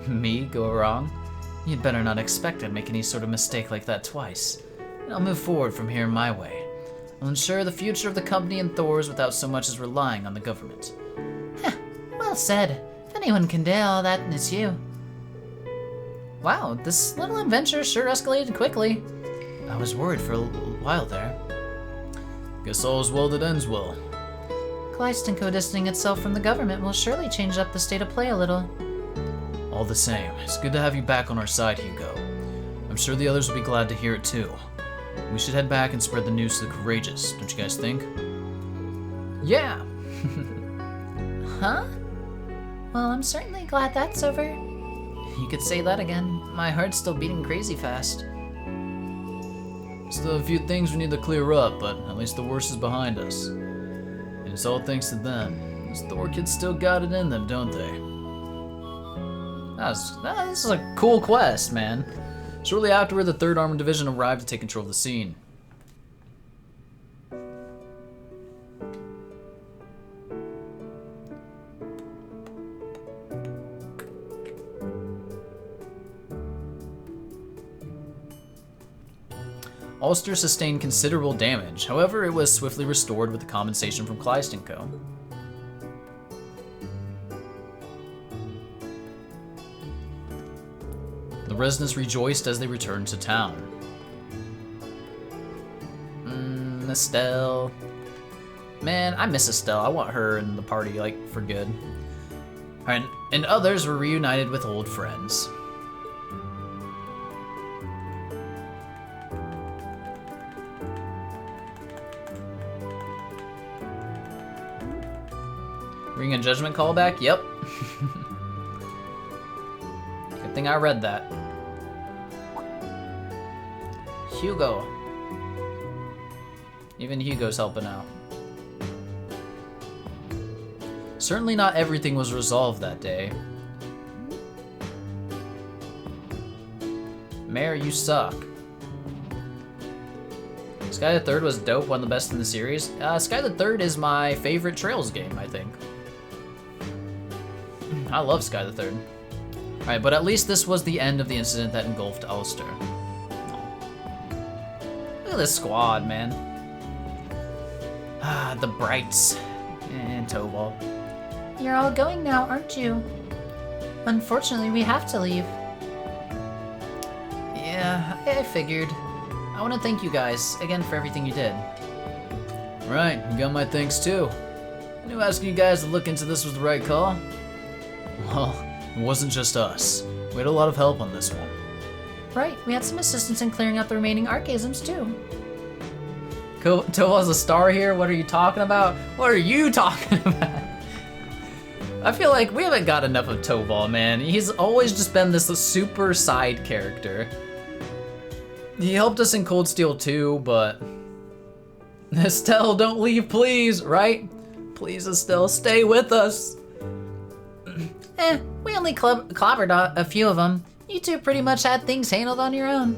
Speaker 1: Me go wrong? You'd better not expect I'd make any sort of mistake like that twice. And I'll move forward from here my way. I'll ensure the future of the company and Thor's without so much as relying on the government.
Speaker 2: Well said. If anyone can do all that, it's you. Wow, this little adventure sure escalated quickly.
Speaker 1: I was worried for a while there. Guess all's well that ends well.
Speaker 2: Kleist and co-distancing itself from the government will surely change up the state of play a little.
Speaker 1: All the same, it's good to have you back on our side, Hugo. I'm sure the others will be glad to hear it too. We should head back and spread the news to the courageous, don't you guys think?
Speaker 2: Yeah. Huh? Well, I'm certainly glad that's over.
Speaker 1: You could say that again. My heart's still beating crazy fast. Still a few things we need to clear up, but at least the worst is behind us. And it's all thanks to them. Those Thor kids still got it in them, don't they? This is a cool quest, man. Shortly afterward, the 3rd Armored Division arrived to take control of the scene. Ulster sustained considerable damage, however it was swiftly restored with the compensation from Kleist & Co. The residents rejoiced as they returned to town. Estelle. Man, I miss Estelle. I want her in the party, like, for good. And others were reunited with old friends. Ring and Judgment callback? Yep. Good thing I read that. Hugo. Even Hugo's helping out. Certainly not everything was resolved that day. Mayor, you suck. Sky the Third was dope, one of the best in the series. Sky the Third is my favorite Trails game, I think. I love Sky the Third. Alright, but at least this was the end of the incident that engulfed Ulster. Look at this squad, man. Ah, the Brights. And Tobal.
Speaker 2: You're all going now, aren't you? Unfortunately, we have to leave.
Speaker 1: Yeah, I figured. I want to thank you guys again for everything you did. Right, you got my thanks too. I knew asking you guys to look into this was the right call. Well, it wasn't just us. We had a lot of help on this one.
Speaker 2: Right, we had some assistance in clearing out the remaining archaisms too.
Speaker 1: Toval's a star here? What are you talking about? What are you talking about? I feel like we haven't got enough of Toval, man. He's always just been this super side character. He helped us in Cold Steel 2, but... Estelle, don't leave, please, right? Please, Estelle, stay with us.
Speaker 2: We only clobbered a few of them. You two pretty much had things handled on your own.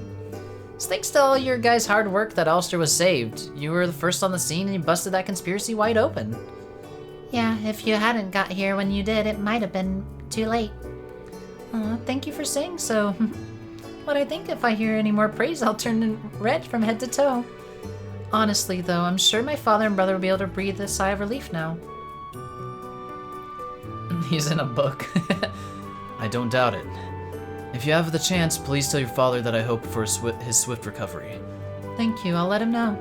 Speaker 2: It's thanks to all your guys' hard work that Ulster was saved. You were the first on the scene and you busted that conspiracy wide open. Yeah, if you hadn't got here when you did, it might have been too late. Thank you for saying so. But I think if I hear any more praise, I'll turn red from head to toe. Honestly, though, I'm sure my father and brother will be able to breathe a sigh of relief now.
Speaker 1: He's in a book. I don't doubt it. If you have the chance, please tell your father that I hope for his swift recovery.
Speaker 2: Thank you, I'll let him know.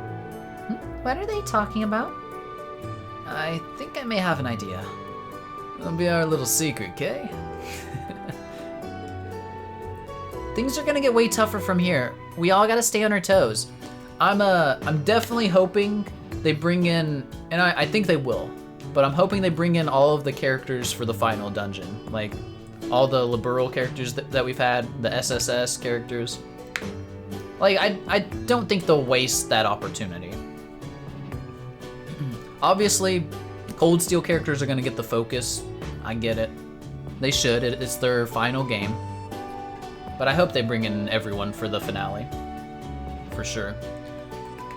Speaker 2: What are they talking about?
Speaker 1: I think I may have an idea. It'll be our little secret, Kay?
Speaker 2: Things are gonna get way tougher from here. We all gotta stay on our toes.
Speaker 1: I'm definitely hoping they bring in, and I think they will, but I'm hoping they bring in all of the characters for the final dungeon. Like, all the liberal characters that we've had, the SSS characters. Like, I don't think they'll waste that opportunity. Obviously, Cold Steel characters are gonna get the focus. I get it. They should, it's their final game. But I hope they bring in everyone for the finale. For sure.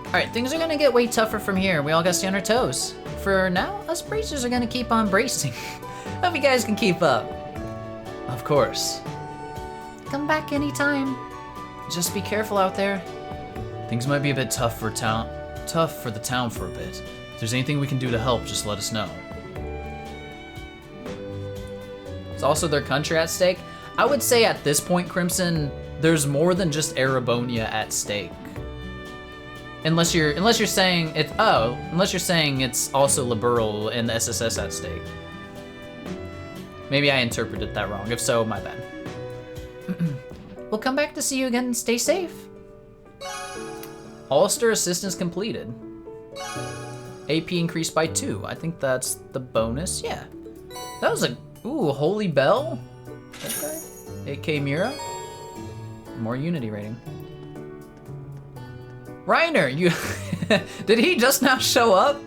Speaker 2: Alright, things are gonna get way tougher from here. We all gotta stay on our toes. For now, us bracers are gonna keep on bracing. Hope you guys can keep up.
Speaker 1: Of course.
Speaker 2: Come back anytime.
Speaker 1: Just be careful out there. Things might be a bit tough for the town for a bit. If there's anything we can do to help, just let us know. It's also their country at stake. I would say at this point, Crimson, there's more than just Erebonia at stake. Unless you're saying it's also Liberal and the SSS at stake. Maybe I interpreted that wrong. If so, my bad.
Speaker 2: We'll come back to see you again and stay safe.
Speaker 1: Ulster assistance completed. AP increased by 2. I think that's the bonus. Yeah. That was a Holy Bell. Okay. 8K Mira. More Unity rating. Reiner, you did he just now show up?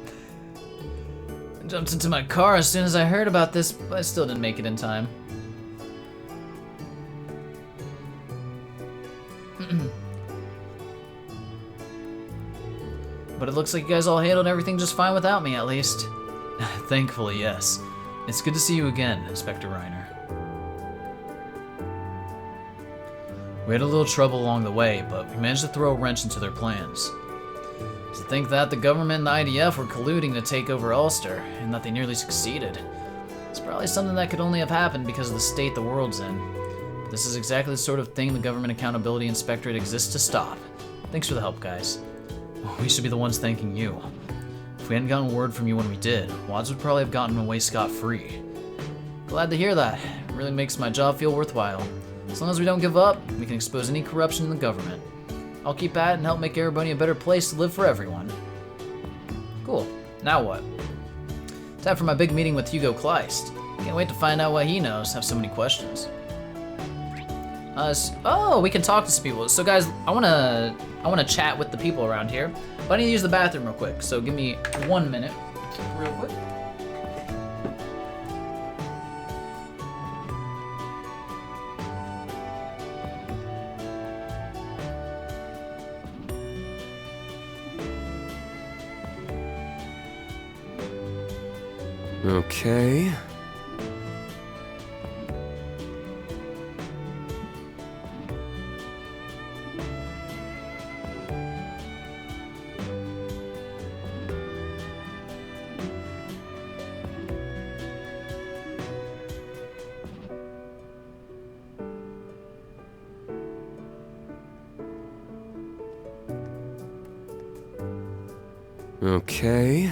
Speaker 1: I jumped into my car as soon as I heard about this, but I still didn't make it in time. But it looks like you guys all handled everything just fine without me, at least. Thankfully, yes. It's good to see you again, Inspector Reiner. We had a little trouble along the way, but we managed to throw a wrench into their plans. To think that the government and the IDF were colluding to take over Ulster, and that they nearly succeeded. It's probably something that could only have happened because of the state the world's in. But this is exactly the sort of thing the Government Accountability Inspectorate exists to stop. Thanks for the help, guys. We should be the ones thanking you. If we hadn't gotten word from you when we did, Wads would probably have gotten away scot-free. Glad to hear that. It really makes my job feel worthwhile. As long as we don't give up, we can expose any corruption in the government. I'll keep at it and help make Erebonia a better place to live for everyone. Cool. Now what? Time for my big meeting with Hugo Kleist. Can't wait to find out what he knows. Have so many questions. Oh, we can talk to some people. So guys, I wanna chat with the people around here. But I need to use the bathroom real quick. So give me 1 minute, real quick.
Speaker 5: Okay. Okay.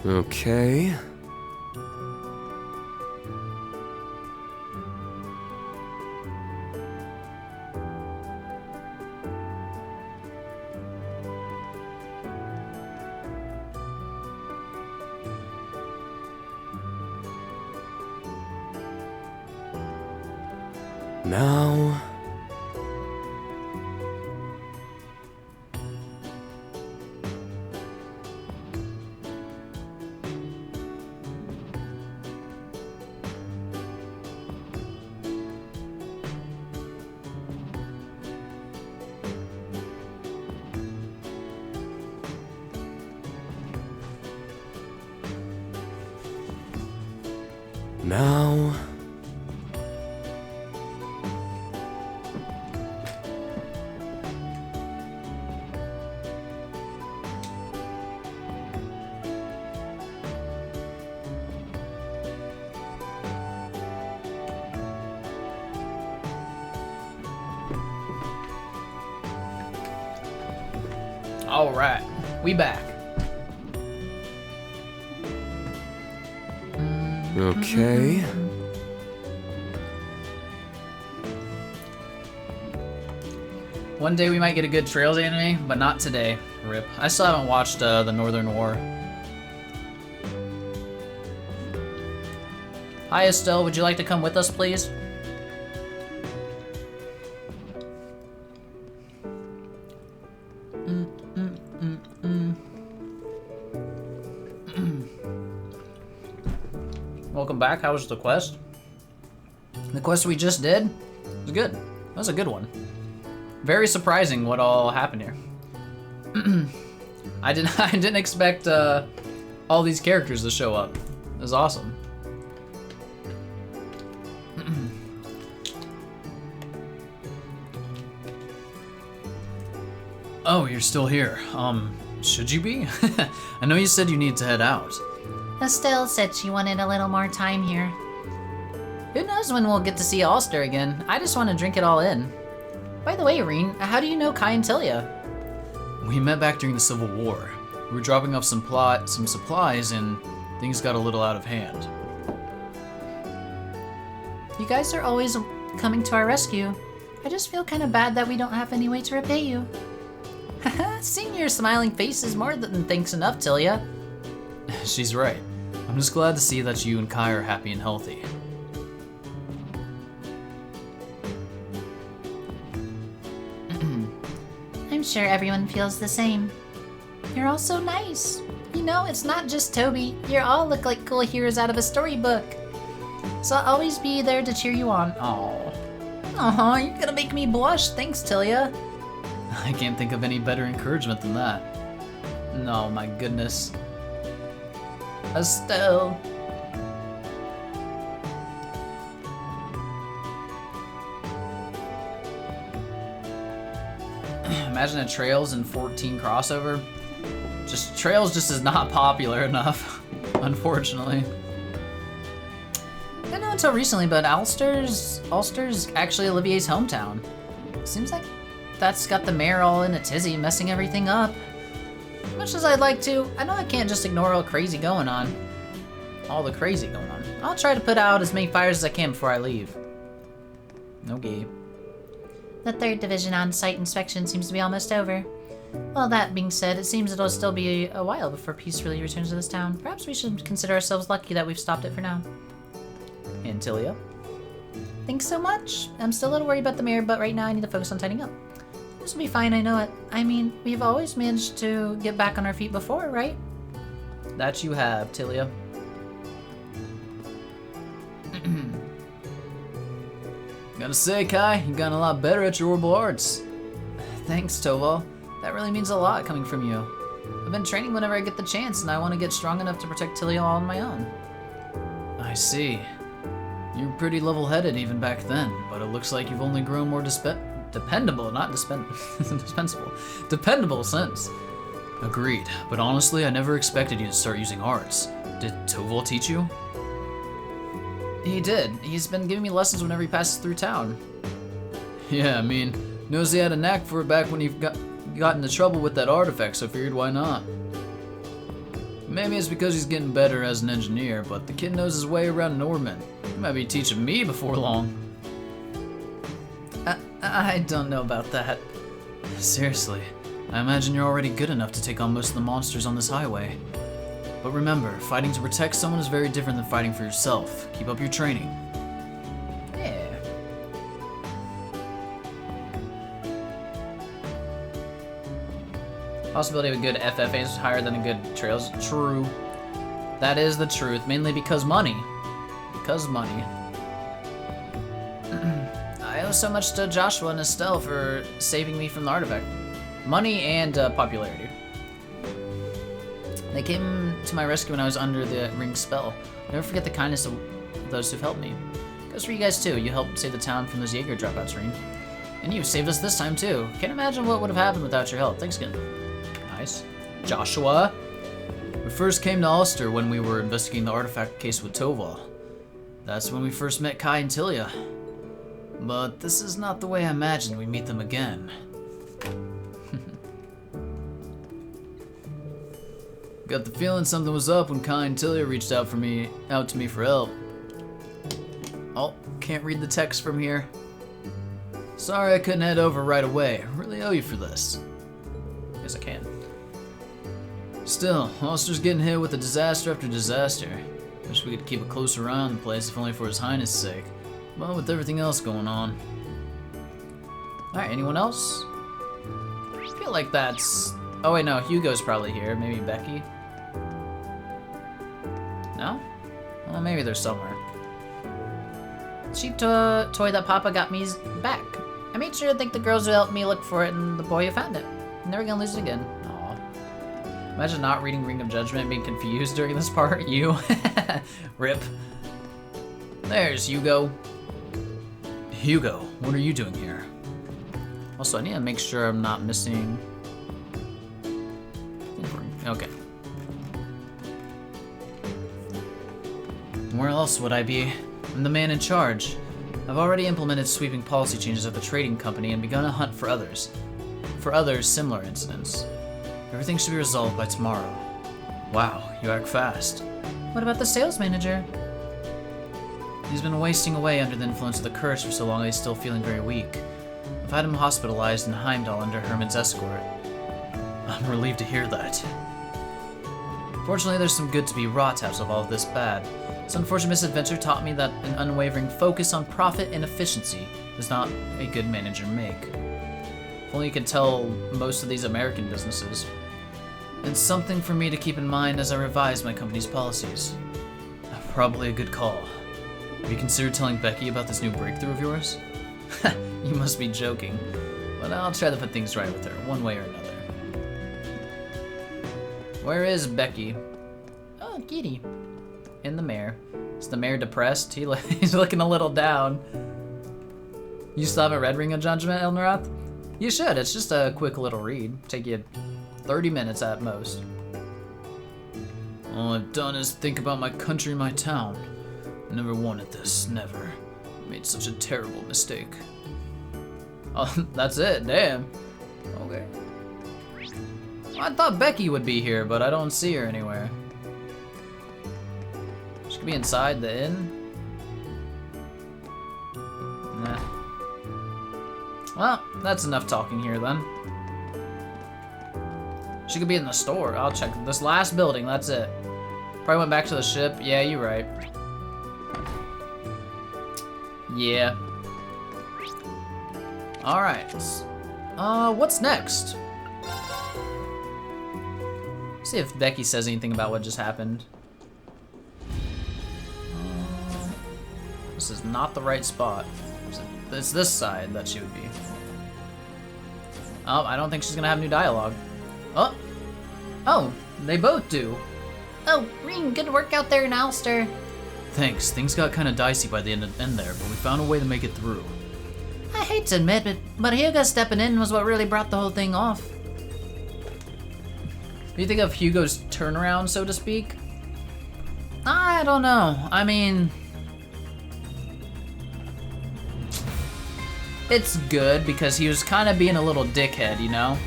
Speaker 5: Okay. Now... Now...
Speaker 1: All right, we back.
Speaker 5: Okay.
Speaker 1: One day we might get a good Trails anime, but not today. Rip. I still haven't watched the Northern War. Hi Estelle, would you like to come with us, please? Welcome back. How was the quest? The quest we just did was good. That was a good one. Very surprising what all happened here. I didn't expect all these characters to show up. It was awesome. Oh, you're still here. Should you be? I know you said you need to head out.
Speaker 2: Estelle said she wanted a little more time here.
Speaker 1: Who knows when we'll get to see Ulster again? I just want to drink it all in. By the way, Reen, how do you know Kai and Tilia? We met back during the Civil War. We were dropping off some supplies and things got a little out of hand.
Speaker 2: You guys are always coming to our rescue. I just feel kind of bad that we don't have any way to repay you.
Speaker 1: Seeing your smiling face is more than thanks enough, Tilia. She's right. I'm just glad to see that you and Kai are happy and healthy.
Speaker 2: I'm sure everyone feels the same. You're all so nice. You know, it's not just Toby. You all look like cool heroes out of a storybook. So I'll always be there to cheer you on.
Speaker 1: Aww.
Speaker 2: Aw, you're gonna make me blush. Thanks, Tilia.
Speaker 1: I can't think of any better encouragement than that. No, my goodness. Estelle. Imagine a Trails and 14 crossover. Trails just is not popular enough, unfortunately. Didn't know until recently, but Ulster's actually Olivier's hometown. Seems like that's got the mayor all in a tizzy, messing everything up. As much as I'd like to, I know I can't just ignore all the crazy going on. I'll try to put out as many fires as I can before I leave. Okay.
Speaker 2: The 3rd Division on-site inspection seems to be almost over. Well, that being said, it seems it'll still be a while before peace really returns to this town. Perhaps we should consider ourselves lucky that we've stopped it for now.
Speaker 1: And Tilia?
Speaker 2: Thanks so much. I'm still a little worried about the mayor, but right now I need to focus on tidying up. This will be fine, I know it. I mean, we've always managed to get back on our feet before, right?
Speaker 1: That you have, Tilia. Gotta say, Kai, you've gotten a lot better at your orbital arts. Thanks, Toval. That really means a lot coming from you. I've been training whenever I get the chance, and I want to get strong enough to protect Tilia all on my own. I see. You were pretty level-headed even back then, but it looks like you've only grown more dependable, not dispensable. Dependable since. Agreed, but honestly, I never expected you to start using arts. Did Toval teach you? He did. He's been giving me lessons whenever he passes through town. Yeah, I mean, knows he had a knack for it back when he got into trouble with that artifact, so I figured why not. Maybe it's because he's getting better as an engineer, but the kid knows his way around an orbman. He might be teaching me before long. I don't know about that. Seriously, I imagine you're already good enough to take on most of the monsters on this highway. But remember, fighting to protect someone is very different than fighting for yourself. Keep up your training. Yeah. Possibility of a good FFA is higher than a good Trails. True. That is the truth, mainly because money. Because money. I owe so much to Joshua and Estelle for saving me from the artifact. Money and popularity. They came to my rescue when I was under the ring spell. I'll never forget the kindness of those who've helped me. Goes for you guys too. You helped save the town from those Jaeger dropouts, Ring. And you saved us this time too. Can't imagine what would have happened without your help. Thanks again. Nice. Joshua. We first came to Ulster when we were investigating the artifact case with Tova. That's when we first met Kai and Tilia. But this is not the way I imagined we'd meet them again. Got the feeling something was up when Kai and Tilia reached out to me for help. Oh, can't read the text from here. Sorry I couldn't head over right away. I really owe you for this. Yes, I can. Still, Ulster's getting hit with a disaster after disaster. Wish we could keep a closer eye on the place, if only for His Highness' sake. But with everything else going on. Alright, anyone else? I feel like that's... Oh wait, no, Hugo's probably here. Maybe Becky? No? Well, maybe they're somewhere.
Speaker 2: Cheap toy that Papa got me's back. I made sure to thank the girls who helped me look for it and the boy who found it. I'm never gonna lose it again.
Speaker 1: Aw. Imagine not reading Ring of Judgment and being confused during this part. You. Rip. There's Hugo. Hugo, what are you doing here? Also, I need to make sure I'm not missing... Okay. Where else would I be? I'm the man in charge. I've already implemented sweeping policy changes at the trading company and begun a hunt for others. For other similar incidents. Everything should be resolved by tomorrow. Wow, you act fast.
Speaker 2: What about the sales manager?
Speaker 1: He's been wasting away under the influence of the curse for so long that he's still feeling very weak. I've had him hospitalized in Heimdall under Herman's escort. I'm relieved to hear that. Fortunately, there's some good to be wrought out of all of this bad. This unfortunate misadventure taught me that an unwavering focus on profit and efficiency does not a good manager make. If only you could tell most of these American businesses. It's something for me to keep in mind as I revise my company's policies. Probably a good call. Have you considered telling Becky about this new breakthrough of yours? You must be joking. But I'll try to put things right with her, one way or another. Where is Becky?
Speaker 2: Oh, kitty.
Speaker 1: In the mayor. Is the mayor depressed? He's looking a little down. You still haven't read Ring of Judgment, Elnarath? You should. It's just a quick little read. Take you 30 minutes at most. All I've done is think about my country and my town. I never wanted this. Never. I made such a terrible mistake. Oh, that's it. Damn. Okay. I thought Becky would be here, but I don't see her anywhere. She could be inside the inn. Nah. Well, that's enough talking here then. She could be in the store. I'll check this last building. That's it. Probably went back to the ship. Yeah, you're right. Yeah. Alright. What's next? See if Becky says anything about what just happened. This is not the right spot. It's this side that she would be. Oh, I don't think she's gonna have new dialogue. Oh! Oh, they both do.
Speaker 2: Oh, Ring, good work out there in Ulster.
Speaker 1: Thanks. Things got kind of dicey by the end there, but we found a way to make it through.
Speaker 2: I hate to admit it, but Hugo stepping in was what really brought the whole thing off.
Speaker 1: Do you think of Hugo's turnaround, so to speak? I don't know. I mean... It's good, because he was kind of being a little dickhead, you know?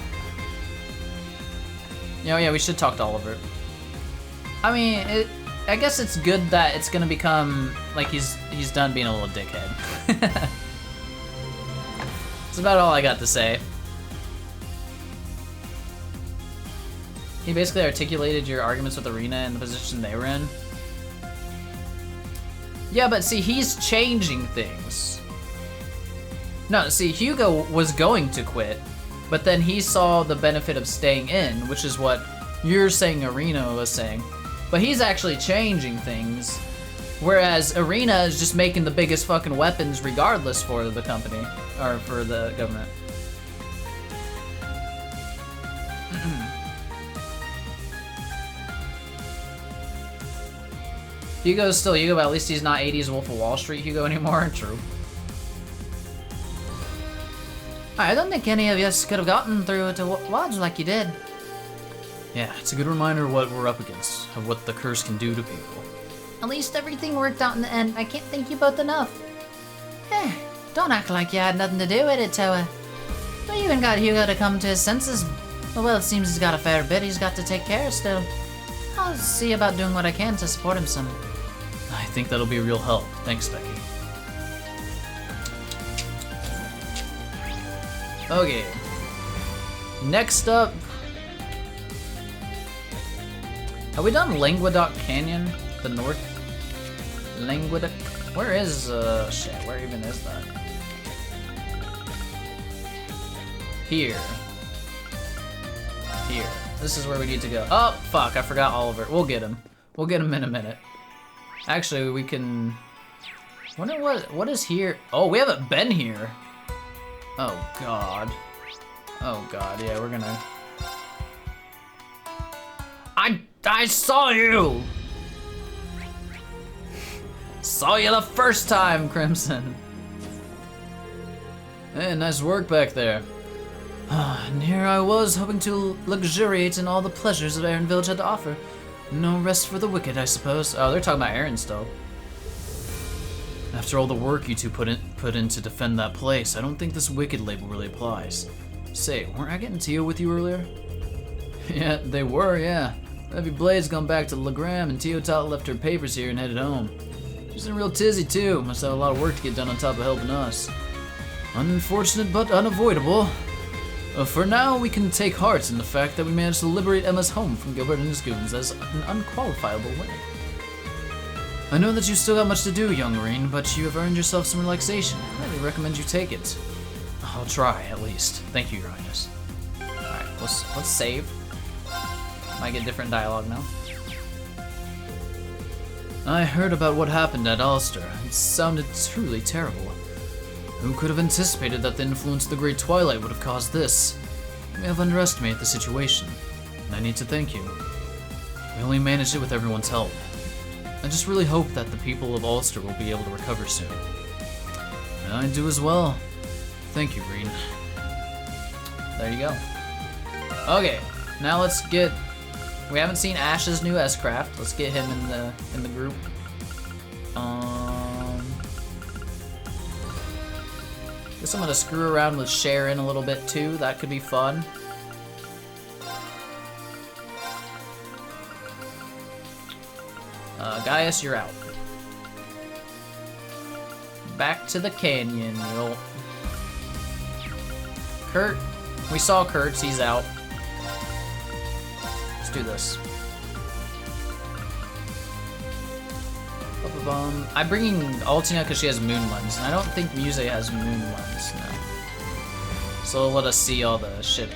Speaker 1: Oh yeah, we should talk to Oliver. I mean, I guess it's good that it's gonna become, like, he's done being a little dickhead. That's about all I got to say. He basically articulated your arguments with Arena and the position they were in. Yeah, but see, he's changing things. No, see, Hugo was going to quit, but then he saw the benefit of staying in, which is what you're saying Arena was saying. But he's actually changing things, whereas Arena is just making the biggest fucking weapons regardless for the company, or for the government. Hugo's still Hugo, but at least he's not 80s Wolf of Wall Street Hugo anymore. True.
Speaker 2: I don't think any of us could have gotten through to Lodge like you did.
Speaker 1: Yeah, it's a good reminder of what we're up against, of what the curse can do to people.
Speaker 2: At least everything worked out in the end. I can't thank you both enough. Don't act like you had nothing to do with it, Toa. We even got Hugo to come to his senses. Well, it seems he's got a fair bit he's got to take care of still. I'll see about doing what I can to support him some.
Speaker 1: I think that'll be a real help. Thanks, Becky. Okay. Next up... Have we done Languedoc Canyon? The north? Languedoc? Where is, shit, where even is that? Here. Here. This is where we need to go. Oh, fuck, I forgot Oliver. We'll get him. We'll get him in a minute. Actually, we can... Wonder what is here? Oh, we haven't been here. Oh, God. Oh, God, yeah, we're gonna... I saw you! Saw you the first time, Crimson. Hey, nice work back there. And here I was, hoping to luxuriate in all the pleasures that Aaron Village had to offer. No rest for the wicked, I suppose. Oh, they're talking about Aaron still. After all the work you two put in to defend that place, I don't think this wicked label really applies. Say, weren't I getting Tio with you earlier? Yeah, they were, yeah. Heavy Blade's gone back to Legram, and Tio Tot left her papers here and headed home. She's in a real tizzy, too. Must have a lot of work to get done on top of helping us. Unfortunate, but unavoidable. For now, we can take heart in the fact that we managed to liberate Emma's home from Gilbert and his goons as an unqualifiable way. I know that you still got much to do, young Marine, but you have earned yourself some relaxation. I highly recommend you take it. I'll try, at least. Thank you, Your Highness. Alright, let's save. Might get different dialogue now. I heard about what happened at Ulster. It sounded truly terrible. Who could have anticipated that the influence of the Great Twilight would have caused this? You may have underestimated the situation, and I need to thank you. We only managed it with everyone's help. I just really hope that the people of Ulster will be able to recover soon. And I do as well. Thank you, Green. There you go. Okay, now let's get... We haven't seen Ash's new S-Craft. Let's get him in the group. Guess I'm gonna screw around with Sharon a little bit too. That could be fun. Gaius, you're out. Back to the canyon, yo. Kurt, we saw Kurt's, he's out. Let's do this. I'm bringing Altina because she has Moon Lens, and I don't think Muse has Moon Lens, no. So it'll let us see all the shit.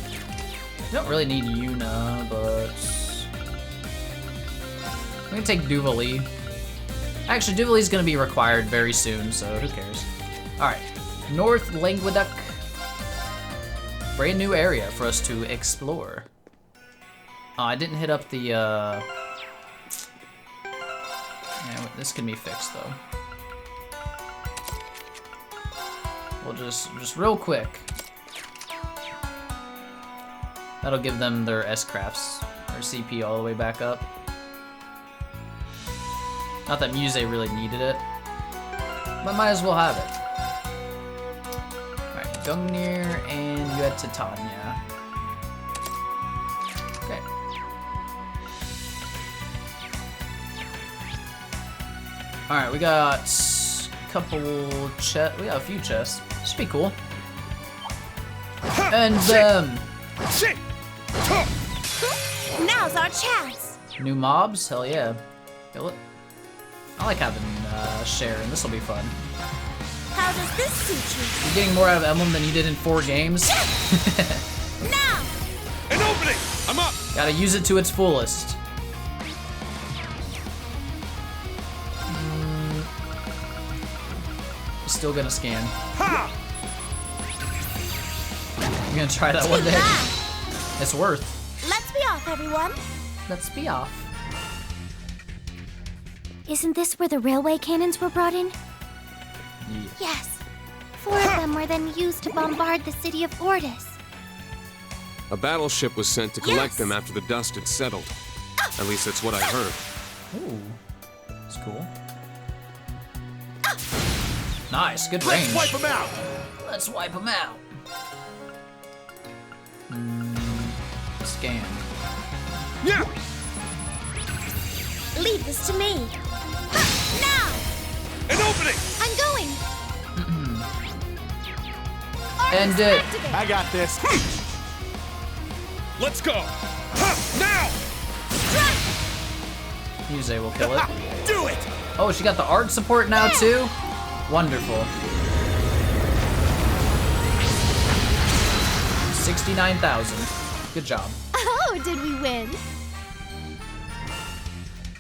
Speaker 1: We don't really need Yuna, but... I'm gonna take Duvali. Actually, Duvali's gonna be required very soon, so who cares? Alright, North Languedoc. Brand new area for us to explore. Oh, I didn't hit up the, Yeah, this can be fixed, though. We'll just real quick. That'll give them their S-Crafts, their CP all the way back up. Not that Muse really needed it, but might as well have it. Alright, Gungnir, and you had Titania. Okay. Alright, we got a couple chests. We got a few chests. Should be cool. And
Speaker 4: Now's our chance.
Speaker 1: new mobs? Hell yeah. Kill it. I like having Sharon. This will be fun.
Speaker 4: How does this suit
Speaker 1: You're getting more out of Emblem than you did in 4 games.
Speaker 4: you? Now!
Speaker 5: An opening! I'm up!
Speaker 1: Gotta use it to its fullest. Still gonna scan.
Speaker 5: Ha!
Speaker 1: I'm gonna try that one day. It's worth.
Speaker 4: Let's be off, everyone.
Speaker 1: Let's be off.
Speaker 4: Isn't this where the railway cannons were brought in? Yes. 4 of them were then used to bombard the city of Ordis.
Speaker 5: A battleship was sent to collect
Speaker 4: Yes.
Speaker 5: them after the dust had settled. At least that's what I heard.
Speaker 1: Ooh, that's cool. Nice, good range.
Speaker 6: Let's wipe them out.
Speaker 1: Let's wipe them out. Scan.
Speaker 5: Yeah!
Speaker 4: Leave this to me. Now!
Speaker 5: An opening!
Speaker 4: I'm going!
Speaker 1: End it.
Speaker 4: Activate.
Speaker 6: I got this.
Speaker 5: Let's go! Ha! Now!
Speaker 1: Muse will kill it.
Speaker 6: Do it.
Speaker 1: Oh, she got the art support now too? Wonderful. 69,000. Good job.
Speaker 4: Oh, did we win?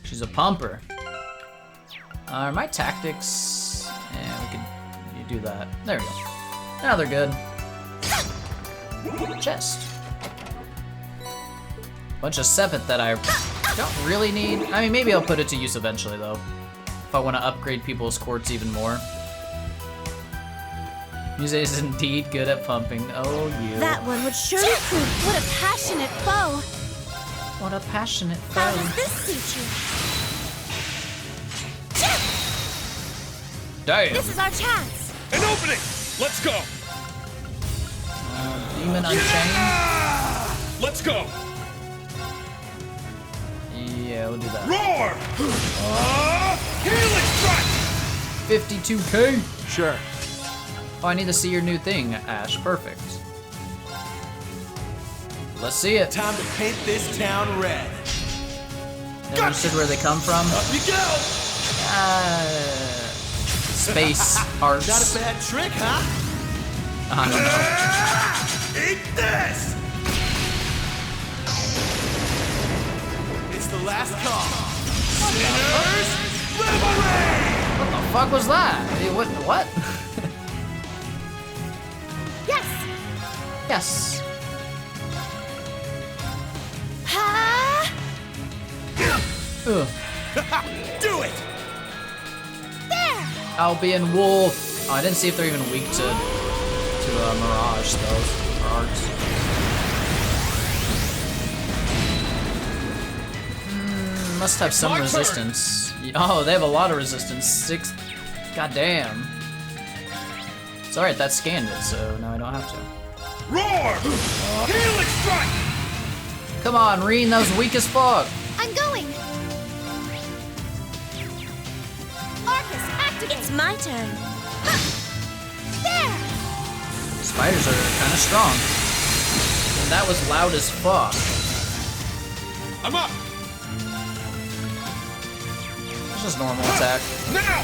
Speaker 1: She's a pumper. My tactics. We could do that. There we go. Now they're good. Chest. Bunch of 7th that I don't really need. I mean, maybe I'll put it to use eventually though. If I want to upgrade people's quartz even more. Muse is indeed good at pumping. Oh, you.
Speaker 4: That one would surely prove what a passionate foe.
Speaker 1: What a passionate
Speaker 4: How
Speaker 1: foe.
Speaker 4: does this suit you?
Speaker 1: Damn.
Speaker 4: This is our chance.
Speaker 5: An opening! Let's go!
Speaker 1: Demon Unchained.
Speaker 5: Let's go!
Speaker 1: Yeah, we'll do that.
Speaker 5: Roar! Healing strike!
Speaker 1: 52k.
Speaker 6: Sure.
Speaker 1: Oh, I need to see your new thing, Ash. Perfect. Let's see it.
Speaker 6: Time to paint this town red.
Speaker 1: Never understood where they come from.
Speaker 6: Up you go.
Speaker 1: Space hearts.
Speaker 6: Not a bad trick, huh?
Speaker 1: I don't know.
Speaker 6: Eat this. It's the last call. Sinners, Rivalry!
Speaker 1: What the fuck was that? Hey, what?
Speaker 4: Yes.
Speaker 1: Yes.
Speaker 4: Ha!
Speaker 1: Ugh.
Speaker 6: Do it.
Speaker 4: There.
Speaker 1: Albion Wolf. Oh, I didn't see if they're even weak to Mirage spells or arts. Must have some
Speaker 5: my turn.
Speaker 1: resistance. Oh, they have a lot of resistance. 6. Goddamn. It's alright, that scanned it, so now I don't have to.
Speaker 5: Roar! Healing strike!
Speaker 1: Come on, Reen, that was weak as fuck.
Speaker 4: I'm going. Arcus, activate. It's my turn. Ha! There.
Speaker 1: Spiders are kind of strong. And that was loud as fuck.
Speaker 5: I'm up!
Speaker 1: It's just normal attack.
Speaker 5: Now!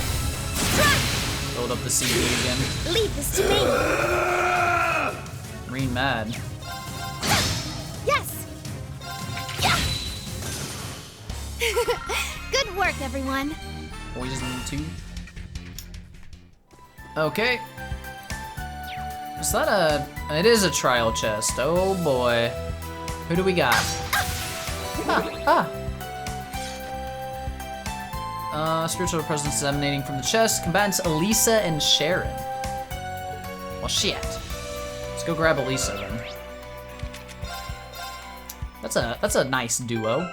Speaker 1: Build up the CD again.
Speaker 4: Leave this to me.
Speaker 1: Reen mad.
Speaker 4: Yes. Yeah. Good work, everyone.
Speaker 1: Poison 2. Okay. Is that a... It is a trial chest. Oh boy. Who do we got? Spiritual presence emanating from the chest. Combatants Elisa and Sharon. Well, shit. Let's go grab Elisa then. That's a nice duo.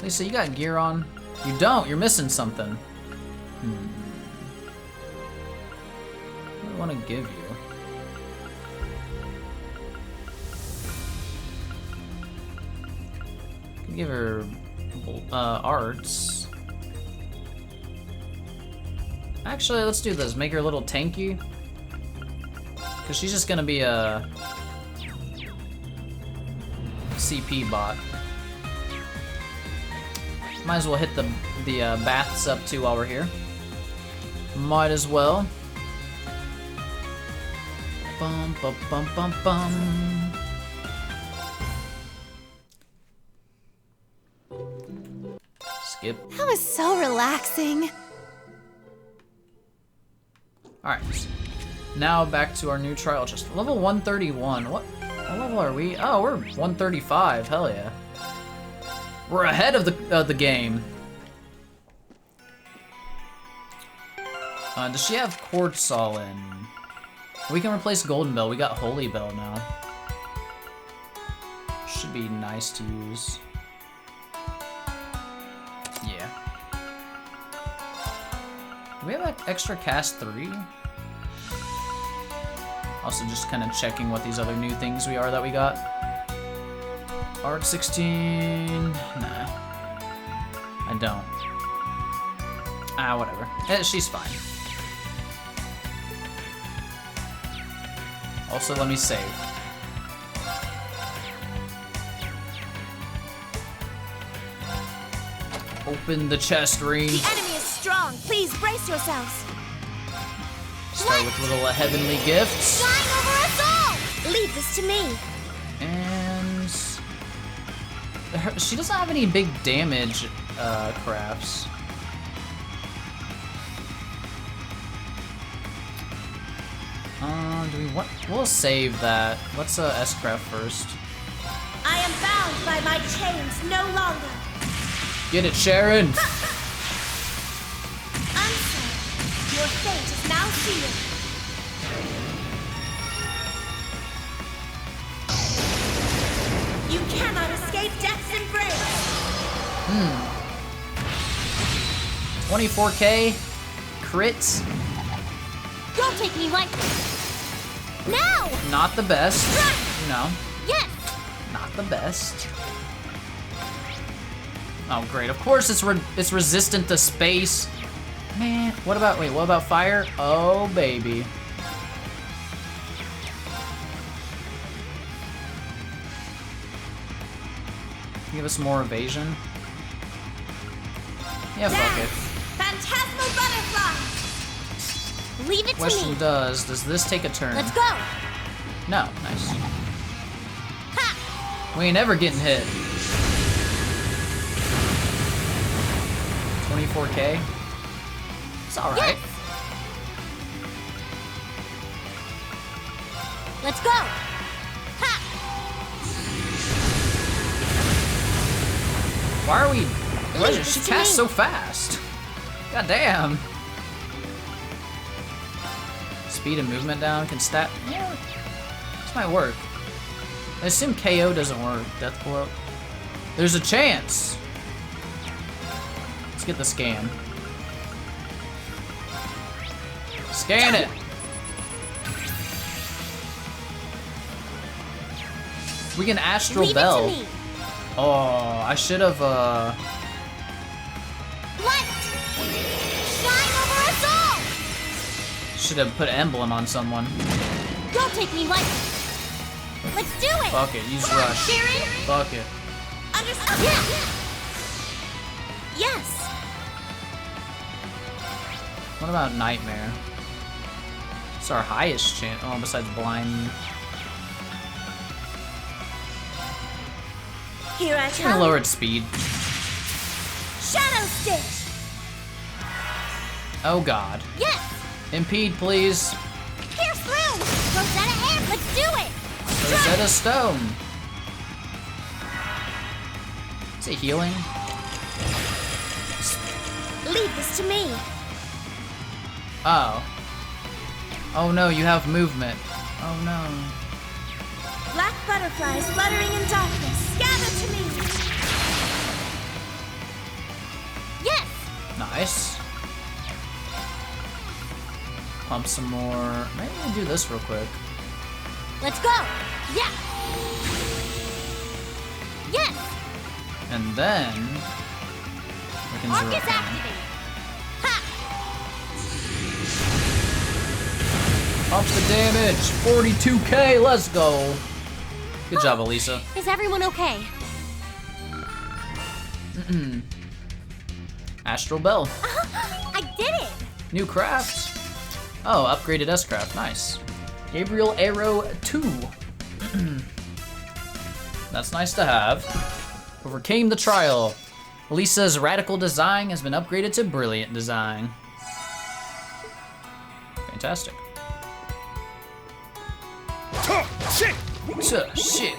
Speaker 1: Lisa, you got gear on? You don't. You're missing something. What do I want to give you? Can give her arts. Actually, let's do this. Make her a little tanky. Because she's just gonna be a CP bot. Might as well hit the baths up too while we're here. Might as well. Bum bum bum bum bum. Skip.
Speaker 4: That was so relaxing.
Speaker 1: Alright. Now back to our new trial chest. Level 131. What level are we? Oh, we're 135. Hell yeah. We're ahead of the game. Does she have Quartzall in? We can replace Golden Bell. We got Holy Bell now. Should be nice to use. Yeah. Do we have an extra cast 3? Also just kind of checking what these other new things that we got. Arc 16, nah. I don't. Ah, whatever. She's fine. Also, let me save. Open the chest ring.
Speaker 4: The enemy is strong. Please brace yourselves.
Speaker 1: Start with little heavenly gifts.
Speaker 4: Shine over us all. Leave this to me.
Speaker 1: And she doesn't have any big damage crafts. Do we want? We'll save that. Let's S craft first.
Speaker 4: I am bound by my chains no longer.
Speaker 1: Get it, Sharon.
Speaker 4: Answer. Your fate is now sealed. You cannot escape death's embrace.
Speaker 1: 24k crits.
Speaker 4: Don't take me lightly. Now.
Speaker 1: Not the best. You know.
Speaker 4: Yes.
Speaker 1: Not the best. Oh great! Of course it's resistant to space. Man, what about fire? Oh baby. Give us more evasion. Yeah, fuck it.
Speaker 4: Phantasmal butterfly. Leave it
Speaker 1: Question
Speaker 4: to me.
Speaker 1: does this take a turn?
Speaker 4: Let's go.
Speaker 1: No, nice.
Speaker 4: Ha.
Speaker 1: We ain't ever getting hit. 24k. It's all right.
Speaker 4: Yes. Let's go. Ha.
Speaker 1: Why are we?
Speaker 4: Leave
Speaker 1: She
Speaker 4: this to
Speaker 1: casts
Speaker 4: me.
Speaker 1: so fast. God damn. Speed and movement down can stat. Yeah, this might work. I assume KO doesn't work. Death blow. There's a chance. Let's get the scan. Scan it. We can Astral
Speaker 4: Leave
Speaker 1: Bell.
Speaker 4: it to me.
Speaker 1: Oh, I should have
Speaker 4: Light. Shine over us all.
Speaker 1: should have put emblem on someone.
Speaker 4: Don't take me lightly. Let's do it.
Speaker 1: Fuck it, use rush.
Speaker 4: Sharon.
Speaker 1: Fuck it.
Speaker 4: Understood. Yeah. Yes.
Speaker 1: What about Nightmare? It's our highest chance. Oh, besides blind.
Speaker 4: Here I
Speaker 1: It's gonna
Speaker 4: come.
Speaker 1: lower its speed.
Speaker 4: Shadow Stitch.
Speaker 1: Oh god.
Speaker 4: Yes.
Speaker 1: Impede, please.
Speaker 4: Pierce through. Rosetta Air. Let's do it.
Speaker 1: Rosetta Stone. Is it healing?
Speaker 4: Leave this to me.
Speaker 1: Oh. Oh no, you have movement. Oh no.
Speaker 4: Black butterflies fluttering in darkness. Gather to me. Yes.
Speaker 1: Nice. Pump some more. Maybe we'll do this real quick.
Speaker 4: Let's go. Yeah. Yes.
Speaker 1: And then we can
Speaker 4: Arc
Speaker 1: zero
Speaker 4: is
Speaker 1: in.
Speaker 4: activated. Ha.
Speaker 1: Pump the damage. 42k. Let's go. Good job, Elisa.
Speaker 4: Is everyone okay?
Speaker 1: Astral Bell.
Speaker 4: I did it!
Speaker 1: New craft. Oh, upgraded S-Craft, nice. Gabriel Arrow 2. That's nice to have. Overcame the trial. Lisa's radical design has been upgraded to brilliant design. Fantastic.
Speaker 6: Shit!
Speaker 1: Shit.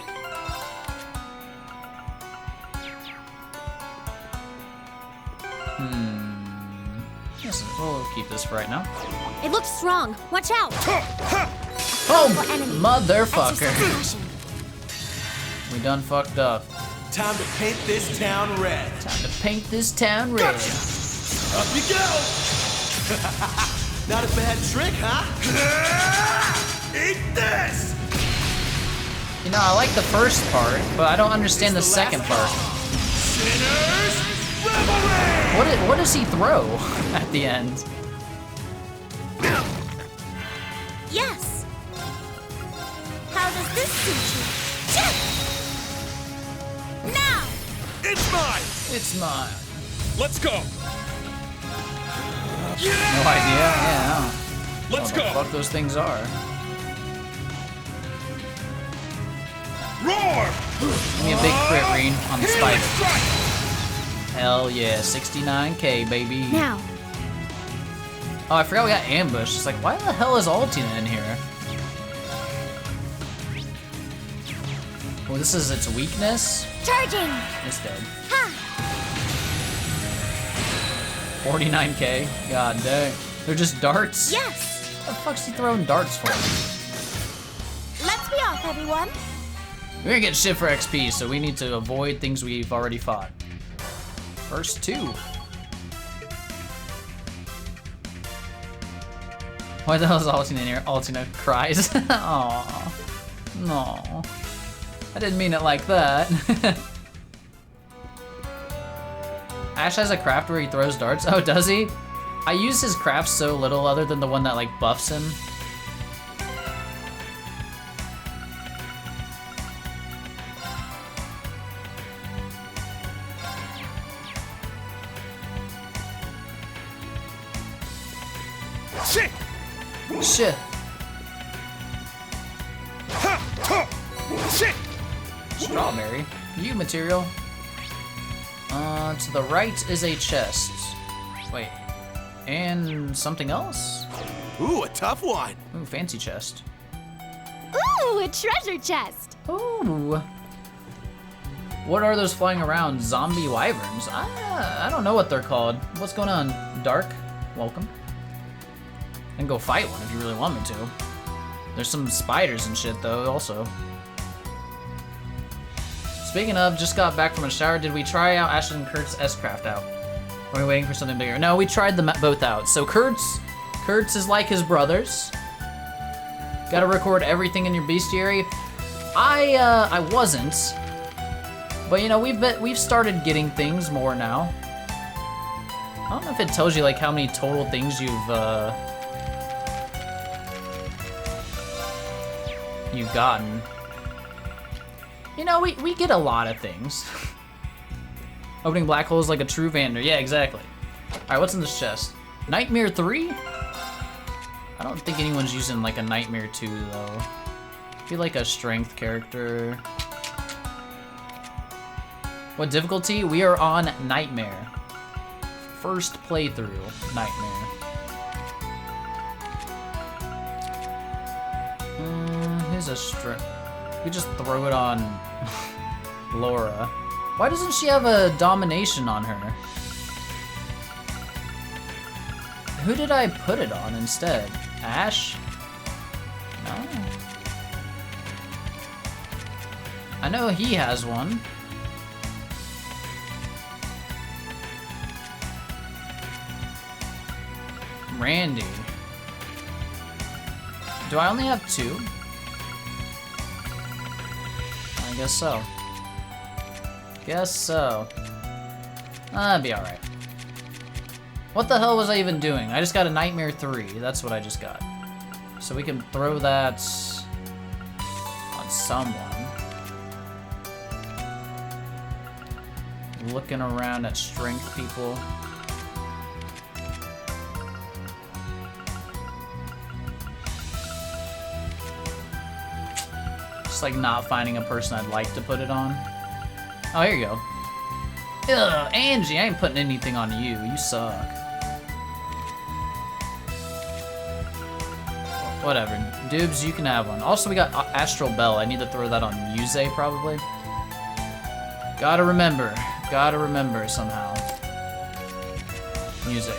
Speaker 1: Yes, we'll keep this for right now.
Speaker 4: It looks strong. Watch out!
Speaker 1: Oh,
Speaker 4: enemy.
Speaker 1: motherfucker.
Speaker 4: Exercise caution.
Speaker 1: We done fucked up.
Speaker 6: Time to paint this town red.
Speaker 1: Time to paint this town red.
Speaker 6: Up you go! Not a bad trick, huh? Eat this!
Speaker 1: You know, I like the first part, but I don't understand the second part.
Speaker 6: Sinners, Rivalry!
Speaker 1: What does he throw at the end?
Speaker 4: Yes! How does this suit you? Check! Now!
Speaker 6: It's mine!
Speaker 1: It's mine.
Speaker 5: Let's go.
Speaker 1: No idea? Yeah.
Speaker 5: Let's
Speaker 1: What the
Speaker 5: go.
Speaker 1: fuck those things are.
Speaker 5: Roar.
Speaker 1: Give me a big crit ring on the spider. Hell yeah, 69k, baby.
Speaker 4: Now!
Speaker 1: Oh, I forgot we got ambushed. It's like, why the hell is Altina in here? Well, this is its weakness.
Speaker 4: Charging!
Speaker 1: It's dead.
Speaker 4: Ha!
Speaker 1: 49k. God dang. They're just darts?
Speaker 4: Yes!
Speaker 1: What the fuck's he throwing darts for?
Speaker 4: Let's be off, everyone!
Speaker 1: We're gonna get shit for XP, so we need to avoid things we've already fought. First two. Why the hell is Altina in here? Altina cries. Aww. No. I didn't mean it like that. Ash has a craft where he throws darts. Oh, does he? I use his craft so little other than the one that like buffs him.
Speaker 6: Shit!
Speaker 1: Shit.
Speaker 6: Ha! Ha! Shit!
Speaker 1: Strawberry. You material. To the right is a chest. Wait. And something else?
Speaker 6: Ooh, a tough one.
Speaker 1: Ooh, fancy chest.
Speaker 4: Ooh, a treasure chest!
Speaker 1: Ooh. What are those flying around? Zombie wyverns? I don't know what they're called. What's going on? Dark? Welcome. I can go fight one if you really want me to. There's some spiders and shit though, also. Speaking of, just got back from a shower. Did we try out Ashton and Kurt's S-Craft out? Are we waiting for something bigger? No, we tried them both out. So Kurt's is like his brothers. Gotta record everything in your bestiary. I wasn't. But you know, we've started getting things more now. I don't know if it tells you like how many total things you've gotten. You know, we get a lot of things. Opening black holes like a true Vander. Yeah, exactly. Alright, what's in this chest? Nightmare 3? I don't think anyone's using like a Nightmare 2 though. Be like a strength character. What difficulty? We are on Nightmare. First playthrough, Nightmare. Here's a strength. We just throw it on Laura. Why doesn't she have a domination on her? Who did I put it on instead? Ash? No. I know he has one. Randy. Do I only have two? I guess so. Guess so. That'd be alright. What the hell was I even doing? I just got a Nightmare 3. That's what I just got. So we can throw that on someone. Looking around at strength people. like not finding a person I'd like to put it on. Oh, here you go. Ugh, Angie, I ain't putting anything on you. You suck. Whatever. Dubes, you can have one. Also, we got Astral Bell. I need to throw that on Yuze, probably. Gotta remember somehow. Yuze.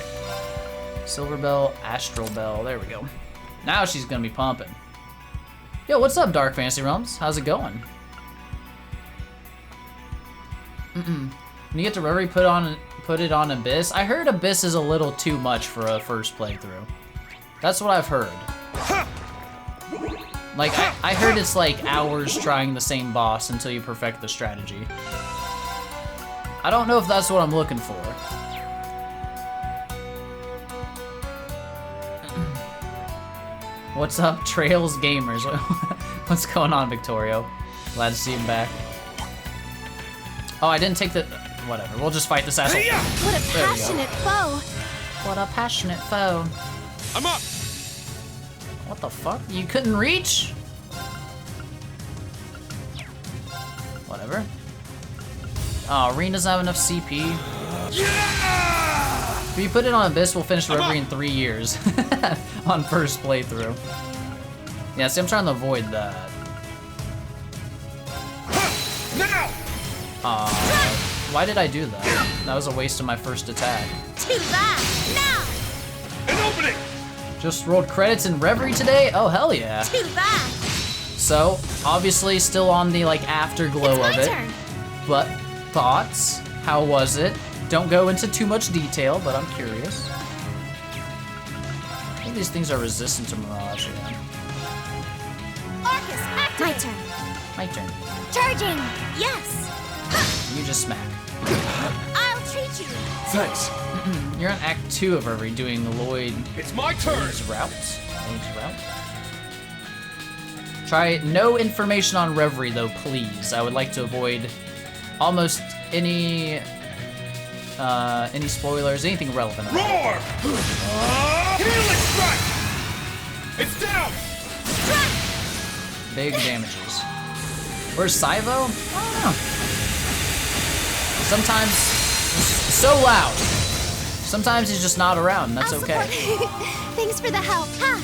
Speaker 1: Silver Bell, Astral Bell. There we go. Now she's gonna be pumping. Yo, what's up, Dark Fantasy Realms? How's it going? When you get to Rivalry, put it on Abyss. I heard Abyss is a little too much for a first playthrough. That's what I've heard. Like, I heard it's like hours trying the same boss until you perfect the strategy. I don't know if that's what I'm looking for. What's up, Trails Gamers? What's going on, Victorio? Glad to see him back. Oh, I didn't take the... Whatever, we'll just fight this asshole.
Speaker 4: What a passionate foe.
Speaker 2: What a passionate foe.
Speaker 5: I'm up.
Speaker 1: What the fuck? You couldn't reach? Whatever. Oh, Reen doesn't have enough CP. If you put it on Abyss, we'll finish Rivalry in 3 years. On first playthrough. Yeah, see, I'm trying to avoid that. Why did I do that? That was a waste of my first attack.
Speaker 4: To that. Now.
Speaker 6: An opening!
Speaker 1: Just rolled credits in Rivalry today? Oh, hell yeah.
Speaker 4: To that.
Speaker 1: So, obviously still on the, like, afterglow
Speaker 4: It's
Speaker 1: of
Speaker 4: my
Speaker 1: it.
Speaker 4: turn.
Speaker 1: But, thoughts? How was it? Don't go into too much detail, but I'm curious. I think these things are resistant to Mirage, yeah.
Speaker 4: Arcus, activate. My turn.
Speaker 1: My turn.
Speaker 4: Charging. Yes.
Speaker 1: You just smack.
Speaker 4: I'll treat you.
Speaker 6: Thanks.
Speaker 1: You're on Act 2 of Rivalry doing Lloyd's
Speaker 6: It's my turn.
Speaker 1: route. Try no information on Rivalry, though, please. I would like to avoid almost any spoilers, anything relevant.
Speaker 6: Roar! Healing strike! It's down!
Speaker 1: Big damages. Where's Saivo? I don't know. Sometimes he's so loud. Sometimes he's just not around, and that's
Speaker 4: I'll
Speaker 1: okay.
Speaker 4: support. Thanks for the help. Ha!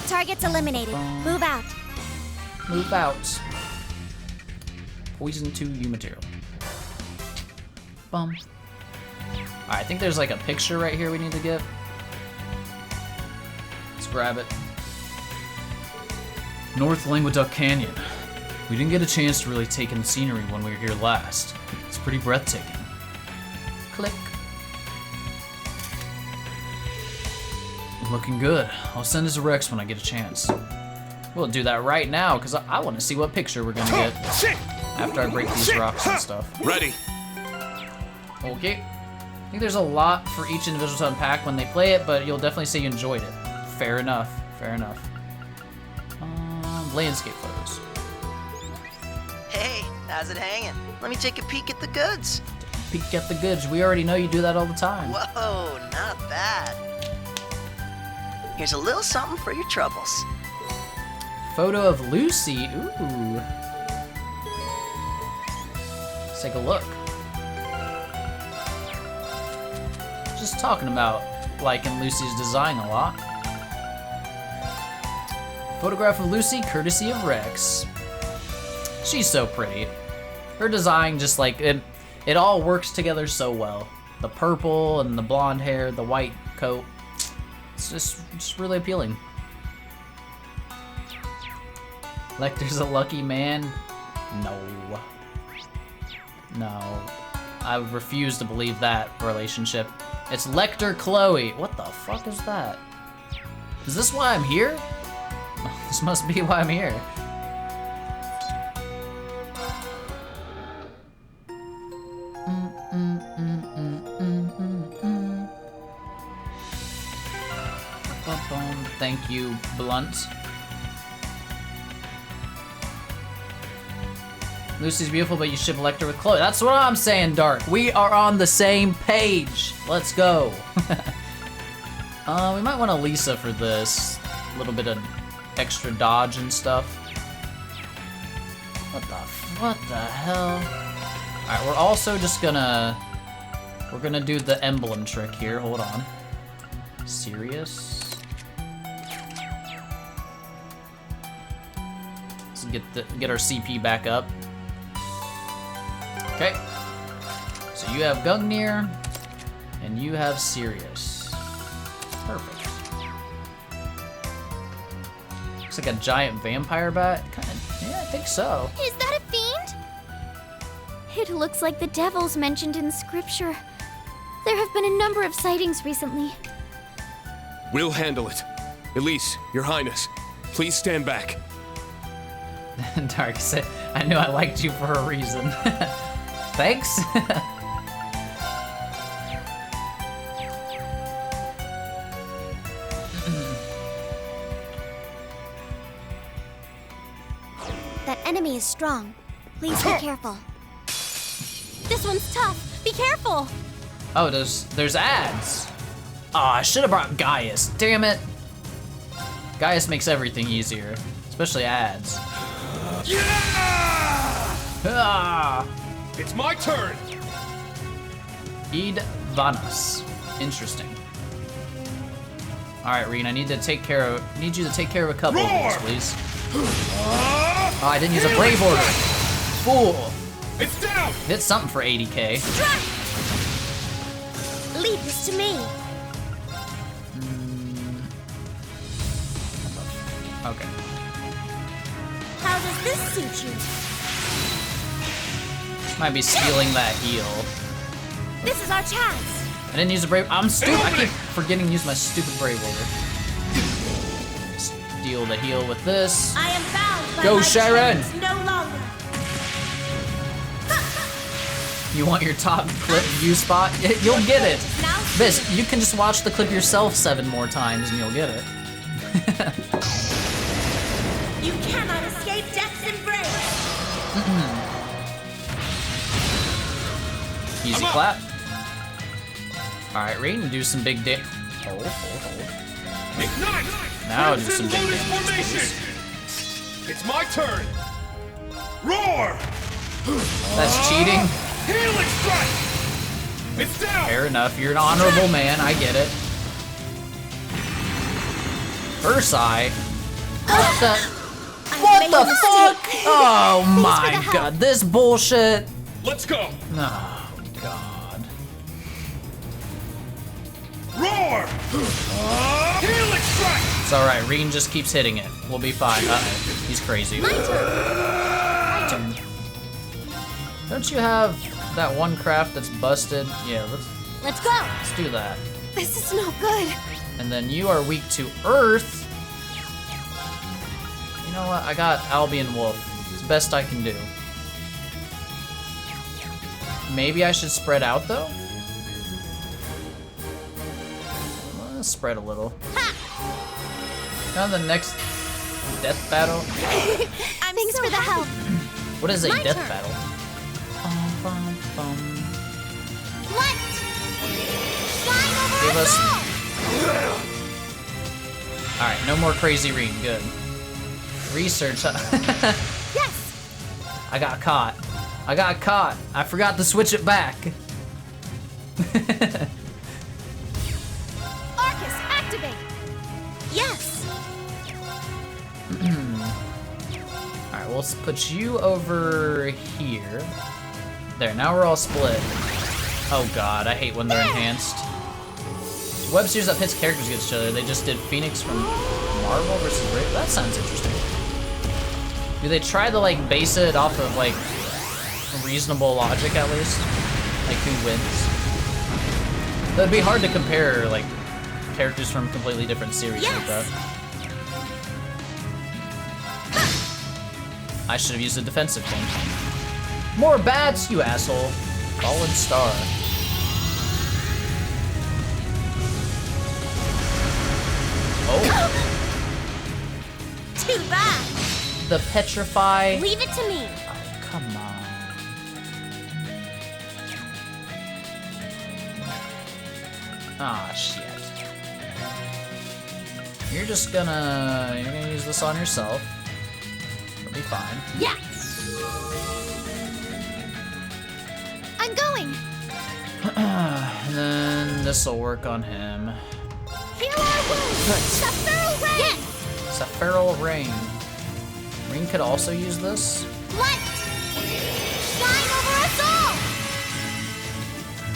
Speaker 4: Target's eliminated. Move out.
Speaker 1: Move out. Poison 2 U material. Bum. Alright, I think there's like a picture right here we need to get. Let's grab it. North Languedoc Canyon. We didn't get a chance to really take in the scenery when we were here last. It's pretty breathtaking. Click. Looking good. I'll send us a Rex when I get a chance. We'll do that right now, because I want to see what picture we're gonna get after I break these rocks and stuff.
Speaker 5: Ready.
Speaker 1: Okay. I think there's a lot for each individual to unpack when they play it, but you'll definitely say you enjoyed it. Fair enough. Fair enough. Landscape photos.
Speaker 7: Hey, how's it hanging? Let me take a peek at the goods.
Speaker 1: Peek at the goods. We already know you do that all the time.
Speaker 7: Whoa, not bad. Here's a little something for your troubles.
Speaker 1: Photo of Lucy. Ooh. Let's take a look. Just talking about liking Lucy's design a lot. Photograph of Lucy, courtesy of Rex. She's so pretty. Her design just like, it all works together so well. The purple and the blonde hair, the white coat. It's just really appealing. Lecter's a lucky man? No. No. I refuse to believe that relationship. It's Lecter Chloe. What the fuck is that? Is this why I'm here? This must be why I'm here. Thank you, Blunt. Lucy's beautiful, but you should elect her with Chloe. That's what I'm saying, Dark. We are on the same page. Let's go. We might want a Lisa for this. A little bit of extra dodge and stuff. What the hell? Alright, we're also just gonna... We're gonna do the emblem trick here. Hold on. Serious? Let's get our CP back up. Okay. So you have Gungnir, and you have Sirius. Perfect. Looks like a giant vampire bat. Yeah, I think so.
Speaker 4: Is that a fiend? It looks like the devils mentioned in scripture. There have been a number of sightings recently.
Speaker 5: We'll handle it. Elise, Your Highness, please stand back.
Speaker 1: Dark said, I knew I liked you for a reason. Thanks.
Speaker 4: That enemy is strong. Please be careful. This one's tough. Be careful.
Speaker 1: Oh, there's ads. Oh, I should have brought Gaius. Damn it. Gaius makes everything easier, especially ads.
Speaker 5: Yeah!
Speaker 1: Ah!
Speaker 5: It's my turn.
Speaker 1: Id Vanas. Interesting. All right, Reen, I need you to take care of a couple of these, please. Oh, I didn't use a Brave Order. Fool.
Speaker 5: It's down.
Speaker 1: Hit something for 80k.
Speaker 4: Leave this to me.
Speaker 1: Okay.
Speaker 4: How does this suit you?
Speaker 1: Might be stealing that heal.
Speaker 4: This is our chance.
Speaker 1: I didn't use a Brave. I'm stupid. I keep forgetting to use my stupid Brave Order. Steal the heal with this.
Speaker 4: I am bound by
Speaker 1: Go,
Speaker 4: my
Speaker 1: Sharon!
Speaker 4: chains no longer.
Speaker 1: You want your top clip view spot? You'll get it. This, you can just watch the clip yourself 7 more times and you'll get it.
Speaker 4: You cannot escape death's embrace.
Speaker 1: Easy clap. Alright, Reen, do some big damage. Hold.
Speaker 5: Ignite.
Speaker 1: Now do
Speaker 5: Crimson
Speaker 1: some big
Speaker 5: Lotus
Speaker 1: damage,
Speaker 5: formation.
Speaker 1: please.
Speaker 5: It's my turn. Roar.
Speaker 1: That's cheating.
Speaker 5: Healing strike. It's down.
Speaker 1: Fair enough, you're an honorable man, I get it. Ursai? What the? What the fuck? Oh my god, this bullshit.
Speaker 5: Let's go.
Speaker 1: Oh god.
Speaker 5: Roar. Healing strike.
Speaker 1: It's alright, Reen just keeps hitting it. We'll be fine. Uh-oh, he's crazy.
Speaker 4: My turn.
Speaker 1: Don't you have that one craft that's busted? Yeah,
Speaker 4: Let's go.
Speaker 1: let's do that.
Speaker 4: This is no good.
Speaker 1: And then you are weak to Earth. You know what? I got Albion Wolf. It's the best I can do. Maybe I should spread out though? Let's spread a little. Now the next death battle.
Speaker 4: Thanks for the help.
Speaker 1: What is a
Speaker 4: My
Speaker 1: death
Speaker 4: turn.
Speaker 1: battle?
Speaker 4: What? Flying over
Speaker 1: Give us-
Speaker 4: all.
Speaker 1: Alright, no more crazy Reen. Good. Research.
Speaker 4: Yes.
Speaker 1: I got caught. I forgot to switch it back.
Speaker 4: Arcus, activate. Yes.
Speaker 1: Alright, we'll put you over here. There, now we're all split. Oh god, I hate when they're enhanced. Web series that pits characters against each other. They just did Phoenix from Marvel versus Brave. That sounds interesting. Do they try to like base it off of like reasonable logic at least? Like who wins? That'd be hard to compare like characters from completely different series like that. I should have used a defensive thing. More bats, you asshole. Fallen star. Oh,
Speaker 4: Too bad.
Speaker 1: the petrify.
Speaker 4: Leave it to me.
Speaker 1: Oh, Come on. Ah, shit. You're gonna use this on yourself. It'll be fine.
Speaker 4: Yeah! I'm going!
Speaker 1: And then this'll work on him.
Speaker 4: Heal our wounds! Sephiral Rain! Yes!
Speaker 1: Sephiral Rain. Rain could also use this.
Speaker 4: Light! Shine over us all!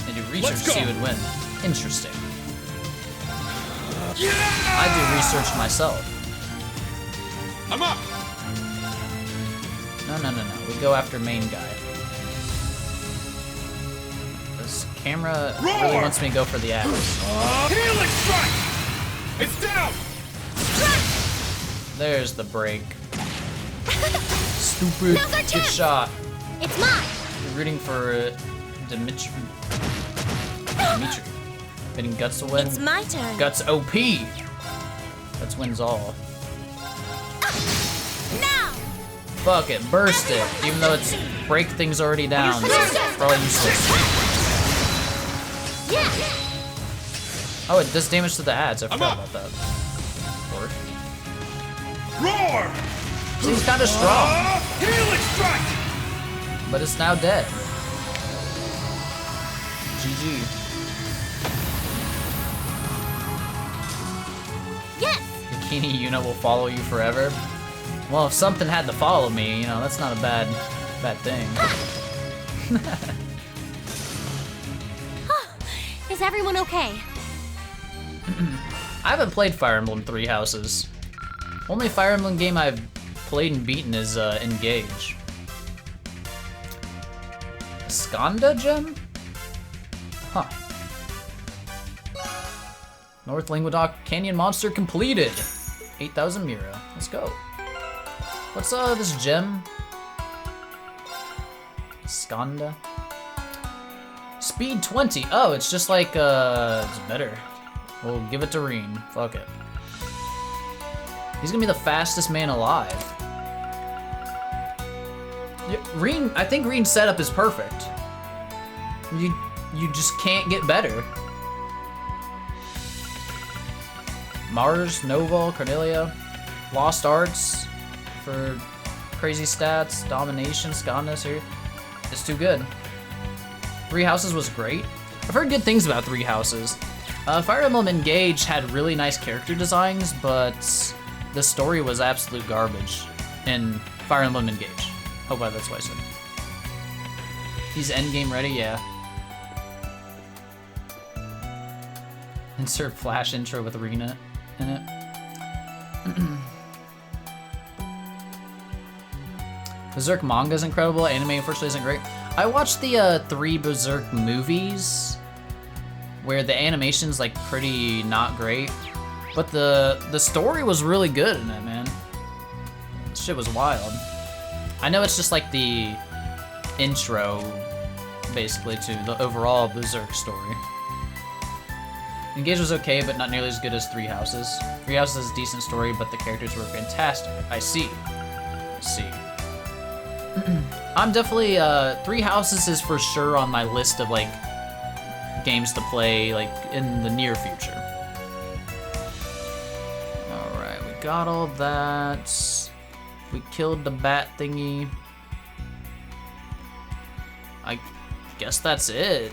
Speaker 1: And do research to see who would win. Interesting.
Speaker 5: Yeah!
Speaker 1: I do research myself.
Speaker 5: I'm up!
Speaker 1: No. We go after main guy. This camera really wants me to go for the axe.
Speaker 5: Healing strike! It's down!
Speaker 1: There's the break. Stupid.
Speaker 4: Now's our
Speaker 1: Good
Speaker 4: chance.
Speaker 1: shot.
Speaker 4: It's mine!
Speaker 1: You're rooting for Dimitri. Getting Guts to win.
Speaker 4: It's my turn.
Speaker 1: Guts OP. Guts wins all.
Speaker 4: Now!
Speaker 1: Fuck it, burst it. Even though it's break things already down. It's probably useless.
Speaker 4: Yeah!
Speaker 1: Oh, it does damage to the ads. I forgot about that.
Speaker 6: Roar!
Speaker 1: Seems kind of strong,
Speaker 6: Healing strike!
Speaker 1: but it's now dead. GG.
Speaker 4: Yes!
Speaker 1: Bikini unit will follow you forever. Well, if something had to follow me, that's not a bad thing.
Speaker 4: Is everyone okay?
Speaker 1: I haven't played Fire Emblem Three Houses. Only Fire Emblem game I've played and beaten is Engage. Skanda gem? Huh. North Languedoc Canyon Monster completed. 8,000 Mira. Let's go. What's this gem? Skanda? Speed 20. Oh, it's just like it's better. We'll give it to Reen. Fuck it. He's gonna be the fastest man alive. Reen, I think Reen's setup is perfect. You just can't get better. Mars, Nova, Cornelia, Lost Arts for crazy stats, Domination, Skandus here. It's too good. Three Houses was great. I've heard good things about Three Houses. Fire Emblem Engage had really nice character designs, but the story was absolute garbage in Fire Emblem Engage. Hope that's what I said. He's endgame ready, yeah. Insert Flash intro with Arena in it. Berserk manga is incredible. Anime unfortunately isn't great. I watched the 3 Berserk movies where the animation's like pretty not great, but the story was really good in it, man. This shit was wild. I know it's just like the intro, basically, to the overall Berserk story. Engage was okay, but not nearly as good as Three Houses. Three Houses is a decent story, but the characters were fantastic. I see. I'm definitely, Three Houses is for sure on my list of, like, games to play, like, in the near future. Alright, we got all that. We killed the bat thingy. I guess that's it.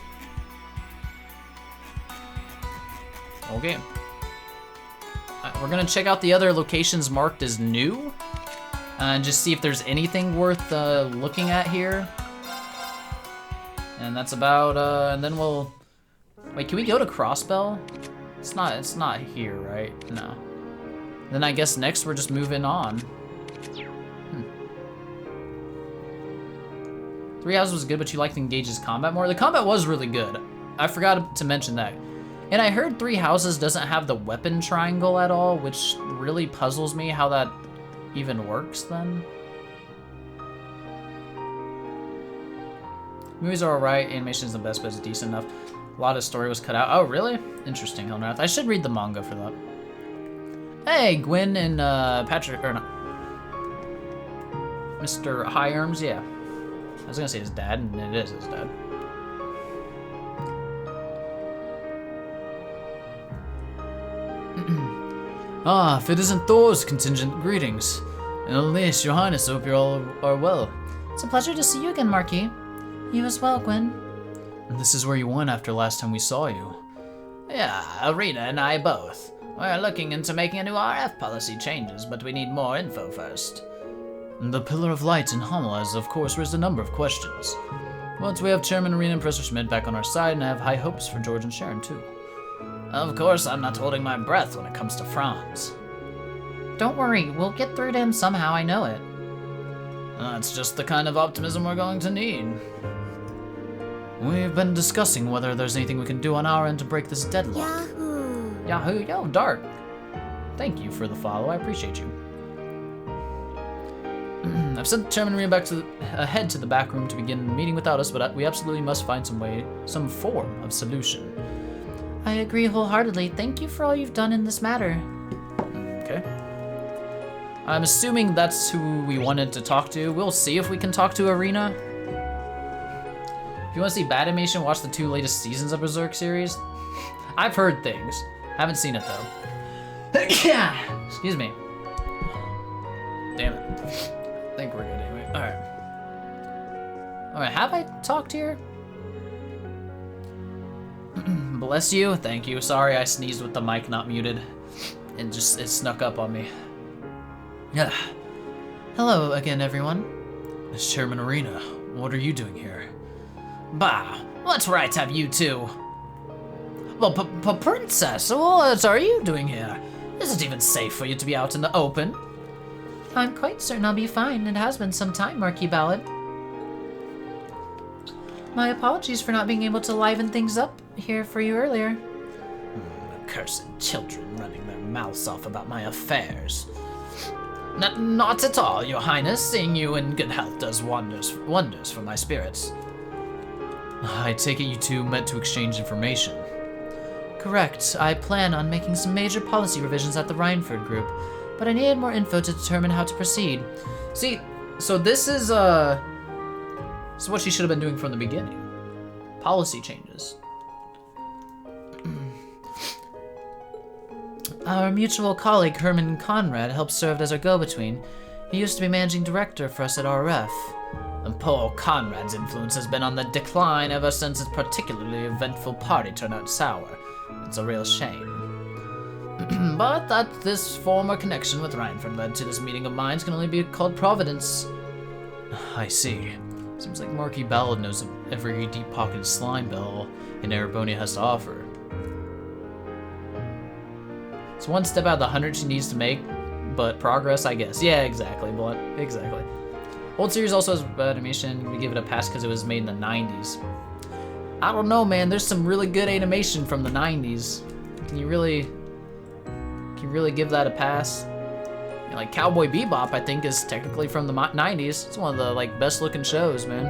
Speaker 1: Okay. We're gonna check out the other locations marked as new. And just see if there's anything worth looking at here. And that's about, and then we'll... Wait, can we go to Crossbell? It's not here, right? No. Then I guess next we're just moving on. Three Houses was good, but you liked Engage's combat more? The combat was really good. I forgot to mention that. And I heard Three Houses doesn't have the weapon triangle at all, which really puzzles me how that even works then. Movies are alright, animation isn't the best, but it's decent enough. A lot of story was cut out. Oh, really? Interesting, Helmrath. I should read the manga for that. Hey, Gwen and Patrick, or not. Mr. High Arms, yeah. was gonna say his dad, and it is his dad. Ah, if it isn't Thor's contingent, greetings. And Elise, your highness, hope you all are well.
Speaker 2: It's a pleasure to see you again, Marquis. You as well, Gwen.
Speaker 1: And this is where you went after last time we saw you.
Speaker 3: Yeah, Arena and I both. We're looking into making a new RF policy changes, but we need more info first.
Speaker 1: The Pillar of Light in Hummel has, of course, raised a number of questions. But we have Chairman Arena and Professor Schmidt back on our side, and I have high hopes for George and Sharon, too.
Speaker 3: Of course, I'm not holding my breath when it comes to Franz.
Speaker 2: Don't worry, we'll get through to him somehow, I know it.
Speaker 3: That's just the kind of optimism we're going to need.
Speaker 1: We've been discussing whether there's anything we can do on our end to break this deadlock.
Speaker 2: Yahoo!
Speaker 1: Yo, Dark. Thank you for the follow, I appreciate you. I've sent Chairman Arena back ahead to the back room to begin meeting without us, but we absolutely must find some form of solution.
Speaker 2: I agree wholeheartedly. Thank you for all you've done in this matter.
Speaker 1: Okay. I'm assuming that's who we wanted to talk to. We'll see if we can talk to Arena. If you want to see bad animation, watch the 2 latest seasons of Berserk series. I've heard things. Haven't seen it though. Excuse me. Damn it. I think we're good anyway. Alright. Alright, have I talked here? Bless you. Thank you. Sorry I sneezed with the mic not muted. It snuck up on me. Yeah.
Speaker 2: Hello again, everyone.
Speaker 1: Chairman Arena, what are you doing here?
Speaker 3: Bah, what's right to have you two?
Speaker 2: Well, Princess, what are you doing here? Is it even safe for you to be out in the open? I'm quite certain I'll be fine. It has been some time, Marquis Ballad. My apologies for not being able to liven things up here for you earlier.
Speaker 3: Accursed children running their mouths off about my affairs. Not at all, Your Highness. Seeing you in good health does wonders for my spirits.
Speaker 1: I take it you two meant to exchange information.
Speaker 2: Correct. I plan on making some major policy revisions at the Rhineford Group, but I needed more info to determine how to proceed.
Speaker 1: See, so this is what she should have been doing from the beginning. Policy changes.
Speaker 2: Our mutual colleague Herman Conrad helped serve as our go-between. He used to be managing director for us at RF.
Speaker 3: And poor Conrad's influence has been on the decline ever since his particularly eventful party turned out sour. It's a real shame. But that this former connection with Rhineford led to this meeting of minds can only be called Providence.
Speaker 1: I see. Seems like Marquis Ballad knows of every deep-pocketed slime bell in Erebonia has to offer.
Speaker 3: It's one step out of the 100 she needs to make, but progress, I guess. Yeah, exactly, Blunt. Exactly. Old series also has bad animation. We give it a pass because it was made in the 90s. I don't know, man. There's some really good animation from the 90s. Can you really give that a pass? You know, like Cowboy Bebop, I think, is technically from the 90s. It's one of the like best looking shows, man.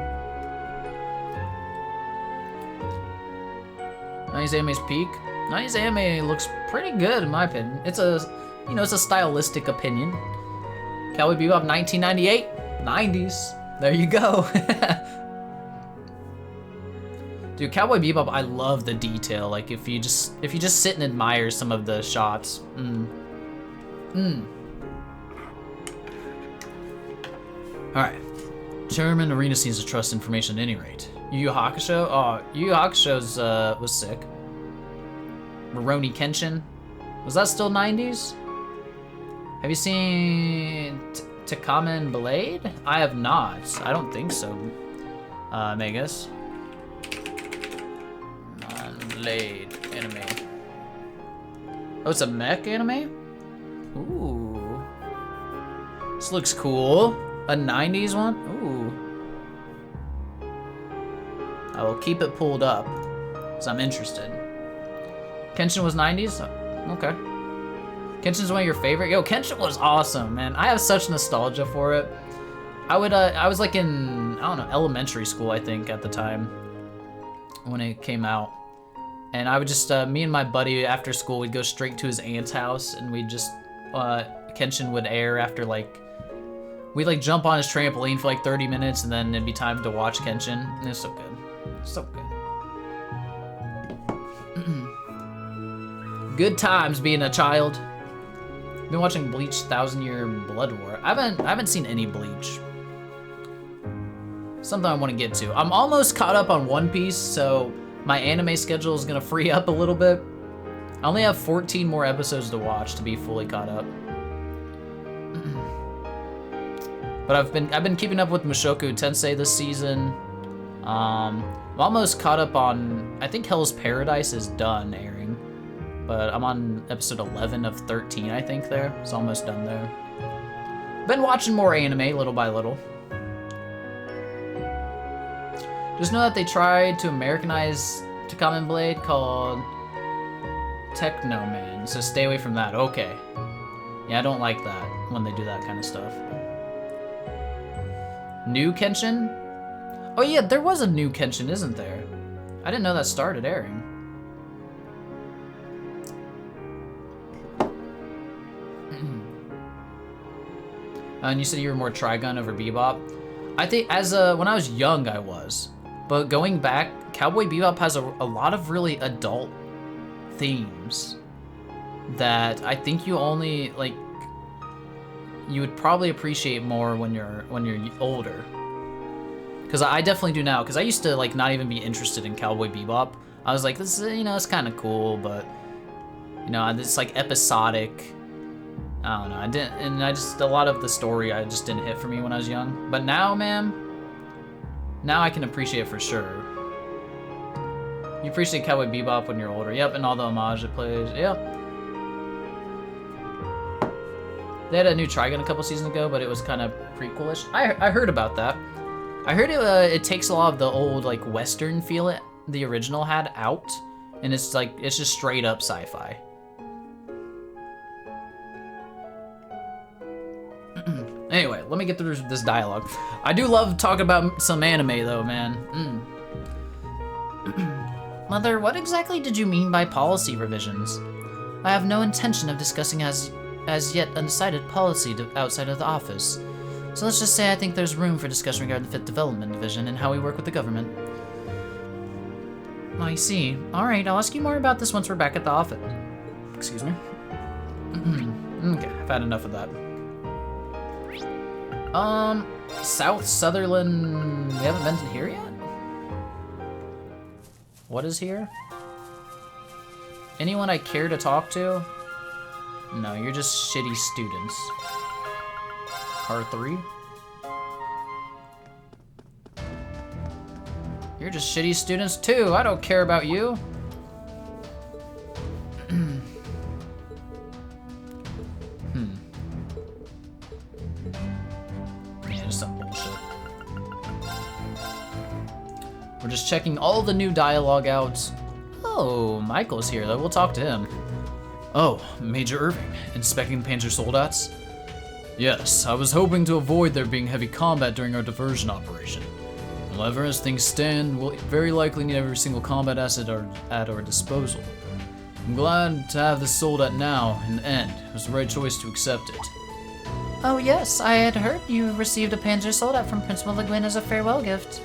Speaker 3: 90s anime's peak. 90s anime looks pretty good in my opinion. It's a, it's a stylistic opinion. Cowboy Bebop 1998, 90s. There you go. Dude, Cowboy Bebop, I love the detail. Like if you just sit and admire some of the shots. Alright. Chairman Arena seems to trust information at any rate. Yu Yu Hakusho? Oh, Yu Yu Hakusho's was sick. Rurouni Kenshin? Was that still 90s? Have you seen Takamen Blade? I have not. I don't think so. Megas. Blade anime. Oh, it's a mech anime? Ooh. This looks cool. A 90s one? Ooh. I will keep it pulled up, because I'm interested. Kenshin was 90s? Okay. Kenshin's one of your favorite? Yo, Kenshin was awesome, man. I have such nostalgia for it. I was like in, I don't know, elementary school, I think, at the time when it came out. And I would just, me and my buddy after school, we'd go straight to his aunt's house and we'd just, Kenshin would air after like
Speaker 1: We'd like jump on his trampoline for like 30 minutes and then it'd be time to watch Kenshin. And it's so good. So good. Good times being a child. Been watching Bleach 1,000 Year Blood War. I haven't seen any Bleach. Something I want to get to. I'm almost caught up on One Piece, so my anime schedule is gonna free up a little bit. I only have 14 more episodes to watch to be fully caught up. But I've been keeping up with Mushoku Tensei this season. I'm almost caught up on, I think Hell's Paradise is done airing, but I'm on episode 11 of 13, I think there, so almost done there. Been watching more anime little by little. Just know that they tried to Americanize Kamen Blade called Techno Man, so stay away from that. Okay. Yeah, I don't like that when they do that kind of stuff. New Kenshin? Oh yeah, there was a new Kenshin, isn't there? I didn't know that started airing. And you said you were more Trigun over Bebop. I think when I was young, I was. But going back, Cowboy Bebop has a lot of really adult themes that I think you only like. You would probably appreciate more when you're older. Because I definitely do now. Because I used to like not even be interested in Cowboy Bebop. I was like, this is, it's kind of cool, but it's like episodic. I don't know. A lot of the story I just didn't hit for me when I was young. But now, man, now I can appreciate it for sure. You appreciate Cowboy Bebop when you're older. Yep, and all the homage it plays. Yep. They had a new Trigun a couple seasons ago, but it was kind of prequelish. I heard about that. I heard it takes a lot of the old like Western feel the original had out, and it's just straight up sci-fi. Anyway, let me get through this dialogue. I do love talking about some anime though, man.
Speaker 2: Mother, what exactly did you mean by policy revisions? I have no intention of discussing as yet undecided policy outside of the office. So let's just say I think there's room for discussion regarding the Fifth Development Division and how we work with the government. I see. Alright, I'll ask you more about this once we're back at the office.
Speaker 1: Excuse me? Okay, I've had enough of that. South Sutherland, we haven't been to here yet? What is here? Anyone I care to talk to? No, you're just shitty students. R3? You're just shitty students too. I don't care about you. Yeah, just some bullshit. We're just checking all the new dialogue out. Oh, Michael's here though. We'll talk to him. Oh, Major Irving, inspecting the Panzer Soldats? Yes, I was hoping to avoid there being heavy combat during our diversion operation. However, as things stand, we'll very likely need every single combat asset at our disposal. I'm glad to have this Soldat now, in the end. It was the right choice to accept it.
Speaker 2: Oh yes, I had heard you received a Panzer Soldat from Principal Le Guin as a farewell gift.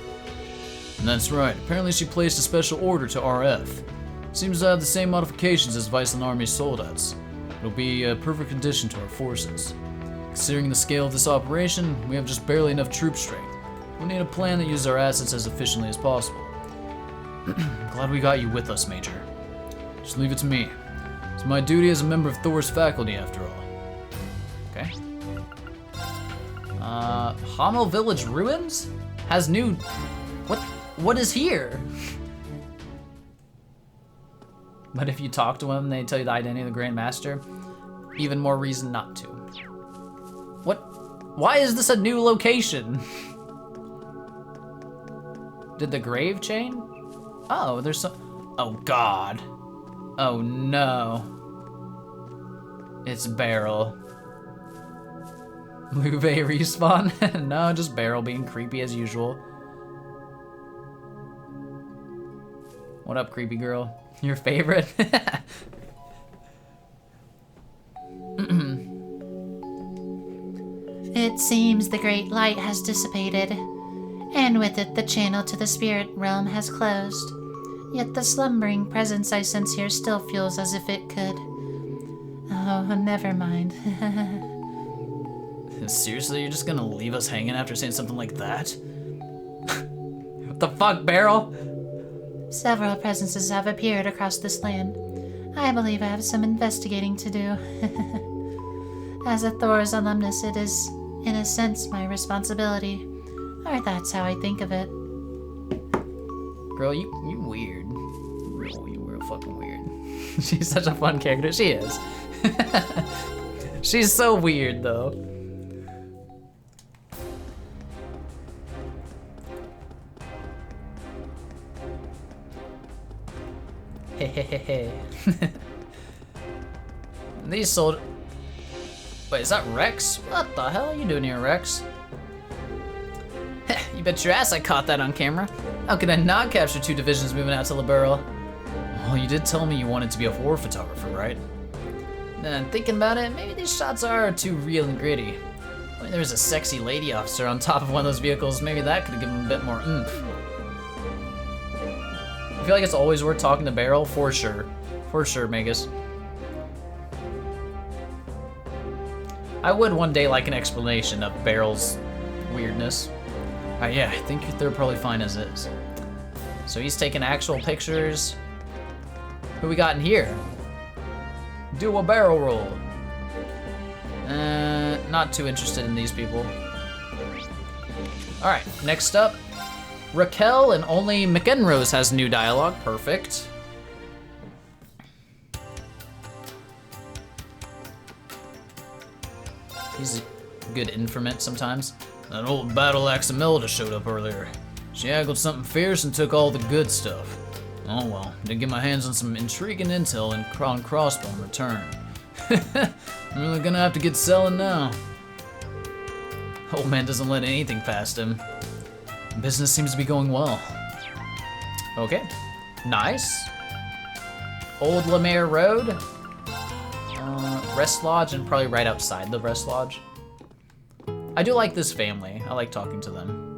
Speaker 1: And that's right, apparently she placed a special order to RF. Seems to have the same modifications as Viceland Army's Soldats. It'll be a perfect addition to our forces. Considering the scale of this operation, we have just barely enough troop strength. We need a plan that uses our assets as efficiently as possible. Glad we got you with us, Major. Just leave it to me. It's my duty as a member of Thor's faculty, after all. Okay. Hamel Village Ruins? Has new... What is here? But if you talk to them, they tell you the identity of the Grand Master. Even more reason not to. What? Why is this a new location? Did the grave change? Oh, there's some... Oh, God. Oh, no. It's Beryl. Luve respawn? No, just Beryl being creepy as usual. What up, creepy girl? Your favorite?
Speaker 2: It seems the great light has dissipated, and with it the channel to the spirit realm has closed. Yet the slumbering presence I sense here still feels as if it could. Oh, never mind.
Speaker 1: Seriously, you're just gonna leave us hanging after saying something like that? What the fuck, Beryl?
Speaker 2: Several presences have appeared across this land. I believe I have some investigating to do. As a Thor's alumnus, it is, in a sense, my responsibility. Or that's how I think of it.
Speaker 1: Girl, you weird. You real fucking weird. She's such a fun character. She is. She's so weird, though. Hehehehe. These sold. Wait, is that Rex? What the hell are you doing here, Rex? You bet your ass I caught that on camera. How could I not capture 2 divisions moving out to Liberal? Well, you did tell me you wanted to be a war photographer, right? Then thinking about it, maybe these shots are too real and gritty. I mean, there's a sexy lady officer on top of one of those vehicles. Maybe that could have given him a bit more oomph. I feel like it's always worth talking to Beryl, for sure. For sure, Magus. I would one day like an explanation of Beryl's weirdness. Yeah, I think they're probably fine as is. So he's taking actual pictures. Who we got in here? Do a barrel roll. Not too interested in these people. Alright, next up. Raquel, and only McEnrose has new dialogue. Perfect. He's a good informant sometimes. That old battle axe Imelda showed up earlier. She haggled something fierce and took all the good stuff. Oh well, did get my hands on some intriguing intel and on crossbow in return. I'm really gonna have to get selling now. Old man doesn't let anything past him. Business seems to be going well. Okay, nice. Old Lemaire Road. Rest Lodge, and probably right outside the Rest Lodge. I do like this family. I like talking to them.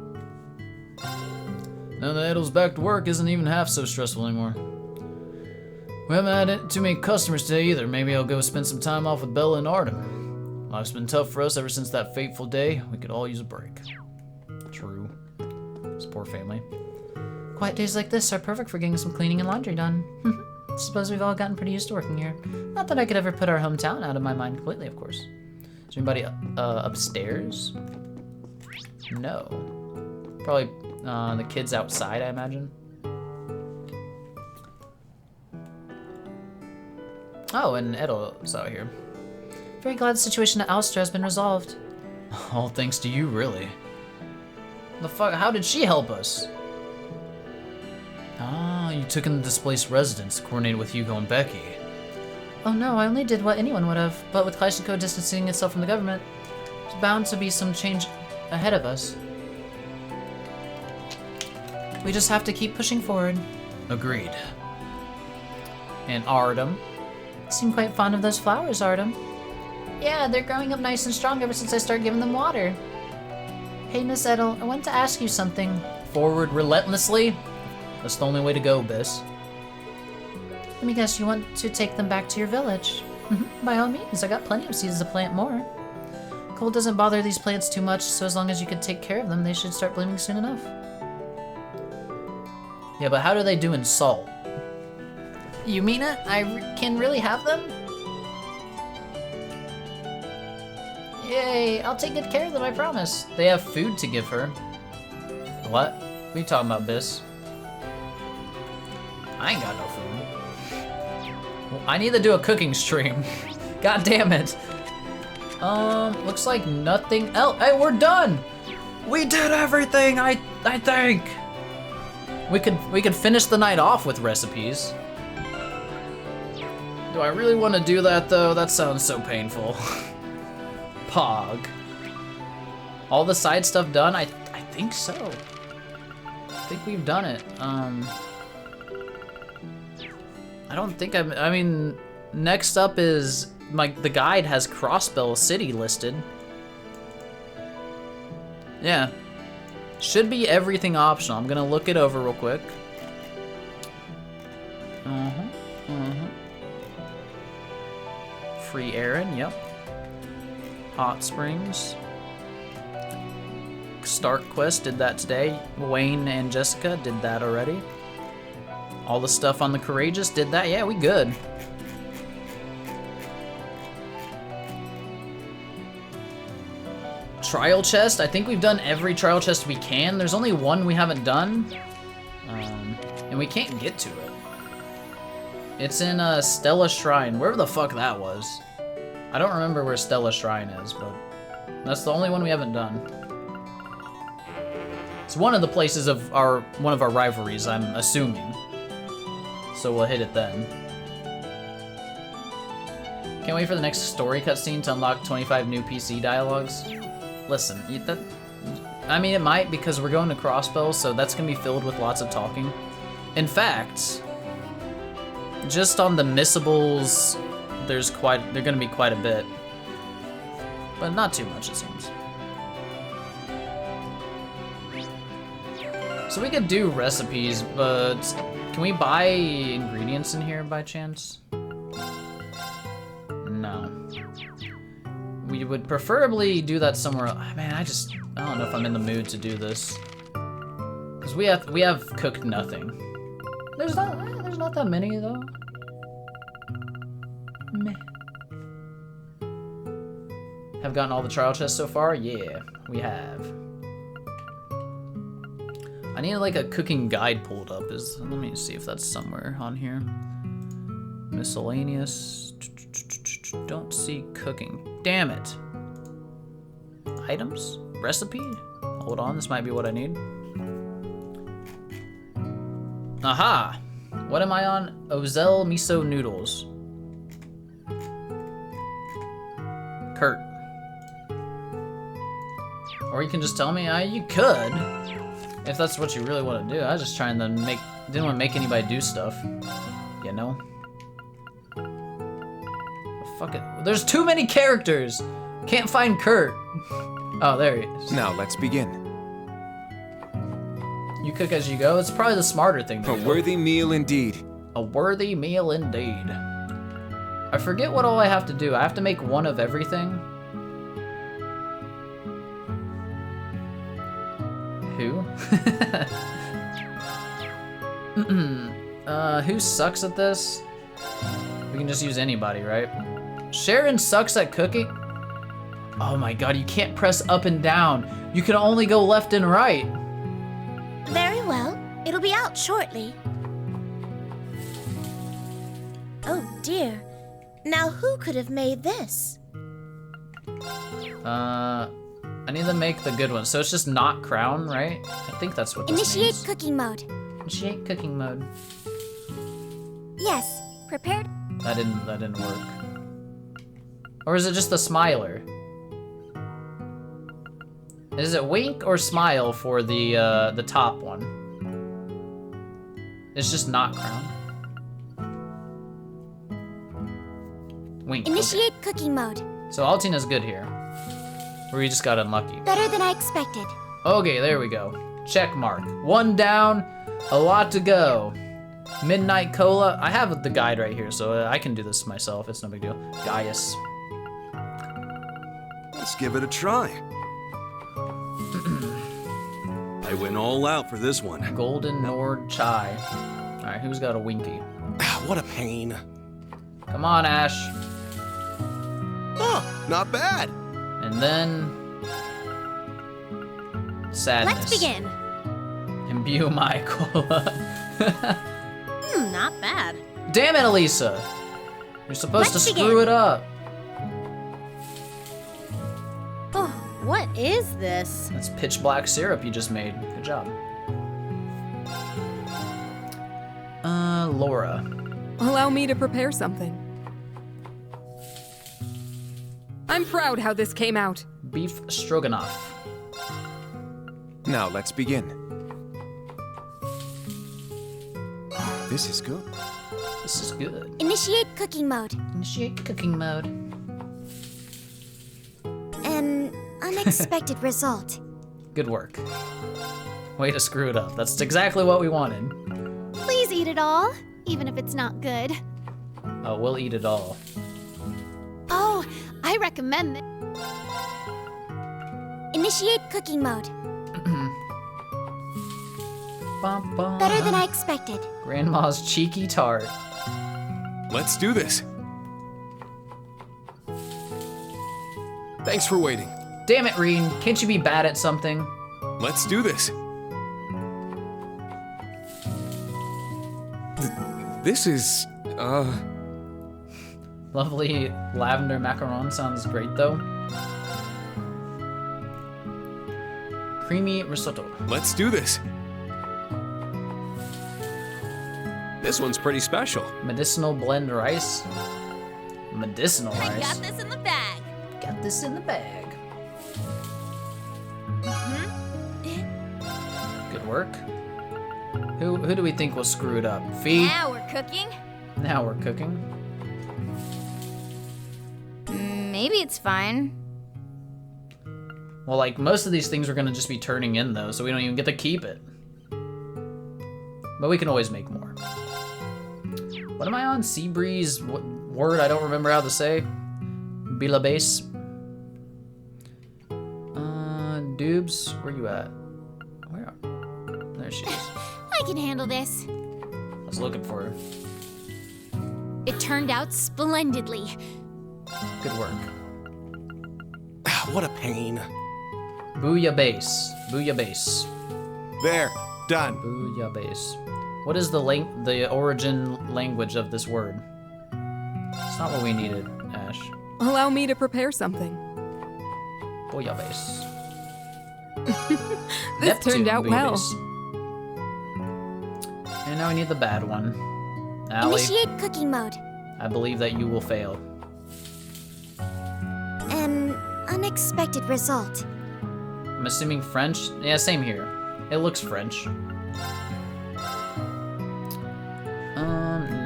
Speaker 1: Now that Edel's back to work isn't even half so stressful anymore. We haven't had too many customers today either. Maybe I'll go spend some time off with Bella and Artem. Life's been tough for us ever since that fateful day. We could all use a break. True. This poor family.
Speaker 2: Quiet days like this are perfect for getting some cleaning and laundry done. Suppose we've all gotten pretty used to working here. Not that I could ever put our hometown out of my mind completely, of course. Is there anybody upstairs? No. Probably the kids outside, I imagine. Oh, and Edel's out here. Very glad the situation at Alster has been resolved.
Speaker 1: All thanks to you, really. The fuck? How did she help us? Ah, you took in the displaced residents, coordinated with Hugo and Becky.
Speaker 2: Oh no, I only did what anyone would have, but with Kleishenko distancing itself from the government, there's bound to be some change ahead of us. We just have to keep pushing forward.
Speaker 1: Agreed. And Artem?
Speaker 2: Seem quite fond of those flowers, Artem. Yeah, they're growing up nice and strong ever since I started giving them water. Hey, Miss Edel, I want to ask you something.
Speaker 1: Forward relentlessly? That's the only way to go, Biss.
Speaker 2: Let me guess, you want to take them back to your village? By all means, I got plenty of seeds to plant more. Cold doesn't bother these plants too much, so as long as you can take care of them, they should start blooming soon enough.
Speaker 1: Yeah, but how do they do in salt?
Speaker 2: You mean it? I can really have them? Yay, I'll take good care of them, I promise.
Speaker 1: They have food to give her. What? What are you talking about, Biss? I ain't got no food. Well, I need to do a cooking stream. God damn it. Looks like nothing else. Hey, we're done! We did everything, I think! We could finish the night off with recipes. Do I really want to do that, though? That sounds so painful. Pog. All the side stuff done? I think so. I think we've done it. I don't think I mean, next up is, the guide has Crossbell City listed. Yeah. Should be everything optional. I'm gonna look it over real quick. Free Aaron, yep. Hot Springs. Start Quest did that today. Wayne and Jessica did that already. All the stuff on the Courageous did that. Yeah, we good. Trial chest. I think we've done every trial chest we can. There's only one we haven't done. And we can't get to it. It's in Stella Shrine, wherever the fuck that was. I don't remember where Stella Shrine is, but that's the only one we haven't done. It's one of the places of one of our rivalries, I'm assuming. So we'll hit it then. Can't wait for the next story cutscene to unlock 25 new PC dialogues. Listen, I mean, it might because we're going to Crossbow, so that's gonna be filled with lots of talking. In fact, just on the missables, they're gonna be quite a bit, but not too much, it seems. So we could do recipes, but can we buy ingredients in here by chance? No. We would preferably do that somewhere else. Man, I don't know if I'm in the mood to do this. Because we have cooked nothing. There's not that many though. Meh. Have gotten all the trial chests so far? Yeah, we have. I need like a cooking guide pulled up. Let me see if that's somewhere on here. Miscellaneous. Don't see cooking. Damn it. Items? Recipe? Hold on, this might be what I need. Aha! What am I on? Ozel miso noodles. Kurt. Or you can just tell me, you could. If that's what you really want to do. I was just trying to didn't want to make anybody do stuff. You know? Fuck it. There's too many characters! Can't find Kurt. Oh, there he is.
Speaker 8: Now let's begin.
Speaker 1: You cook as you go? It's probably the smarter thing to do.
Speaker 8: A worthy meal indeed.
Speaker 1: A worthy meal indeed. I forget what all I have to do. I have to make one of everything. Who? Who sucks at this? We can just use anybody, right? Sharon sucks at cooking? Oh my god, you can't press up and down. You can only go left and right.
Speaker 4: Very well. It'll be out shortly. Oh dear. Now who could have made this?
Speaker 1: I need to make the good one. So it's just not crown, right? I think that's what this means.
Speaker 4: Initiate cooking mode.
Speaker 1: Initiate cooking mode.
Speaker 4: Yes. Prepared.
Speaker 1: That didn't work. Or is it just the smiler? Is it wink or smile for the top one? It's just not crown. Wink.
Speaker 4: Initiate cooking mode.
Speaker 1: So Altina's good here. Or we just got unlucky.
Speaker 4: Better than I expected.
Speaker 1: Okay, there we go. Check mark. One down, a lot to go. Midnight Cola. I have the guide right here, so I can do this myself. It's no big deal. Gaius.
Speaker 6: Let's give it a try. I went all out for this one.
Speaker 1: Golden Nord Chai. Alright, who's got a Winky?
Speaker 6: What a pain.
Speaker 1: Come on, Ash.
Speaker 6: Oh, not bad.
Speaker 1: And then... Sadness.
Speaker 4: Let's begin.
Speaker 1: Imbue my cola.
Speaker 4: Not bad.
Speaker 1: Damn it, Elisa! You're supposed
Speaker 4: Let's
Speaker 1: to screw
Speaker 4: begin.
Speaker 1: it up.
Speaker 4: Oh, what is this?
Speaker 1: That's pitch black syrup you just made. Good job. Laura.
Speaker 9: Allow me to prepare something. I'm proud how this came out.
Speaker 1: Beef stroganoff.
Speaker 8: Now let's begin. This is good.
Speaker 1: This is good.
Speaker 4: Initiate cooking mode.
Speaker 1: Initiate cooking mode.
Speaker 4: An unexpected result.
Speaker 1: Good work. Way to screw it up. That's exactly what we wanted.
Speaker 4: Please eat it all, even if it's not good.
Speaker 1: Oh, we'll eat it all.
Speaker 4: Oh, I recommend it. Initiate cooking mode.
Speaker 1: Bum, bum.
Speaker 4: Better than I expected.
Speaker 1: Grandma's cheeky tart.
Speaker 5: Let's do this. Thanks for waiting.
Speaker 1: Damn it, Reen. Can't you be bad at something?
Speaker 5: Let's do this. This is,
Speaker 1: Lovely lavender macaron sounds great, though. Creamy risotto.
Speaker 5: Let's do this. This one's pretty special.
Speaker 1: Medicinal blend rice. Medicinal
Speaker 4: I
Speaker 1: rice.
Speaker 4: got this in the bag.
Speaker 1: Got this in the bag. Good work. Who do we think was screwed up? Fee?
Speaker 4: Now we're cooking.
Speaker 1: Now we're cooking.
Speaker 4: Maybe it's fine.
Speaker 1: Well, like, most of these things are gonna just be turning in, though, so we don't even get to keep it. But we can always make more. What am I on? Sea breeze? What word I don't remember how to say? Bila base. Dubes, where you at? Where? There she is.
Speaker 4: I can handle this.
Speaker 1: I was looking for her.
Speaker 4: It turned out splendidly.
Speaker 1: Good work.
Speaker 6: What a pain.
Speaker 1: Booyah base. Booyah base.
Speaker 6: There, done.
Speaker 1: Booyah base. What is the origin language of this word? It's not what we needed, Ash.
Speaker 9: Allow me to prepare something.
Speaker 1: Booyah base.
Speaker 9: This turned out
Speaker 1: Booyah
Speaker 9: well.
Speaker 1: base. And now we need the bad one. Allie,
Speaker 4: Initiate cooking mode.
Speaker 1: I believe that you will fail.
Speaker 4: An unexpected result.
Speaker 1: I'm assuming French? Yeah, same here. It looks French.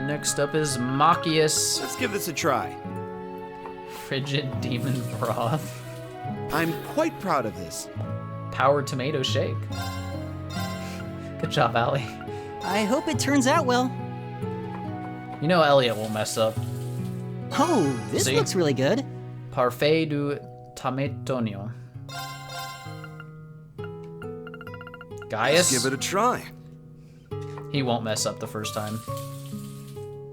Speaker 1: Next up is Machias
Speaker 6: Let's give this a try.
Speaker 1: Frigid Demon Broth.
Speaker 6: I'm quite proud of this.
Speaker 1: Power Tomato Shake. Good job, Allie.
Speaker 10: I hope it turns out well.
Speaker 1: You know Elliot won't mess up.
Speaker 10: Oh, this
Speaker 1: See?
Speaker 10: looks really good.
Speaker 1: Parfait du Tomatonio. Gaius?
Speaker 6: Let's give it a try.
Speaker 1: He won't mess up the first time.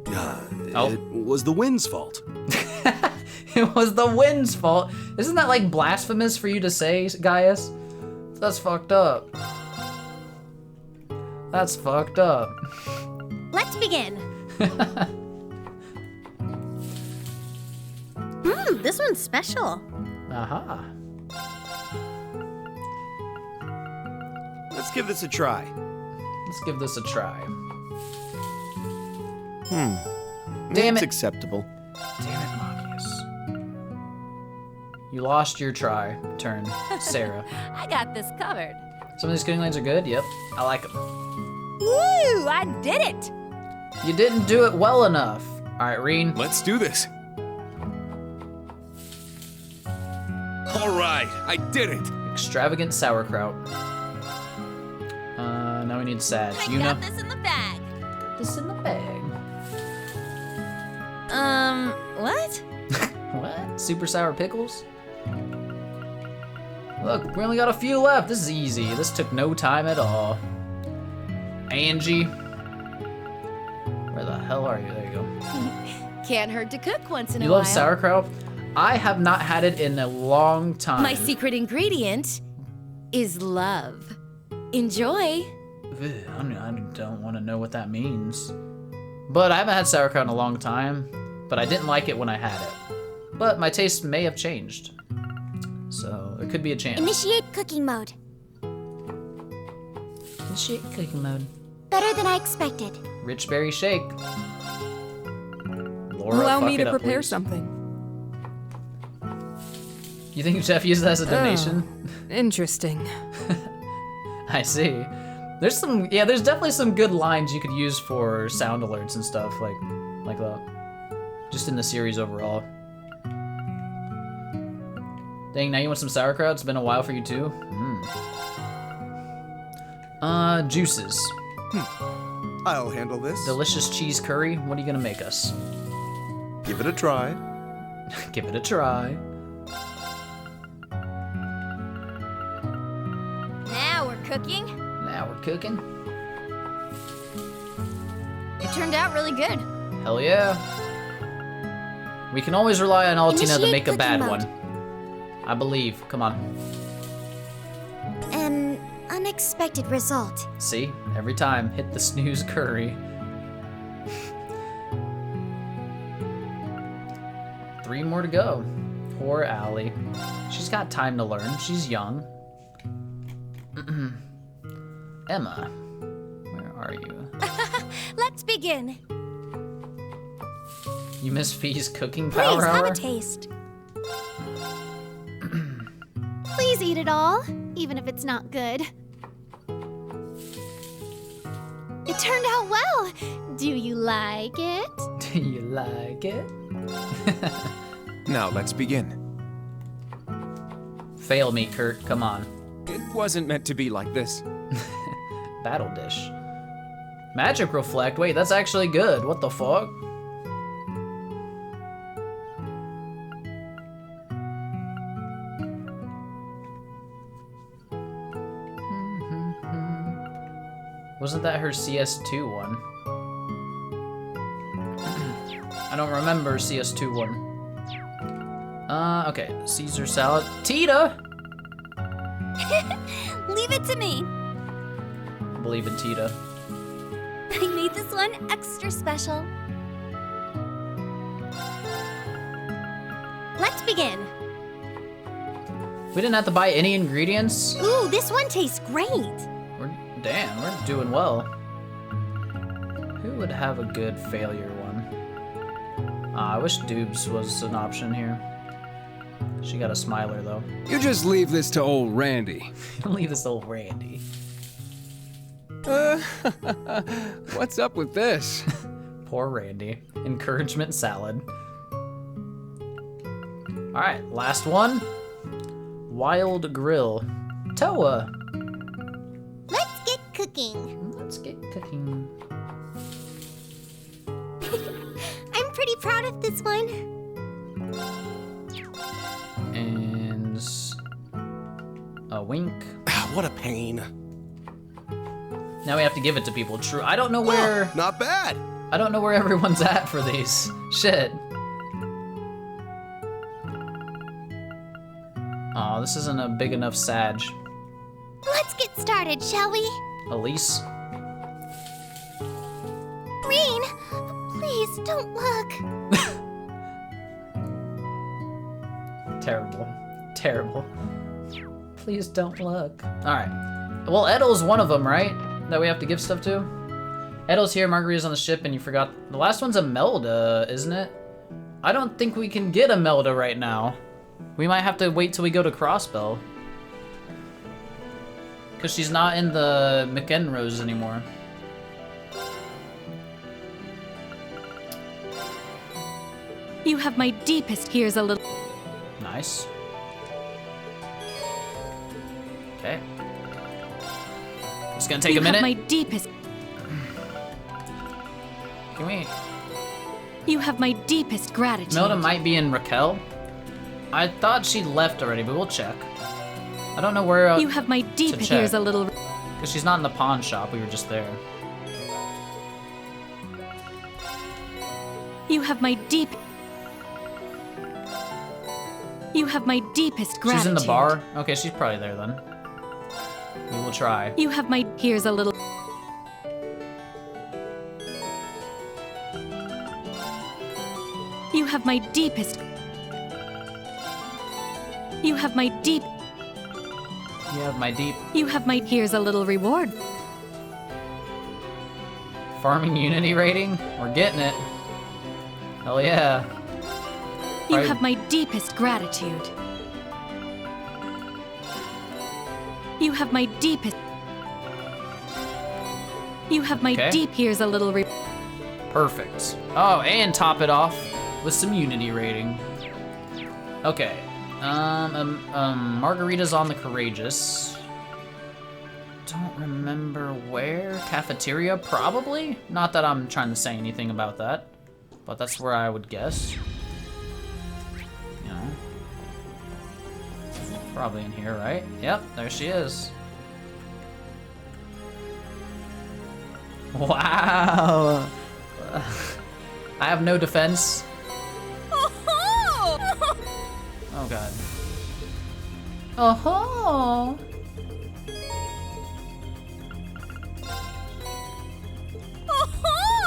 Speaker 6: It was the wind's fault.
Speaker 1: It was the wind's fault. Isn't that like blasphemous for you to say, Gaius? That's fucked up. That's fucked up.
Speaker 4: Let's begin. This one's special.
Speaker 1: Aha.
Speaker 6: Let's give this a try.
Speaker 1: Let's give this a try. Damn
Speaker 6: It's
Speaker 1: it.
Speaker 6: acceptable.
Speaker 1: Damn it, Machias. You lost your turn, Sarah.
Speaker 4: I got this covered.
Speaker 1: Some of these cooking lines are good. Yep, I like them.
Speaker 4: Woo! I did it.
Speaker 1: You didn't do it well enough. All right, Reen.
Speaker 5: Let's do this. All right, I did it.
Speaker 1: Extravagant sauerkraut. Now we need Sag.
Speaker 4: I
Speaker 1: Yuna.
Speaker 4: got this in the bag.
Speaker 1: This in the bag.
Speaker 4: What?
Speaker 1: What? Super sour pickles? Look, we only got a few left. This is easy. This took no time at all. Angie. Where the hell are you? There you go.
Speaker 11: Can't hurt to cook once in
Speaker 1: You
Speaker 11: a while.
Speaker 1: love sauerkraut? I have not had it in a long time.
Speaker 11: My secret ingredient is love. Enjoy.
Speaker 1: Ugh, I don't want to know what that means. But I haven't had sauerkraut in a long time, but I didn't like it when I had it. But my taste may have changed. So there could be a chance.
Speaker 4: Initiate cooking mode.
Speaker 1: Initiate cooking mode.
Speaker 4: Better than I expected.
Speaker 1: Rich berry shake. Laura,
Speaker 9: Allow
Speaker 1: fuck
Speaker 9: me
Speaker 1: it
Speaker 9: to
Speaker 1: up,
Speaker 9: prepare
Speaker 1: please.
Speaker 9: something.
Speaker 1: You think Jeff used that as a donation?
Speaker 9: Interesting.
Speaker 1: I see. There's there's definitely some good lines you could use for sound alerts and stuff like that. Just in the series overall. Dang, now you want some sauerkraut? It's been a while for you too? Juices.
Speaker 12: I'll handle this.
Speaker 1: Delicious cheese curry. What are you gonna make us?
Speaker 12: Give it a try.
Speaker 1: Give it a try.
Speaker 4: Now we're cooking.
Speaker 1: Now we're cooking.
Speaker 4: It turned out really good.
Speaker 1: Hell yeah. We can always rely on Altina to
Speaker 4: Initiate
Speaker 1: make a bad
Speaker 4: cooking mode.
Speaker 1: one. I believe. Come on.
Speaker 4: An unexpected result.
Speaker 1: See? Every time. Hit the snooze curry. 3 more to go. Poor Allie. She's got time to learn. She's young. Emma. Where are you?
Speaker 4: Let's begin.
Speaker 1: You miss Fee's cooking
Speaker 4: Please
Speaker 1: power
Speaker 4: have
Speaker 1: hour?
Speaker 4: a taste. Please eat it all, even if it's not good. It turned out well. Do you like it?
Speaker 1: Do you like it?
Speaker 8: Now let's begin.
Speaker 1: Fail me, Kurt. Come on.
Speaker 8: It wasn't meant to be like this.
Speaker 1: Battle dish. Magic reflect. Wait, that's actually good. What the fuck? Wasn't that her CS2 one? I don't remember CS2 one. Okay. Caesar salad. Tita!
Speaker 4: Leave it to me.
Speaker 1: I believe in Tita.
Speaker 4: I made this one extra special. Let's begin.
Speaker 1: We didn't have to buy any ingredients.
Speaker 4: Ooh, this one tastes great.
Speaker 1: Damn, we're doing well. Who would have a good failure one? I wish Dubes was an option here. She got a smiler though.
Speaker 13: You just leave this to old Randy.
Speaker 1: Leave this old Randy.
Speaker 13: What's up with this?
Speaker 1: Poor Randy. Encouragement salad. Alright, last one. Wild grill. Toa.
Speaker 4: Let's get cooking.
Speaker 1: Let's get cooking.
Speaker 4: I'm pretty proud of this one.
Speaker 1: And a wink.
Speaker 12: What a pain.
Speaker 1: Now we have to give it to people. True. I don't know where.
Speaker 12: Oh, not bad.
Speaker 1: I don't know where everyone's at for these. Shit. Aw, this isn't a big enough Sag.
Speaker 4: Let's get started, shall we?
Speaker 1: Elise.
Speaker 4: Green, please don't look.
Speaker 1: Terrible. Terrible. Please don't look. Alright. Well, Edel's one of them, right? That we have to give stuff to? Edel's here, Margarita's on the ship, and you forgot. The last one's a Melda, isn't it? I don't think we can get a Melda right now. We might have to wait till we go to Crossbell. Because she's not in the McEnroes anymore.
Speaker 11: You have my deepest. Here's a little.
Speaker 1: Nice. Okay. It's gonna take a minute.
Speaker 11: You have my deepest.
Speaker 1: Can we?
Speaker 11: You have my deepest gratitude.
Speaker 1: Melda might be in Raquel. I thought she left already, but we'll check. I don't know where.
Speaker 11: You have my deepest. Here's a little.
Speaker 1: Because she's not in the pawn shop. We were just there.
Speaker 11: You have my deep. You have my deepest gratitude.
Speaker 1: She's in the bar? Okay, she's probably there then. We will try.
Speaker 11: You have my. Here's a little. You have my deepest. You have my deep.
Speaker 1: You have my deep.
Speaker 11: You have my. Here's a little reward.
Speaker 1: Farming Unity rating? We're getting it. Hell yeah.
Speaker 11: You have my deepest gratitude. You have my deepest. You have my
Speaker 1: Okay.
Speaker 11: deep. Here's a little.
Speaker 1: Perfect. Oh, and top it off with some Unity rating. Okay. Margarita's on the Courageous. Don't remember where. Cafeteria, probably? Not that I'm trying to say anything about that, but that's where I would guess. You know. Probably in here, right? Yep, there she is. Wow! I have no defense. Oh god. Oh-ho!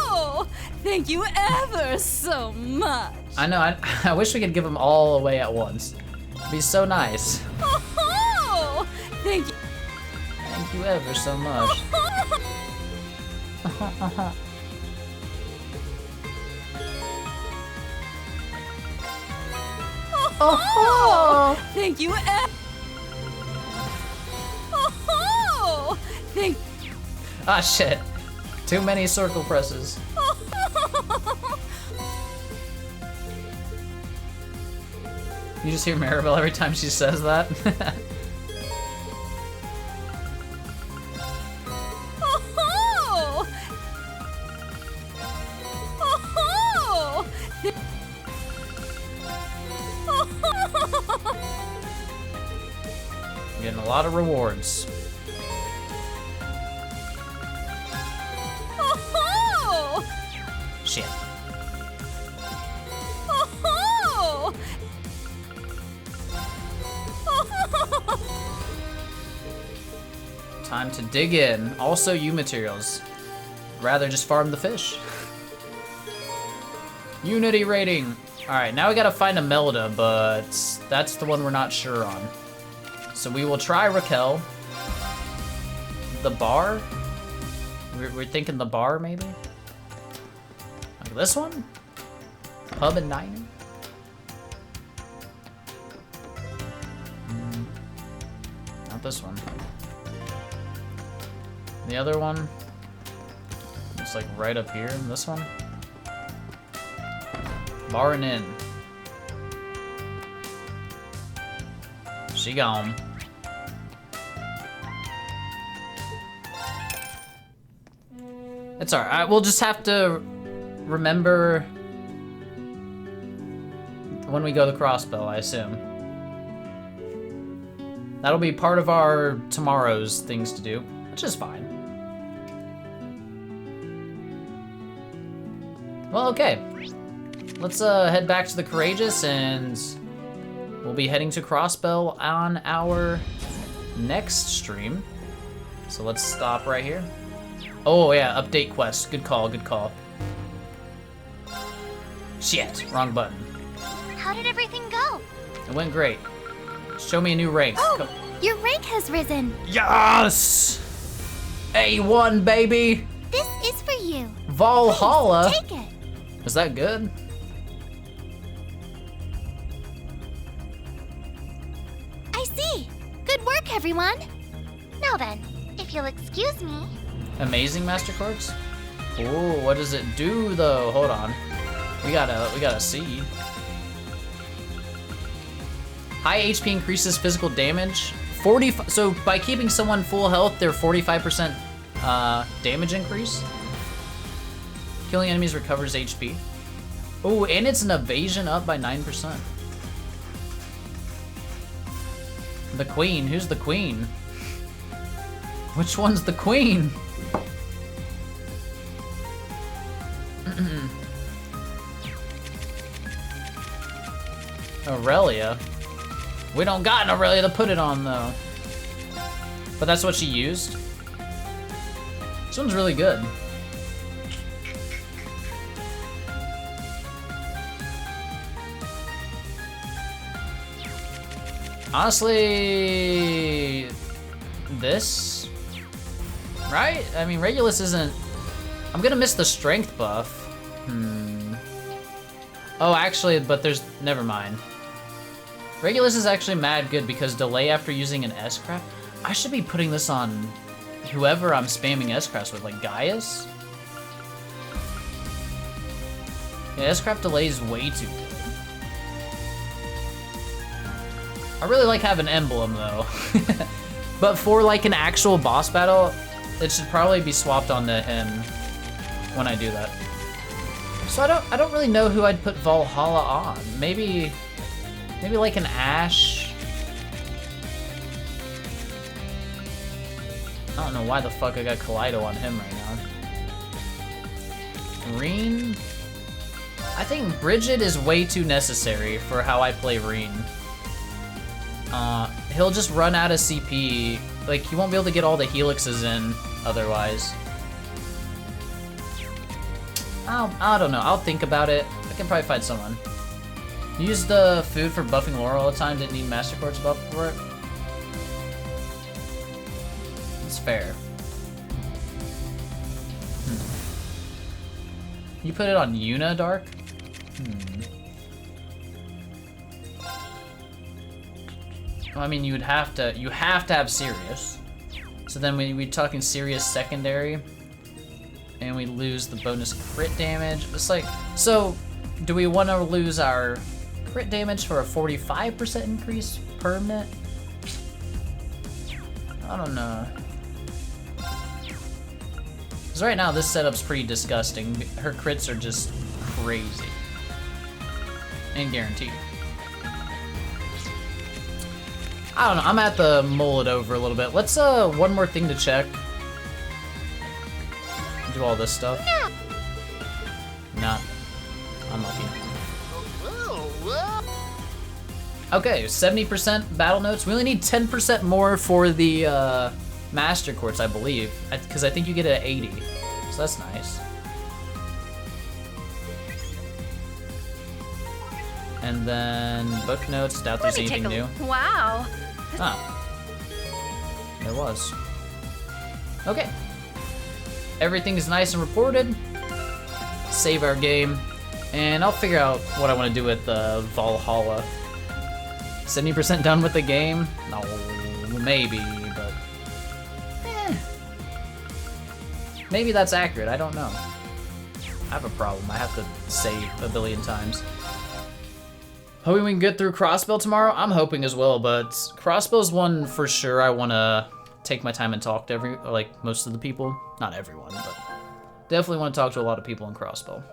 Speaker 11: Oh, thank you ever so much.
Speaker 1: I know, I wish we could give them all away at once. It'd be so nice.
Speaker 11: Oh, thank you.
Speaker 1: Thank you ever so much.
Speaker 11: Oh, thank you. Oh, thank.
Speaker 1: Ah shit! Too many circle presses. You just hear Maribel every time she says that. Getting a lot of rewards. Shit. Time to dig in. Also U materials. Rather just farm the fish. Unity rating. Alright, now we gotta find a Melda, but that's the one we're not sure on. So we will try Raquel. The bar? We're thinking the bar, maybe? Like this one? Pub and diner? Not this one. The other one? It's like right up here. This one? Bar and inn. She gone. It's alright. We'll just have to remember when we go to Crossbow, I assume. That'll be part of our tomorrow's things to do, which is fine. Well, okay. Let's head back to the Courageous, and we'll be heading to Crossbell on our next stream. So let's stop right here. Oh yeah, update quest. Good call, good call. Shit, wrong button.
Speaker 4: How did everything go?
Speaker 1: It went great. Show me a new rank.
Speaker 4: Oh, your rank has risen.
Speaker 1: Yes! A1, baby!
Speaker 4: This is for you.
Speaker 1: Valhalla?
Speaker 4: Please, take it.
Speaker 1: Is that good?
Speaker 4: I see. Good work, everyone. Now then, if you'll excuse me.
Speaker 1: Amazing Master Quartz? Ooh, what does it do though? Hold on. We gotta see. High HP increases physical damage. 40. So by keeping someone full health, they're 45% damage increase. Killing enemies recovers HP. Oh, and it's an evasion up by 9%. The queen. Who's the queen? Which one's the queen? Aurelia. We don't got an Aurelia to put it on though. But that's what she used. This one's really good. Honestly, this, right? I mean, Regulus isn't, I'm gonna miss the strength buff. Oh, actually, but there's, never mind. Regulus is actually mad good because delay after using an S-Craft. I should be putting this on whoever I'm spamming S-Crafts with, like Gaius. Yeah, S-Craft delay is way too good. I really like having emblem though. But for like an actual boss battle, it should probably be swapped onto him when I do that. So I don't really know who I'd put Valhalla on. Maybe like an Ash. I don't know why the fuck I got Kaleido on him right now. Reen? I think Bridget is way too necessary for how I play Reen. He'll just run out of CP. Like, he won't be able to get all the helixes in otherwise. I don't know. I'll think about it. I can probably find someone. Use the food for buffing Laurel all the time. Didn't need Master Quartz buff for it. It's fair. You put it on Yuna, Dark? Well, I mean, you have to have Sirius. So then we're talking Sirius secondary, and we lose the bonus crit damage. It's like, so do we want to lose our crit damage for a 45% increase permanent? I don't know. Because right now this setup's pretty disgusting. Her crits are just crazy and guaranteed. I don't know, I'm at the mull it over a little bit. Let's, one more thing to check. Do all this stuff. Nah, unlucky. Okay, 70% battle notes. We only need 10% more for the, Master Quartz, I believe. Because I think you get it at 80. So that's nice. And then book notes, doubt there's anything new.
Speaker 11: Wow.
Speaker 1: Ah. There was. Okay. Everything is nice and reported. Save our game. And I'll figure out what I want to do with Valhalla. 70% done with the game? No, maybe, but... Maybe that's accurate, I don't know. I have a problem, I have to save a billion times. Hoping we can get through Crossbell tomorrow? I'm hoping as well, but Crossbell's one for sure I want to take my time and talk to most of the people. Not everyone, but definitely want to talk to a lot of people in Crossbell.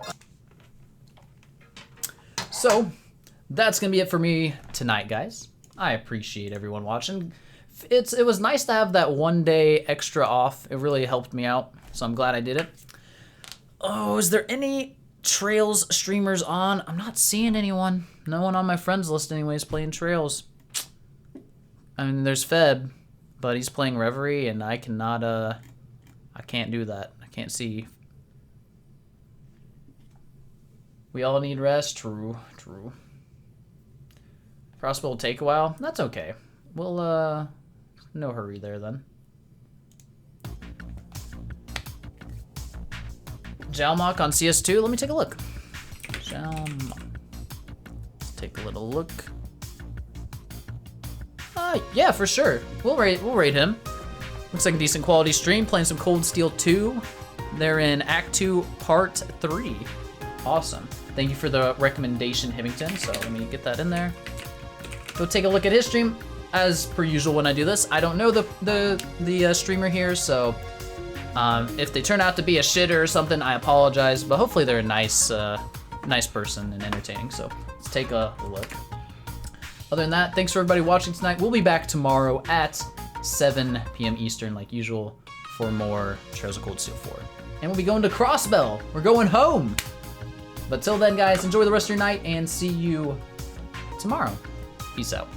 Speaker 1: So, that's going to be it for me tonight, guys. I appreciate everyone watching. It was nice to have that one day extra off. It really helped me out, so I'm glad I did it. Oh, is there any Trails streamers on? I'm not seeing anyone. No one on my friends list anyways playing Trails. I mean, there's Feb, but he's playing Rivalry, and I cannot, I can't do that. I can't see. We all need rest. True, true. Crossbow will take a while. That's okay. We'll, no hurry there then. Jalmok on CS2. Let me take a look. Jalmok. Let's take a little look. Yeah, for sure. We'll rate him. Looks like a decent quality stream. Playing some Cold Steel 2. They're in Act 2, Part 3. Awesome. Thank you for the recommendation, Hivington. So let me get that in there. Go take a look at his stream. As per usual when I do this, I don't know the streamer here, so if they turn out to be a shitter or something, I apologize. But hopefully they're a nice person and entertaining. So let's take a look. Other than that, thanks for everybody watching tonight. We'll be back tomorrow at 7 p.m. Eastern, like usual, for more Trails of Cold Steel 4. And we'll be going to Crossbell. We're going home. But till then, guys, enjoy the rest of your night and see you tomorrow. Peace out.